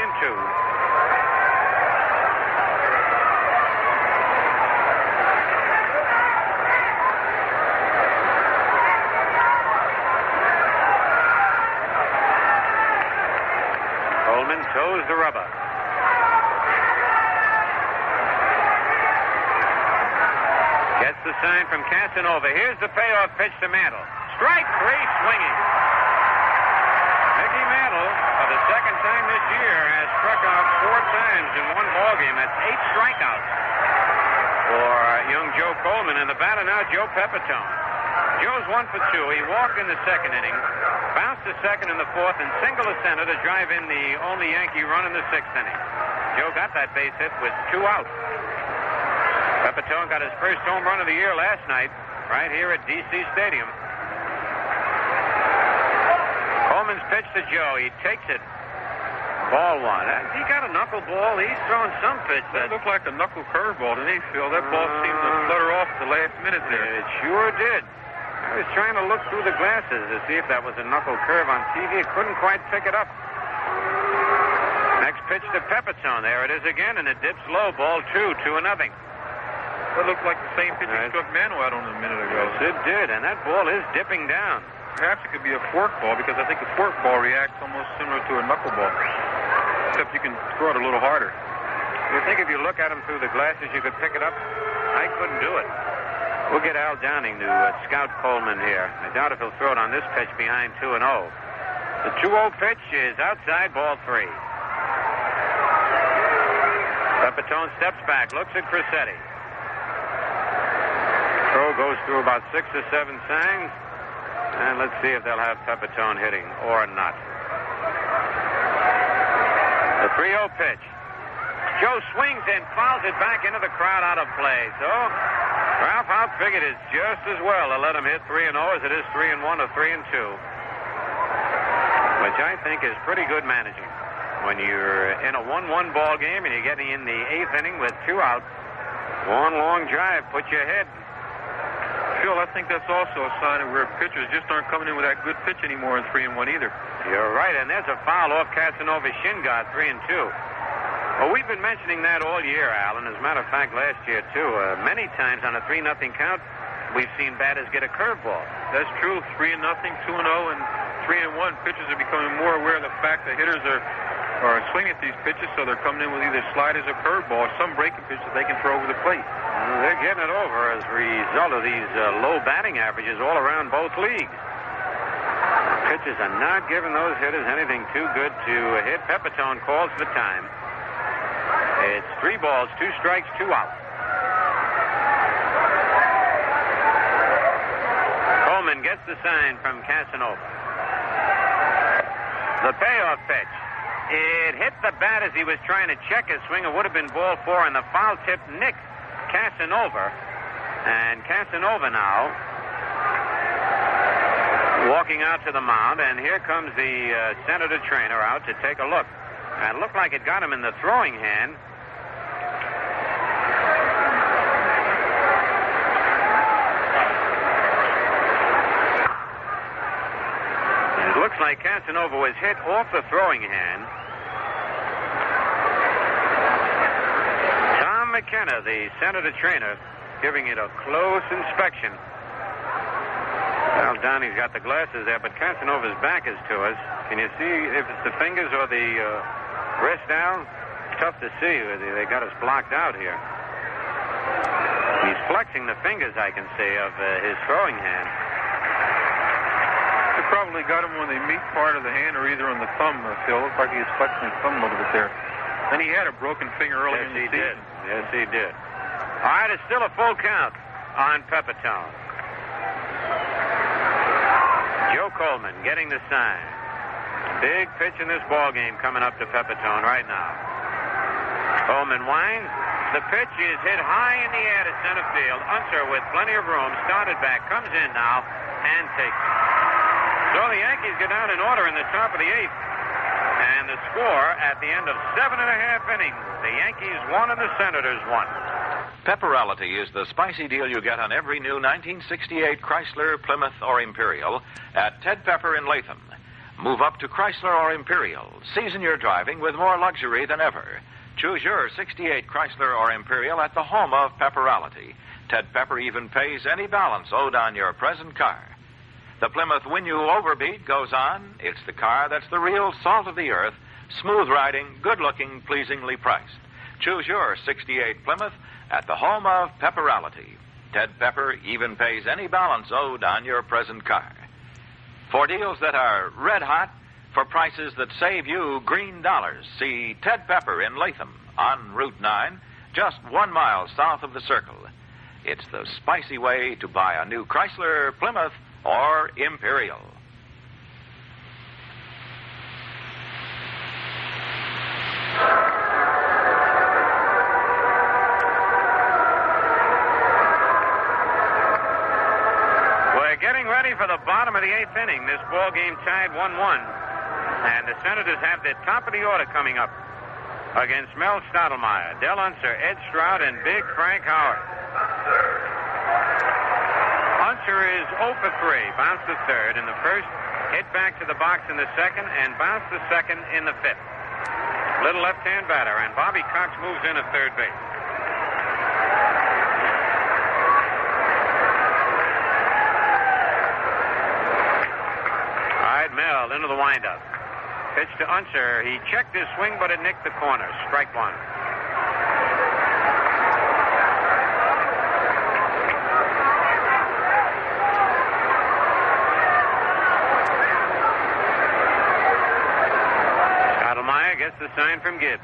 Speaker 12: Coleman toes the rubber. Gets the sign from Casanova. Here's the payoff pitch to Mantle. Strike 3, swinging. Mickey Mantle, for the 2nd time this year, has struck out 4 times in one ballgame. That's 8 strikeouts for young Joe Coleman. And the batter now, Joe Pepitone. Joe's 1 for 2. He walked in the 2nd inning, bounced to second in the 4th, and singled to center to drive in the only Yankee run in the 6th inning. Joe got that base hit with 2 out. Pepitone got his first home run of the year last night, right here at D.C. Stadium. Coleman's pitch to Joe. He takes it. Ball 1. He got a knuckleball. He's throwing some pitch.
Speaker 9: That looked like a knuckle curveball, didn't he, Phil? That ball seemed to flutter off the last minute there.
Speaker 12: It sure did. I was trying to look through the glasses to see if that was a knuckle curve on TV. Couldn't quite pick it up. Next pitch to Pepitone. There it is again, and it dips low. Ball 2, 2-0.
Speaker 9: That looked like the same pitch he struck Mantle out on a minute ago.
Speaker 12: Yes, it did, and that ball is dipping down.
Speaker 9: Perhaps it could be a fork ball, because I think a fork ball reacts almost similar to a knuckleball, except you can throw it a little harder.
Speaker 12: You think if you look at him through the glasses, you could pick it up? I couldn't do it. We'll get Al Downing to scout Coleman here. I doubt if he'll throw it on this pitch behind 2-0. The 2-0 pitch is outside, ball 3. Pepitone steps back, looks at Coggins. Throw goes through about 6 or 7 signs. And let's see if they'll have Pepitone hitting or not. 3-0 pitch. Joe swings and fouls it back into the crowd out of play. So Ralph outfigured it just as well to let him hit 3-0 as it is 3-1 or 3-2. Which I think is pretty good managing. When you're in a 1-1 ball game and you're getting in the 8th inning with 2 out, one long drive, put your head.
Speaker 9: Phil, I think that's also a sign of where pitchers just aren't coming in with that good pitch anymore in 3-1 either.
Speaker 12: You're right, and there's a foul off Casanova's shin guard, 3-2. Well, we've been mentioning that all year, Alan. As a matter of fact, last year, too. Many times on a 3-0 count, we've seen batters get a curveball.
Speaker 9: That's true. 3-0, 2-0, and 3-1. Pitchers are becoming more aware of the fact that hitters are swinging at these pitches, so they're coming in with either sliders or curveballs, some breaking pitches they can throw over the plate.
Speaker 12: They're getting it over as a result of these low batting averages all around both leagues. Pitchers are not giving those hitters anything too good to hit. Pepitone calls the time. It's 3 balls, 2 strikes, 2 out. Coleman gets the sign from Casanova. The payoff pitch. It hit the bat as he was trying to check his swing. It would have been ball 4, and the foul tip nicked Casanova. And Casanova now walking out to the mound, and here comes the Senator trainer out to take a look. And it looked like it got him in the throwing hand. And it looks like Casanova was hit off the throwing hand. Tom McKenna, the Senator trainer, giving it a close inspection. Well, Donnie's got the glasses there, but Casanova's back is to us. Can you see if it's the fingers or the wrist down? It's tough to see. They got us blocked out here. He's flexing the fingers, I can see, of his throwing hand.
Speaker 9: They probably got him on the meat part of the hand or either on the thumb, Phil. Looks like he was flexing his thumb a little bit there. And he had a broken finger earlier in the season.
Speaker 12: Yes, he did. All right, it's still a full count on Pepitone. Joe Coleman getting the sign. Big pitch in this ball game coming up to Pepitone right now. Coleman winds. The pitch is hit high in the air to center field. Unser with plenty of room, started back, comes in now, and takes it. So the Yankees get down in order in the top of the 8th. And the score at the end of 7.5 innings, the Yankees won and the Senators won.
Speaker 2: Pepperality is the spicy deal you get on every new 1968 Chrysler, Plymouth, or Imperial at Ted Pepper in Latham. Move up to Chrysler or Imperial. Season your driving with more luxury than ever. Choose your 68 Chrysler or Imperial at the home of Pepperality. Ted Pepper even pays any balance owed on your present car. The Plymouth Win You Overbeat goes on. It's the car that's the real salt of the earth, smooth riding, good looking, pleasingly priced. Choose your 68 Plymouth at the home of Pepperality. Ted Pepper even pays any balance owed on your present car. For deals that are red hot, for prices that save you green dollars, see Ted Pepper in Latham on Route 9, just 1 mile south of the Circle. It's the spicy way to buy a new Chrysler, Plymouth, or Imperial.
Speaker 12: Ready for the bottom of the 8th inning. This ball game tied 1-1. And the Senators have their top of the order coming up against Mel Stottlemyre, Del Unser, Ed Stroud, and Big Frank Howard. Unser is 0 for 3, bounced the 3rd in the 1st, hit back to the box in the 2nd, and bounced the 2nd in the 5th. Little left-hand batter, and Bobby Cox moves in at 3rd base. Mel into the windup. Pitch to Unser. He checked his swing, but it nicked the corner. Strike 1. Stottlemyre gets the sign from Gibbs.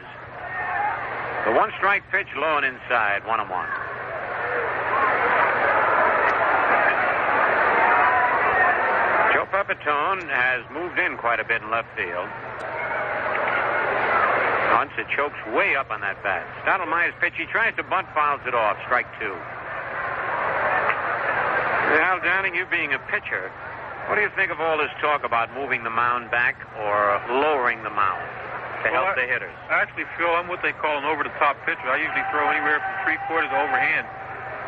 Speaker 12: The 1-strike pitch low and inside. 1-1. Pepitone has moved in quite a bit in left field. it chokes way up on that bat. Stottlemyre's pitch, he tries to bunt, fouls it off. Strike 2. Al Downing, you being a pitcher, what do you think of all this talk about moving the mound back or lowering the mound to help the hitters?
Speaker 9: Actually, Phil, I'm what they call an over-the-top pitcher. I usually throw anywhere from 3/4 to overhand.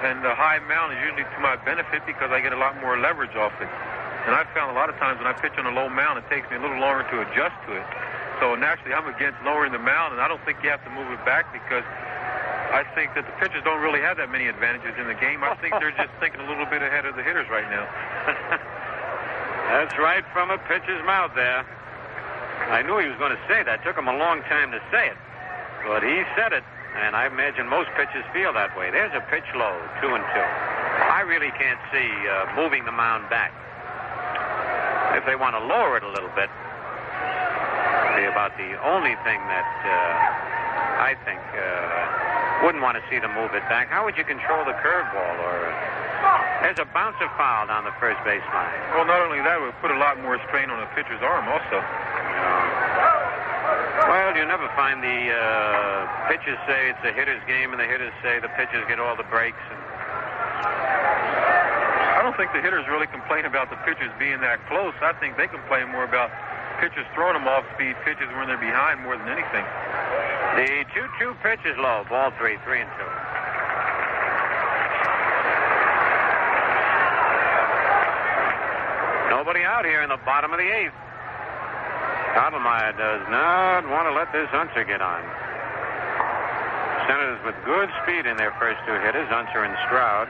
Speaker 9: And the high mound is usually to my benefit because I get a lot more leverage off it. And I've found a lot of times when I pitch on a low mound, it takes me a little longer to adjust to it. So naturally, I'm against lowering the mound, and I don't think you have to move it back because I think that the pitchers don't really have that many advantages in the game. I think they're just thinking a little bit ahead of the hitters right now.
Speaker 12: That's right from a pitcher's mouth there. I knew he was going to say that. Took him a long time to say it. But he said it, and I imagine most pitchers feel that way. There's a pitch low, 2-2. I really can't see moving the mound back. If they want to lower it a little bit, be about the only thing that I think wouldn't want to see them move it back. How would you control the curveball? Or there's a bouncer foul down the first base line.
Speaker 9: Well, not only that, it would put a lot more strain on a pitcher's arm also.
Speaker 12: Well, you never find the pitchers say it's a hitter's game, and the hitters say the pitchers get all the breaks. And
Speaker 9: I don't think the hitters really complain about the pitchers being that close. I think they complain more about pitchers throwing them off-speed pitches when they're behind more than anything.
Speaker 12: The 2-2 pitch is low. Ball 3, 3-2. Nobody out here in the bottom of the 8th. Stottlemyre does not want to let this Unser get on. Senators with good speed in their first 2 hitters, Unser and Stroud.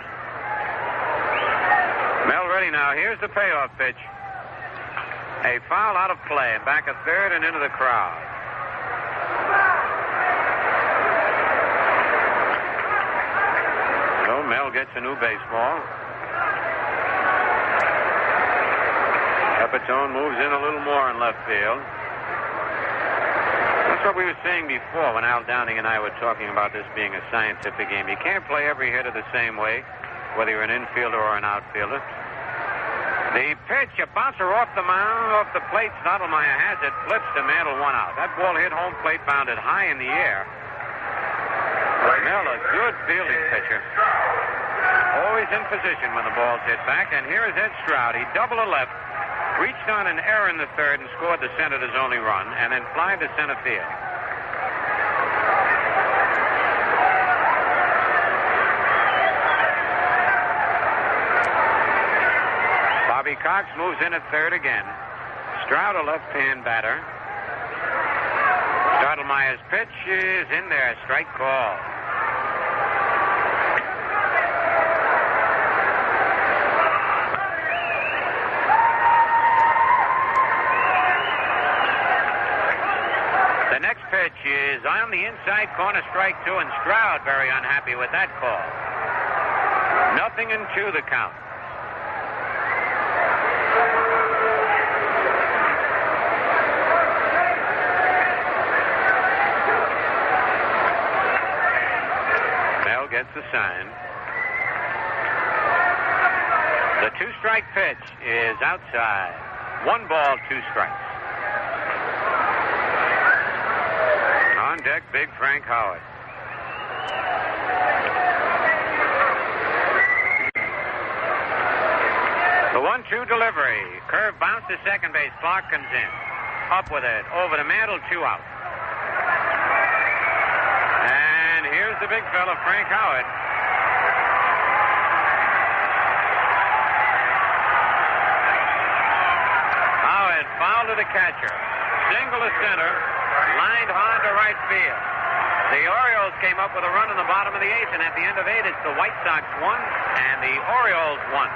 Speaker 12: Mel ready now. Here's the payoff pitch. A foul out of play. Back a third and into the crowd. So Mel gets a new baseball. Pepitone moves in a little more in left field. That's what we were saying before when Al Downing and I were talking about this being a scientific game. You can't play every hitter the same way, whether you're an infielder or an outfielder. The pitch, a bouncer off the mound, off the plate. Stottlemyre has it, flips to Mantle, 1 out. That ball hit home plate, bounded high in the air. Mel, a good fielding pitcher. Always in position when the ball's hit back. And here is Ed Stroud. He doubled a left, reached on an error in the third and scored the Senators' only run, and then flied to center field. Bobby Cox moves in at third again. Stroud, a left-hand batter. Stottlemyre's pitch is in there. Strike call. The next pitch is on the inside corner, strike 2, and Stroud very unhappy with that call. 0-2 the count. Mel gets the sign. The 2-strike pitch is outside. 1 ball, 2 strikes. On deck, big Frank Howard. The 1-2 delivery. Curve bounce to second base. Clarke comes in. Up with it. Over to Mantle, 2 out. And here's the big fella, Frank Howard. Howard foul to the catcher. Single to center. Lined hard to right field. The Orioles came up with a run in the bottom of the 8th, and at the end of 8, it's the White Sox 1 and the Orioles 1.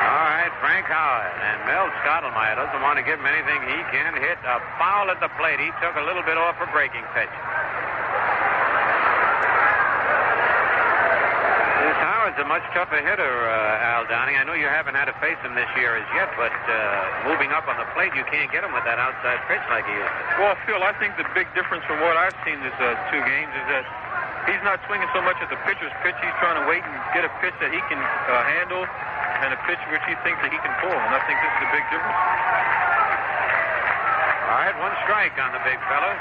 Speaker 12: All right, Frank Howard, and Mel Stottlemyre doesn't want to give him anything he can hit. A foul at the plate. He took a little bit off a breaking pitch. Howard's a much tougher hitter, Al Downing. I know you haven't had to face him this year as yet, but moving up on the plate, you can't get him with that outside pitch like he used to.
Speaker 9: Well, Phil, I think the big difference from what I've seen this 2 games is that he's not swinging so much at the pitcher's pitch. He's trying to wait and get a pitch that he can handle and a pitch which he thinks that he can pull, and I think this is a big difference.
Speaker 12: one strike on the big fella.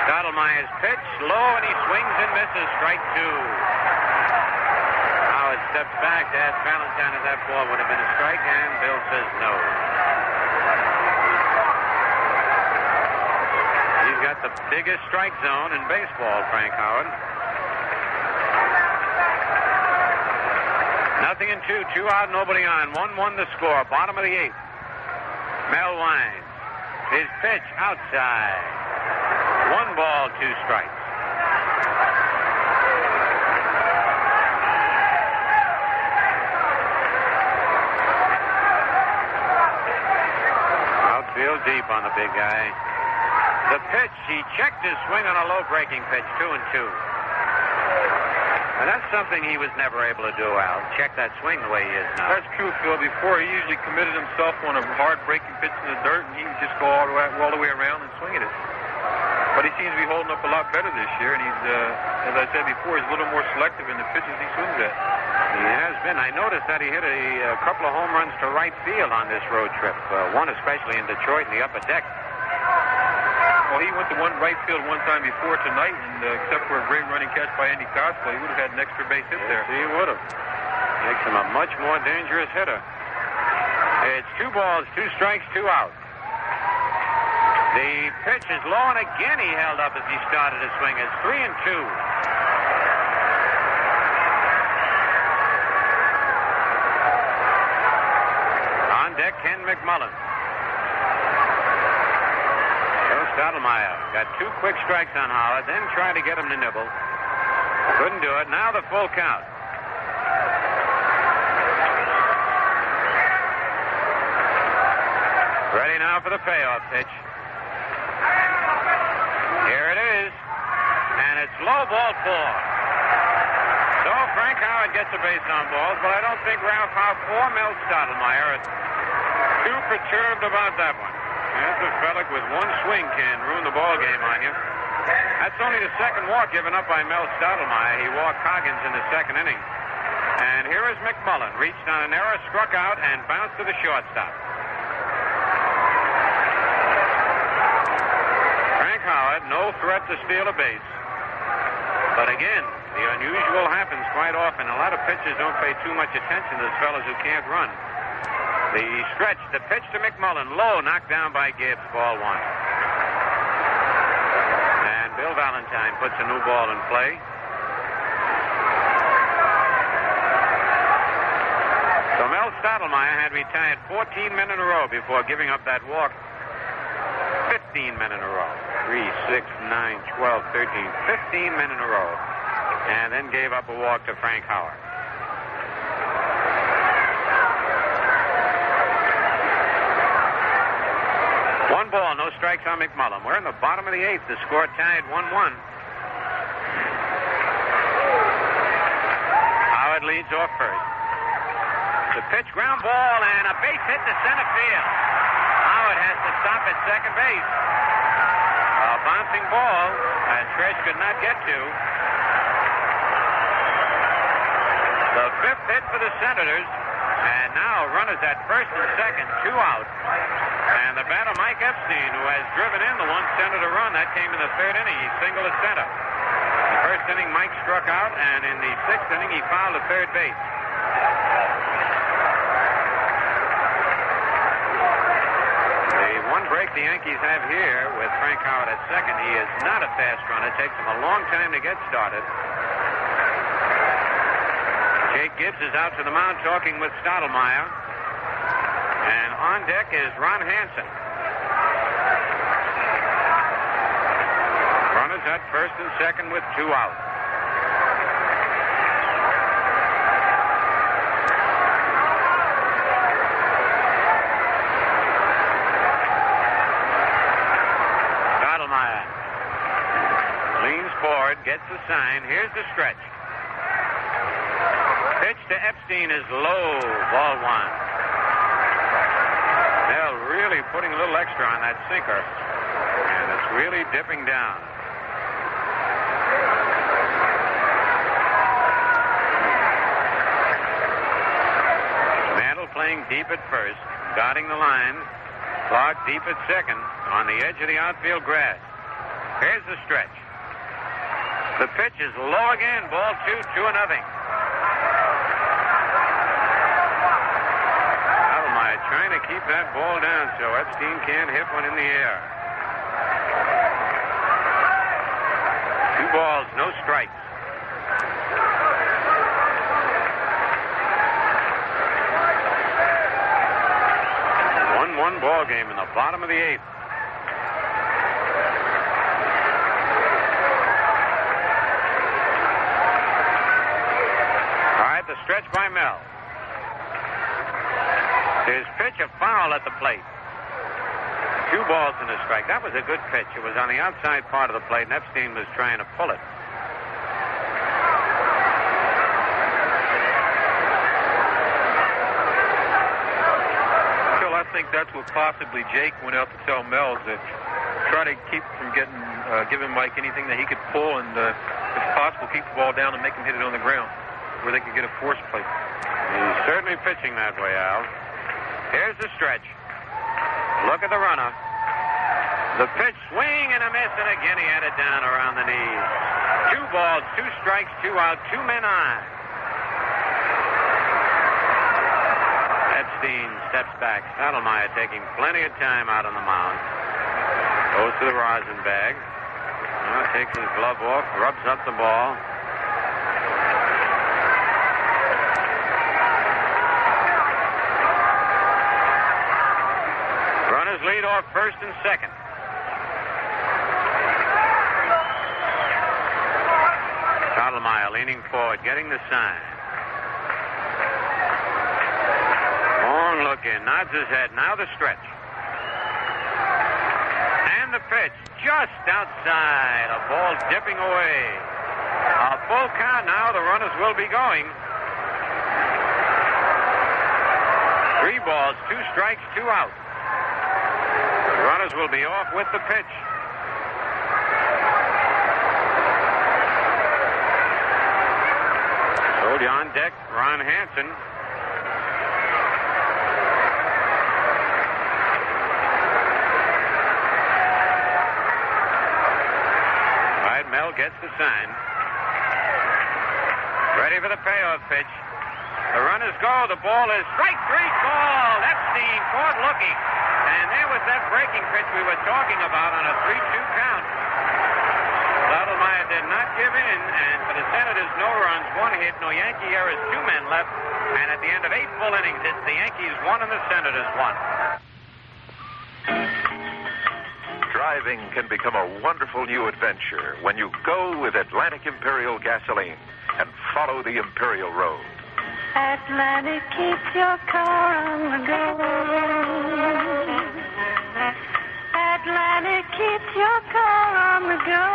Speaker 12: Stottlemyre's pitch, low, and he swings and misses. Strike two. Howard steps back to ask Valentine if that ball would have been a strike, and Bill says no. He's got the biggest strike zone in baseball, Frank Howard. Nothing in two. 2 out, nobody on. 1-1 the score. Bottom of the 8th. Mel winds. His pitch outside. 1 ball, 2 strikes. Outfield deep on the big guy. The pitch, he checked his swing on a low breaking pitch, 2-2. And that's something he was never able to do, Al. Check that swing the way he is now.
Speaker 9: That's true, Phil. Before, he usually committed himself on a hard breaking pitch in the dirt, and he would just go all the way around and swing at it. But he seems to be holding up a lot better this year, and he's, as I said before, he's a little more selective in the pitches he swings at.
Speaker 12: He has been. I noticed that he hit a couple of home runs to right field on this road trip, one especially in Detroit in the upper deck.
Speaker 9: Well, he went to one right field one time before tonight, and except for a great running catch by Andy Kosco, he would have had an extra base hit there.
Speaker 12: He would have. Makes him a much more dangerous hitter. It's 2 balls, 2 strikes, 2 out. The pitch is low, and again he held up as he started to swing. It's 3-2. On deck, Ken McMullen. Stottlemyre got 2 quick strikes on Howard, then tried to get him to nibble. Couldn't do it. Now the full count. Ready now for the payoff pitch. Here it is. And it's low, ball 4. So Frank Howard gets a base on balls, but I don't think Ralph Howe or Mel Stottlemyre are too perturbed about that one. That's a fella with 1 swing can ruin the ball game on you. That's only the second walk given up by Mel Stottlemyre. He walked Coggins in the 2nd inning. And here is McMullen. Reached on an error, struck out, and bounced to the shortstop. Frank Howard, no threat to steal a base. But again, the unusual happens quite often. A lot of pitchers don't pay too much attention to those fellas who can't run. The stretch, the pitch to McMullen, low, knocked down by Gibbs, ball 1. And Bill Valentine puts a new ball in play. So Mel Stottlemyre had retired 14 men in a row before giving up that walk. 15 men in a row. 3, 6, 9, 12, 13, 15 men in a row. And then gave up a walk to Frank Howard. 1 ball, no strikes on McMullen. We're in the bottom of the 8th. The score tied 1-1. Howard leads off first. The pitch, ground ball, and a base hit to center field. Howard has to stop at second base. A bouncing ball that Tresh could not get to. The 5th hit for the Senators. And now runners at first and second, 2 out. And the batter, Mike Epstein, who has driven in the 1-Senator run, that came in the 3rd inning. He singled to center. In the 1st inning, Mike struck out, and in the 6th inning, he fouled to third base. The one break the Yankees have here with Frank Howard at second, he is not a fast runner. It takes him a long time to get started. Jake Gibbs is out to the mound talking with Stottlemyre. And on deck is Ron Hansen. Runners at first and second with 2 out. Stottlemyre leans forward, gets the sign. Here's the stretch. Pitch to Epstein is low, ball 1. They're really putting a little extra on that sinker, and it's really dipping down. Mantle playing deep at first, guarding the line. Clarke deep at second on the edge of the outfield grass. Here's the stretch. The pitch is low again. Ball 2, 2-0. Stottlemyre trying to keep that ball down so Epstein can't hit one in the air. 2 balls, no strikes. 1-1 ball game in the bottom of the 8th. All right, the stretch by Mel. His pitch, a foul at the plate. 2 balls and a strike. That was a good pitch. It was on the outside part of the plate, and Epstein was trying to pull it.
Speaker 9: I think that's what possibly Jake went out to tell Mel, that try to keep from giving Mike anything that he could pull, and if possible, keep the ball down and make him hit it on the ground where they could get a force play.
Speaker 12: He's certainly pitching that way, Al. Here's the stretch. Look at the runner. The pitch, swing and a miss, and again he had it down around the knees. 2 balls, 2 strikes, 2 out, 2 men on. Epstein steps back. Stottlemyre taking plenty of time out on the mound. Goes to the rosin bag. Now takes his glove off, rubs up the ball. Runners lead off first and second. Stottlemyre leaning forward, getting the sign. Long look in, nods his head. Now the stretch. And the pitch, just outside. A ball dipping away. A full count now. The runners will be going. 3 balls, 2 strikes, 2 out. The runners will be off with the pitch. So on deck, Ron Hansen. Mel gets the sign. Ready for the payoff pitch. The runners go. The ball is strike 3 called. Epstein caught looking. And there was that breaking pitch we were talking about on a 3-2 count. Stottlemyre did not give in. And for the Senators, no runs, 1 hit, no Yankee errors, 2 men left. And at the end of 8 full innings, it's the Yankees 1 and the Senators 1.
Speaker 8: Driving can become a wonderful new adventure when you go with Atlantic Imperial gasoline and follow the Imperial Road.
Speaker 7: Atlantic keeps your car on the go. Atlantic keeps your car on the go.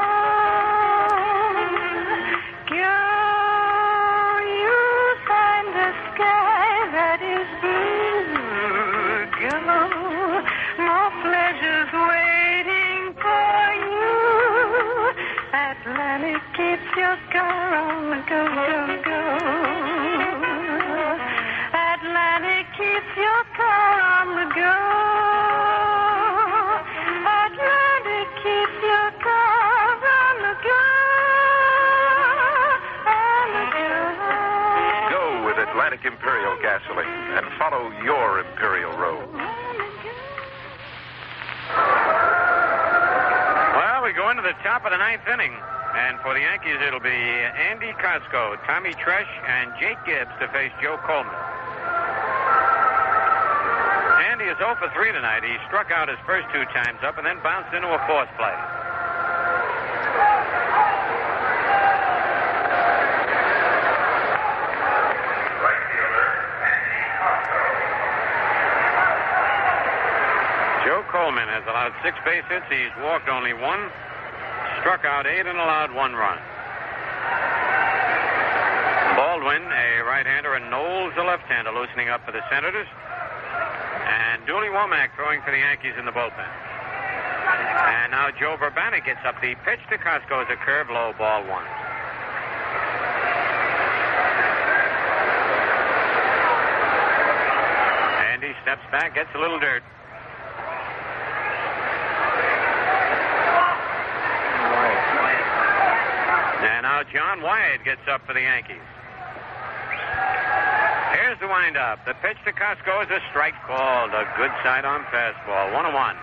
Speaker 7: Go, you find the sky that is blue. Go, more pleasures waiting for you. Atlantic keeps your car on the go, go, go. Atlantic keeps your car on the go. Atlantic keeps your car on the go. On the go.
Speaker 8: Go with Atlantic Imperial gasoline and follow your Imperial Road.
Speaker 12: Well, we go into the top of the 9th inning. And for the Yankees, it'll be Andy Kosco, Tommy Tresh, and Jake Gibbs to face Joe Coleman. Andy is 0 for 3 tonight. He struck out his first 2 times up and then bounced into a force play.
Speaker 4: Right fielder, Andy Kosco.
Speaker 12: Joe Coleman has allowed 6 base hits. He's walked only 1, struck out 8, and allowed 1 run. Baldwin, a right-hander, and Knowles, a left-hander, loosening up for the Senators. And Dooley Womack throwing for the Yankees in the bullpen. And now Joe Verbanic gets up. The pitch to Kosco is a curve low, ball 1. Andy steps back, gets a little dirt. John Wyatt gets up for the Yankees. Here's the windup. The pitch to Kosco is a strike called. A good sidearm fastball. 1-1.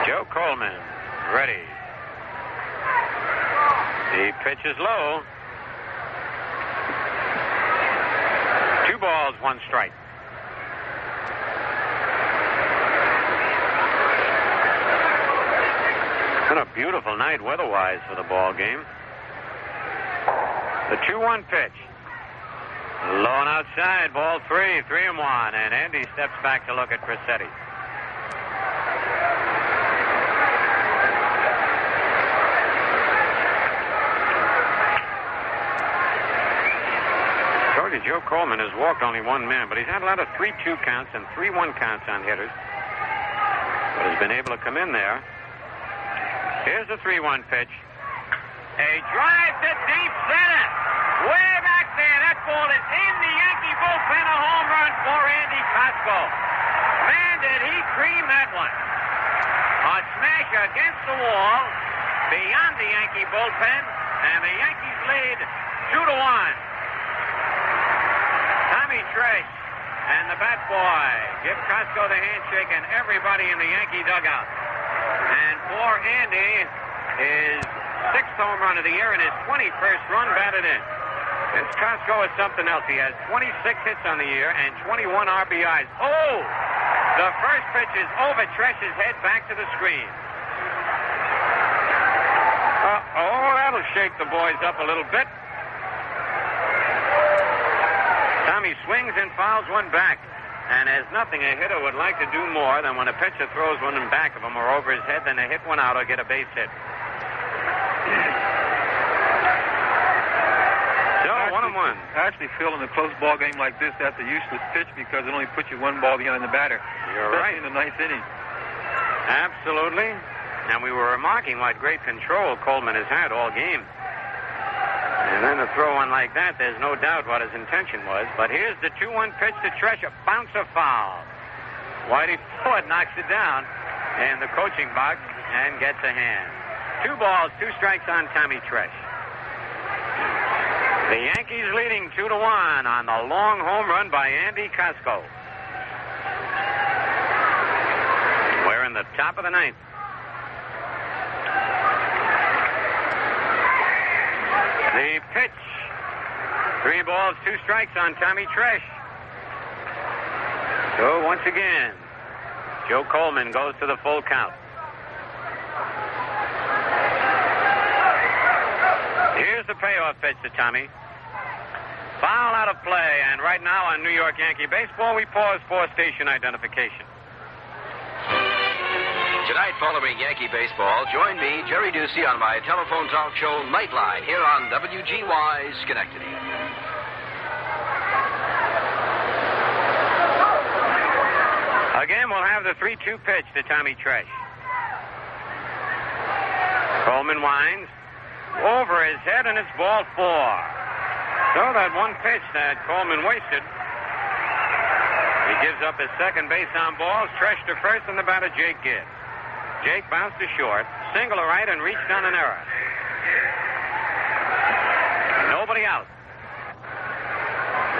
Speaker 12: Joe Coleman, ready. The pitch is low. 2 balls, 1 strike. Been a beautiful night weather-wise for the ball game. The 2-1 pitch. Low and outside, ball 3, 3-1, and Andy steps back to look at Crissetti. Joe Coleman has walked only 1 man, but he's had a lot of 3-2 counts and 3-1 counts on hitters. But has been able to come in there. Here's the 3-1 pitch. A drive to deep center. Way back there. That ball is in the Yankee bullpen. A home run for Andy Kosco. Man, did he cream that one. A smash against the wall beyond the Yankee bullpen, and the Yankees lead 2-1. Tommy Tresh and the bat boy give Kosco the handshake and everybody in the Yankee dugout. And for Andy, his 6th home run of the year and his 21st run batted in. This Kosco is something else. He has 26 hits on the year and 21 RBIs. Oh! The first pitch is over Tresh's head back to the screen. That'll shake the boys up a little bit. Tommy swings and fouls one back. And there's nothing a hitter would like to do more than when a pitcher throws one in back of him or over his head than to hit one out or get a base hit. So, 1-1.
Speaker 9: I actually feel in a close ball game like this, that's a useless pitch because it only puts you 1 ball behind the batter.
Speaker 12: You're right.
Speaker 9: In the 9th inning.
Speaker 12: Absolutely. And we were remarking what great control Coleman has had all game. And then to throw one like that, there's no doubt what his intention was. But here's the 2-1 pitch to Tresh, a bouncer foul. Whitey Ford knocks it down in the coaching box and gets a hand. 2 balls, 2 strikes on Tommy Tresh. The Yankees leading 2-1 on the long home run by Andy Kosco. We're in the top of the 9th. The pitch. 3 balls, 2 strikes on Tommy Tresh. So once again, Joe Coleman goes to the full count. Here's the payoff pitch to Tommy. Foul out of play, and right now on New York Yankee baseball, we pause for station identification.
Speaker 3: Tonight, following Yankee baseball, join me, Jerry Ducey, on my telephone talk show Nightline here on WGY Schenectady.
Speaker 12: Again, we'll have the 3-2 pitch to Tommy Tresh. Coleman winds over his head, and it's ball 4. So that one pitch that Coleman wasted. He gives up his second base on balls. Tresh to first, and the batter, Jake Gibbs. Jake bounced to short, single to right, and reached on an error. Nobody out.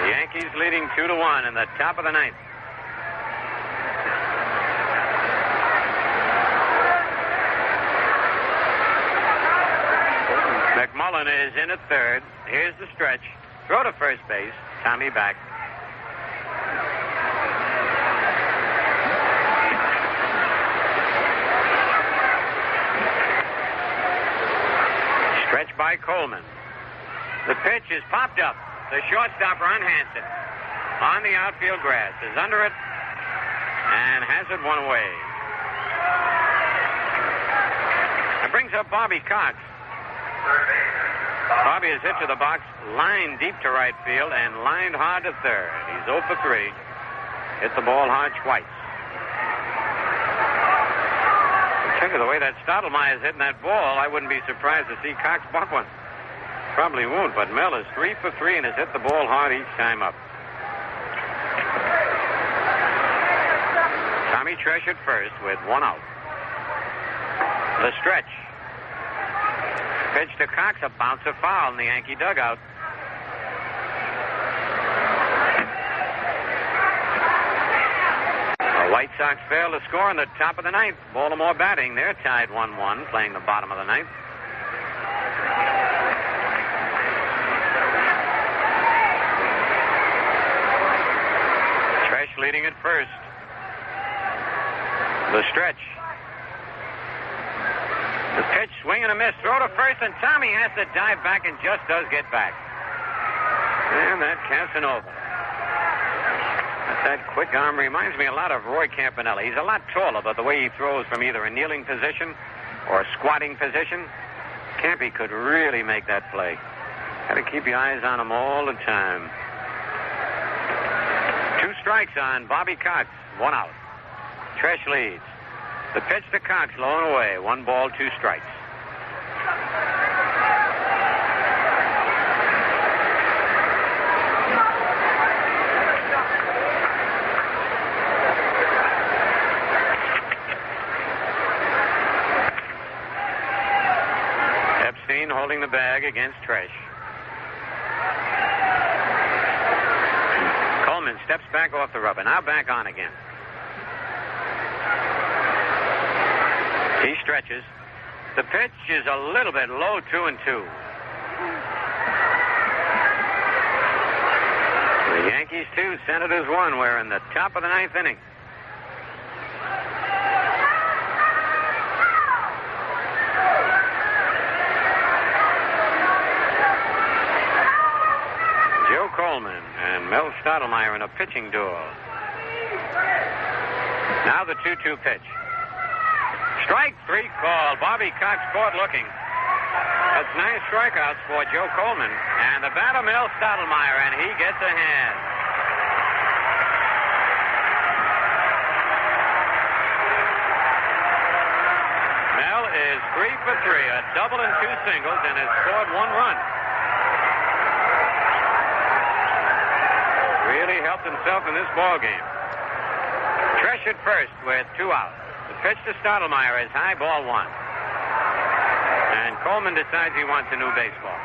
Speaker 12: The Yankees leading 2-1 in the top of the 9th. McMullen is in at third. Here's the stretch. Throw to first base. Tommy back. Stretch by Coleman. The pitch is popped up. The shortstop, Ron Hansen, on the outfield grass, is under it and has it one away. It brings up Bobby Cox. Bobby is hit to the box, lined deep to right field, and lined hard to third. He's 0 for 3. Hit the ball hard twice. Think of the way that Stottlemyre is hitting that ball, I wouldn't be surprised to see Cox bunt one. Probably won't, but Mel is 3 for 3 and has hit the ball hard each time up. Bobby Tresh at first with one out. The stretch. Pitch to Cox, a bouncer foul in the Yankee dugout. The White Sox fail to score in the top of the ninth. Baltimore batting. They're tied 1-1, playing the bottom of the ninth. Tresh leading at first. The stretch. The pitch, swing and a miss. Throw to first, and Tommy has to dive back and just does get back. And that Casanova. That quick arm reminds me a lot of Roy Campanella. He's a lot taller, but the way he throws from either a kneeling position or a squatting position, Campy could really make that play. Got to keep your eyes on him all the time. 2 strikes on Bobby Cox, 1 out. Tresh leads. The pitch to Cox, low and away. 1 ball, 2 strikes. Epstein holding the bag against Tresh. Coleman steps back off the rubber. Now back on again. He stretches. The pitch is a little bit low, 2-2. The Yankees 2, Senators 1. We're in the top of the 9th inning. Joe Coleman and Mel Stottlemyre in a pitching duel. Now the 2-2 pitch. Strike 3 call. Bobby Cox caught looking. That's 9 strikeouts for Joe Coleman. And the batter, Mel Stottlemyre, and he gets a hand. Mel is 3 for 3, a double and 2 singles, and has scored 1 run. Really helped himself in this ball game. Tresh at first with 2 outs. The pitch to Stottlemyre is high, ball 1. And Coleman decides he wants a new baseball.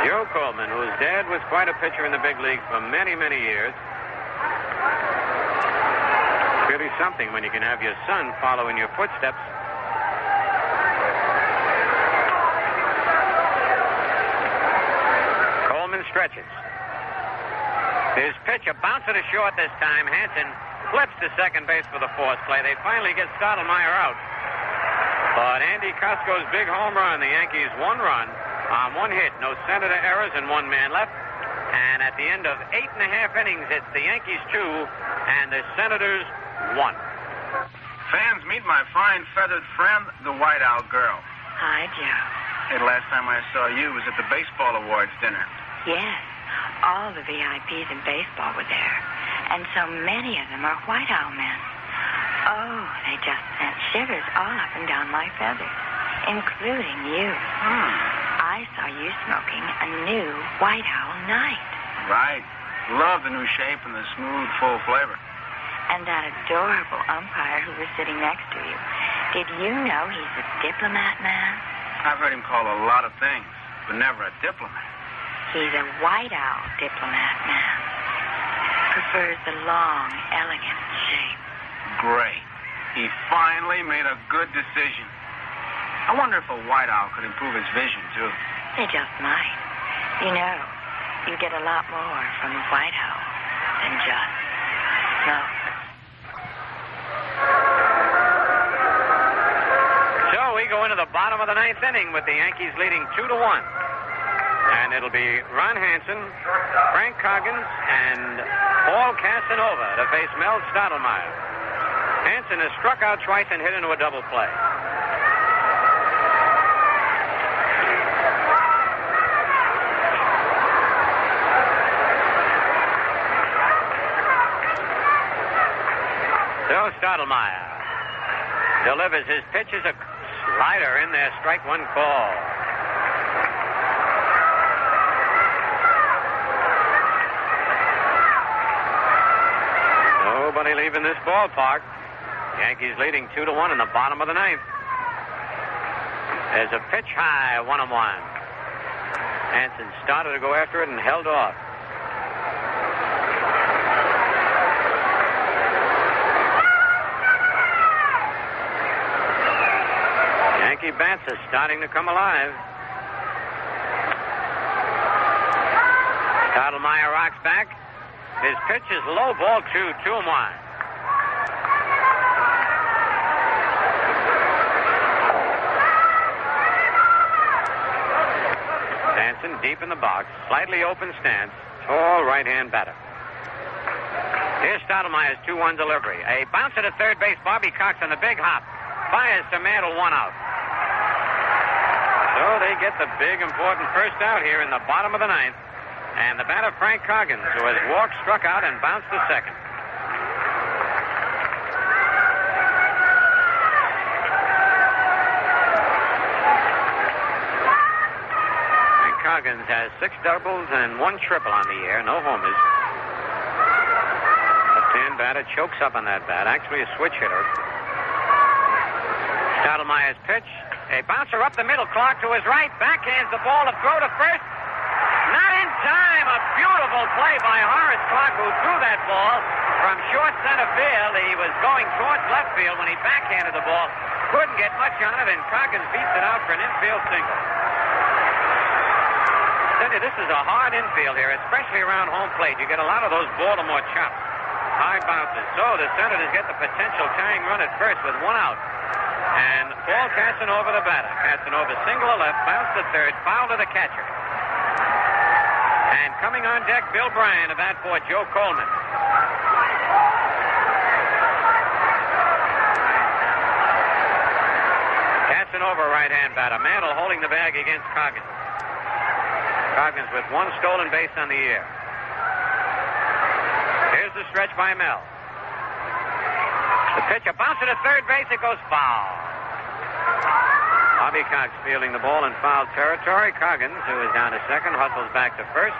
Speaker 12: Joe Coleman, whose dad was quite a pitcher in the big leagues for many, many years. It's really something when you can have your son follow in your footsteps. Coleman stretches. His pitch, a bouncer to short this time. Hansen flips to second base for the force play. They finally get Stottlemyre out. But Andy Kosco's big home run, the Yankees 1 run on 1 hit. No Senator errors and 1 man left. And at the end of 8.5 innings, it's the Yankees 2 and the Senators 1.
Speaker 5: Fans, meet my fine feathered friend, the White Owl Girl.
Speaker 6: Hi, Joe.
Speaker 5: Hey, the last time I saw you was at the Baseball Awards dinner.
Speaker 6: Yes. All the VIPs in baseball were there. And so many of them are White Owl men. Oh, they just sent shivers all up and down my feathers, including you. I saw you smoking a new White Owl night.
Speaker 5: Right. Love the new shape and the smooth, full flavor.
Speaker 6: And that adorable umpire who was sitting next to you. Did you know he's a diplomat man?
Speaker 5: I've heard him called a lot of things, but never a diplomat.
Speaker 6: He's a White Owl diplomat man. Prefers the long, elegant shape.
Speaker 5: Great. He finally made a good decision. I wonder if a White Owl could improve his vision, too.
Speaker 6: They just might. You know, you get a lot more from a White Owl than just smoke.
Speaker 12: So we go into the bottom of the 9th inning with the Yankees leading 2-1. And it'll be Ron Hansen, Frank Coggins, and Paul Casanova to face Mel Stottlemyre. Hansen has struck out twice and hit into a double play. So Stottlemyre delivers his pitch as a slider in there, strike 1 call. anybody leaving this ballpark. Yankees leading 2-1 in the bottom of the ninth. There's a pitch high, 1-1. Hansen started to go after it and held off. Yankee bats are starting to come alive. Stottlemyre rocks back. His pitch is low, ball 2-1. Hansen deep in the box, slightly open stance, tall right-hand batter. Here's Stottlemyre's 2-1 delivery. A bouncer to third base, Bobby Cox on the big hop. Fires to Mantle, 1 out. So they get the big, important first out here in the bottom of the ninth. And the batter, Frank Coggins, who has walked, struck out, and bounced to second. And Coggins has 6 doubles and 1 triple on the year, no homers. Left-hand batter chokes up on that bat, actually a switch hitter. Stottlemyre's pitch. A bouncer up the middle, Clarke to his right, backhands the ball to throw to first. Not in time. A beautiful play by Horace Clarke, who threw that ball from short center field. He was going towards left field when he backhanded the ball. Couldn't get much on it, and Coggins beats it out for an infield single. Cindy, this is a hard infield here, especially around home plate. You get a lot of those Baltimore chops. High bounces. So the Senators get the potential tying run at first with 1 out. And Paul Casanova the batter. Casanova single to left, bounce to third, foul to the catcher. And coming on deck, Bill Bryan to bat for Joe Coleman. Casanova right-hand batter. Mantle holding the bag against Coggins. Coggins with 1 stolen base on the year. Here's the stretch by Mel. The pitch, a bounce to third base, it goes foul. Bobby Cox fielding the ball in foul territory. Coggins, who is down to second, hustles back to first.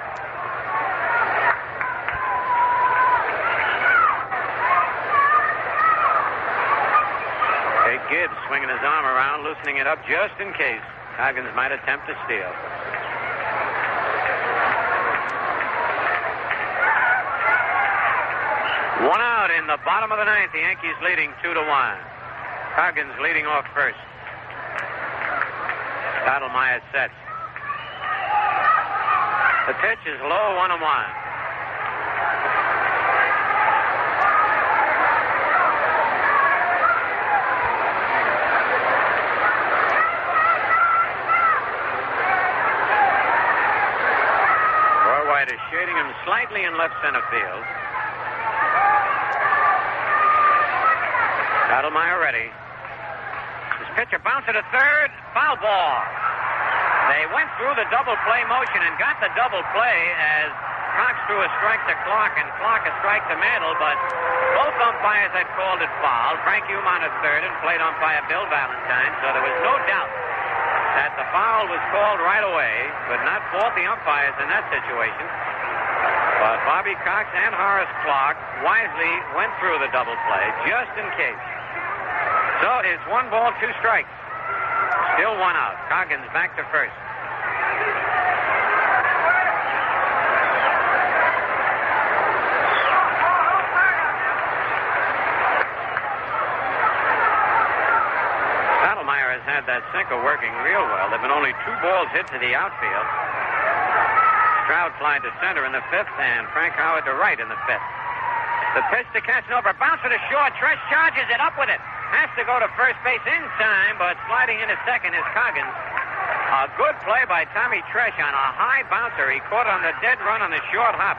Speaker 12: Jake Gibbs swinging his arm around, loosening it up just in case Coggins might attempt to steal. One out in the bottom of the ninth. The Yankees leading 2-1. Coggins leading off first. Stottlemyre sets. The pitch is low, 1-1. Roy White is shading him slightly in left center field. Stottlemyre ready. His pitcher bounced to third. Foul ball. They went through the double play motion and got the double play as Cox threw a strike to Clarke and Clarke a strike to Mantle, but both umpires had called it foul. Frank Umon at third and plate umpire Bill Valentine, so there was no doubt that the foul was called right away. Could not fault the umpires in that situation. But Bobby Cox and Horace Clarke wisely went through the double play just in case. So it's 1 ball, 2 strikes. Still 1 out. Coggins back to first. Stottlemyre has had that sinker working real well. There have been only 2 balls hit to the outfield. Stroud flied to center in the 5th, and Frank Howard to right in the 5th. The pitch to Casanova, bounce to the short. Tresh charges it up with it. Has to go to first base in time, but sliding into second is Coggins. A good play by Tommy Tresh on a high bouncer. He caught on the dead run on the short hop.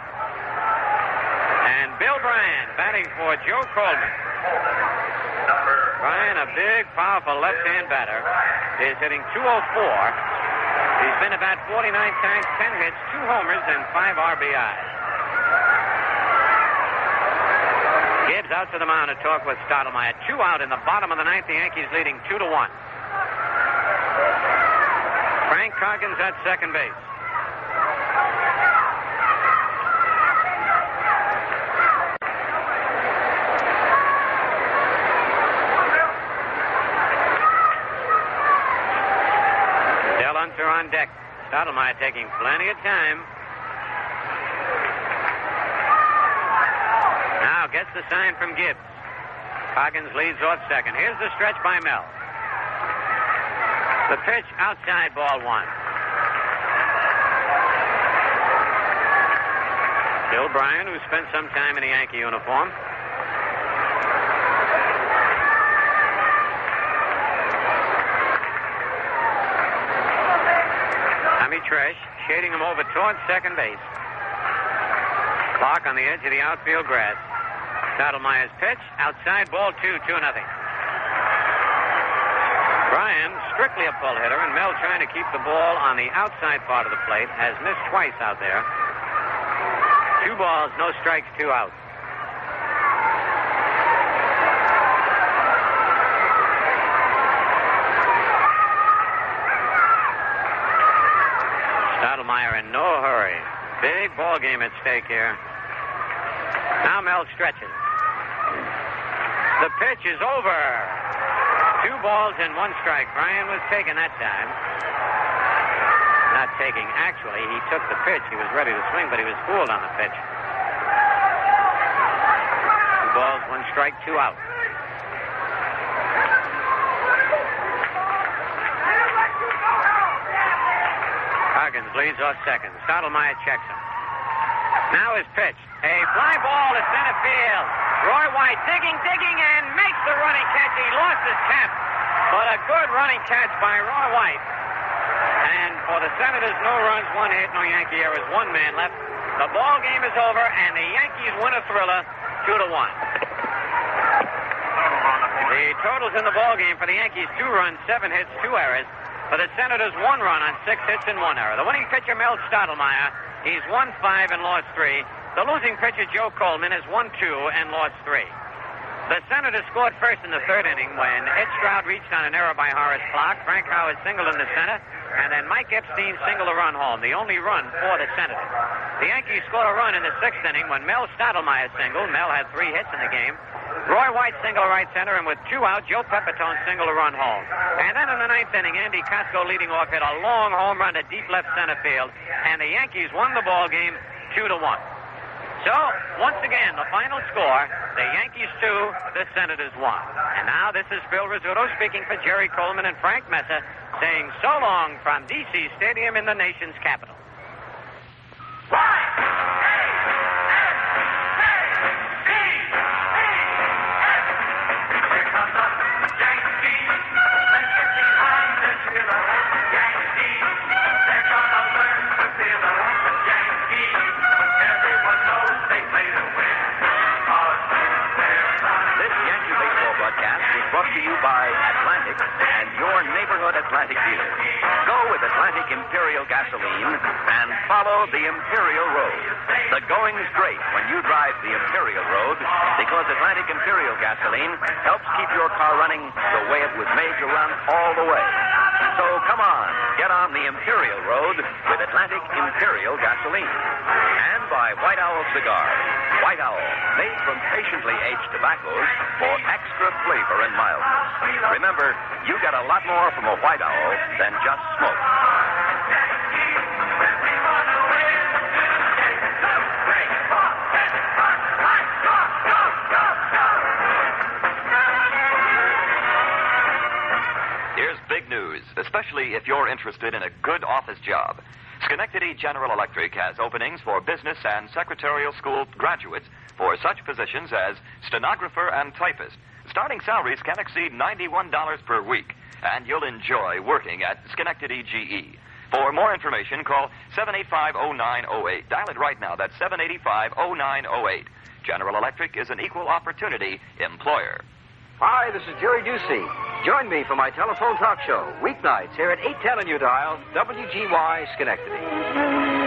Speaker 12: And Bill Bryan batting for Joe Coleman. Bryan, a big, powerful left-hand batter, is hitting .204. He's been about 49 times, 10 hits, 2 homers, and 5 RBIs. Gibbs out to the mound to talk with Stottlemyre. 2 out in the bottom of the ninth. The Yankees leading 2-1. Frank Coggins at second base. Announcer on deck. Stottlemyre taking plenty of time. Now gets the sign from Gibbs. Coggins leads off second. Here's the stretch by Mel. The pitch outside, ball one. Bill Bryan, who spent some time in a Yankee uniform. Tommy Tresh shading him over towards second base. Clarke on the edge of the outfield grass. Stottlemyre's pitch, outside, ball 2-0. Bryan, strictly a pull hitter, and Mel trying to keep the ball on the outside part of the plate, has missed twice out there. 2 balls, no strikes, 2 outs. Stottlemyre in no hurry. Big ball game at stake here. Now Mel stretches. The pitch is over. 2 balls and 1 strike. Bryan was taken that time. Not taking, actually. He took the pitch. He was ready to swing, but he was fooled on the pitch. 2 balls, 1 strike, 2 out. Coggins leads off second. Stottlemyre checks him. Now his pitch. A fly ball to center field. Roy White digging, and makes the running catch. He lost his cap, but a good running catch by Roy White. And for the Senators, no runs, 1 hit, no Yankee errors, 1 man left. The ball game is over, and the Yankees win a thriller, 2-1. The totals in the ball game for the Yankees: 2 runs, 7 hits, 2 errors. For the Senators, 1 run on 6 hits and 1 error. The winning pitcher, Mel Stottlemyre, he's won 5 and lost 3. The losing pitcher, Joe Coleman, has won 2 and lost 3. The Senators scored first in the 3rd inning when Ed Stroud reached on an error by Horace Clarke. Frank Howard singled in the center, and then Mike Epstein singled a run home, the only run for the Senators. The Yankees scored a run in the 6th inning when Mel Stottlemyre singled. Mel had 3 hits in the game. Roy White single right center, and with 2 out, Joe Pepitone singled a run home. And then in the 9th inning, Andy Kosco leading off hit a long home run to deep left center field, and the Yankees won the ball game 2-1. So, once again, the final score, the Yankees 2, the Senators 1. And now this is Phil Rizzuto speaking for Jerry Coleman and Frank Messer, saying so long from D.C. Stadium in the nation's capital.
Speaker 2: Brought to you by Atlantic and your neighborhood Atlantic dealer. Go with Atlantic Imperial gasoline and follow the Imperial Road. The going's great when you drive the Imperial Road because Atlantic Imperial gasoline helps keep your car running the way it was made to run all the way. So come on, get on the Imperial Road with Atlantic Imperial gasoline. And by White Owl Cigars. White Owl, made from patiently aged tobaccos for extra flavor and mildness. Remember, you get a lot more from a White Owl than just smoke. Here's big news, especially if you're interested in a good office job. Schenectady General Electric has openings for business and secretarial school graduates for such positions as stenographer and typist. Starting salaries can exceed $91 per week, and you'll enjoy working at Schenectady GE. For more information, call 785-0908. Dial it right now. That's 785-0908. General Electric is an equal opportunity employer.
Speaker 14: Hi, this is Jerry Ducey. Join me for my telephone talk show, weeknights here at 810 on your dial, WGY Schenectady.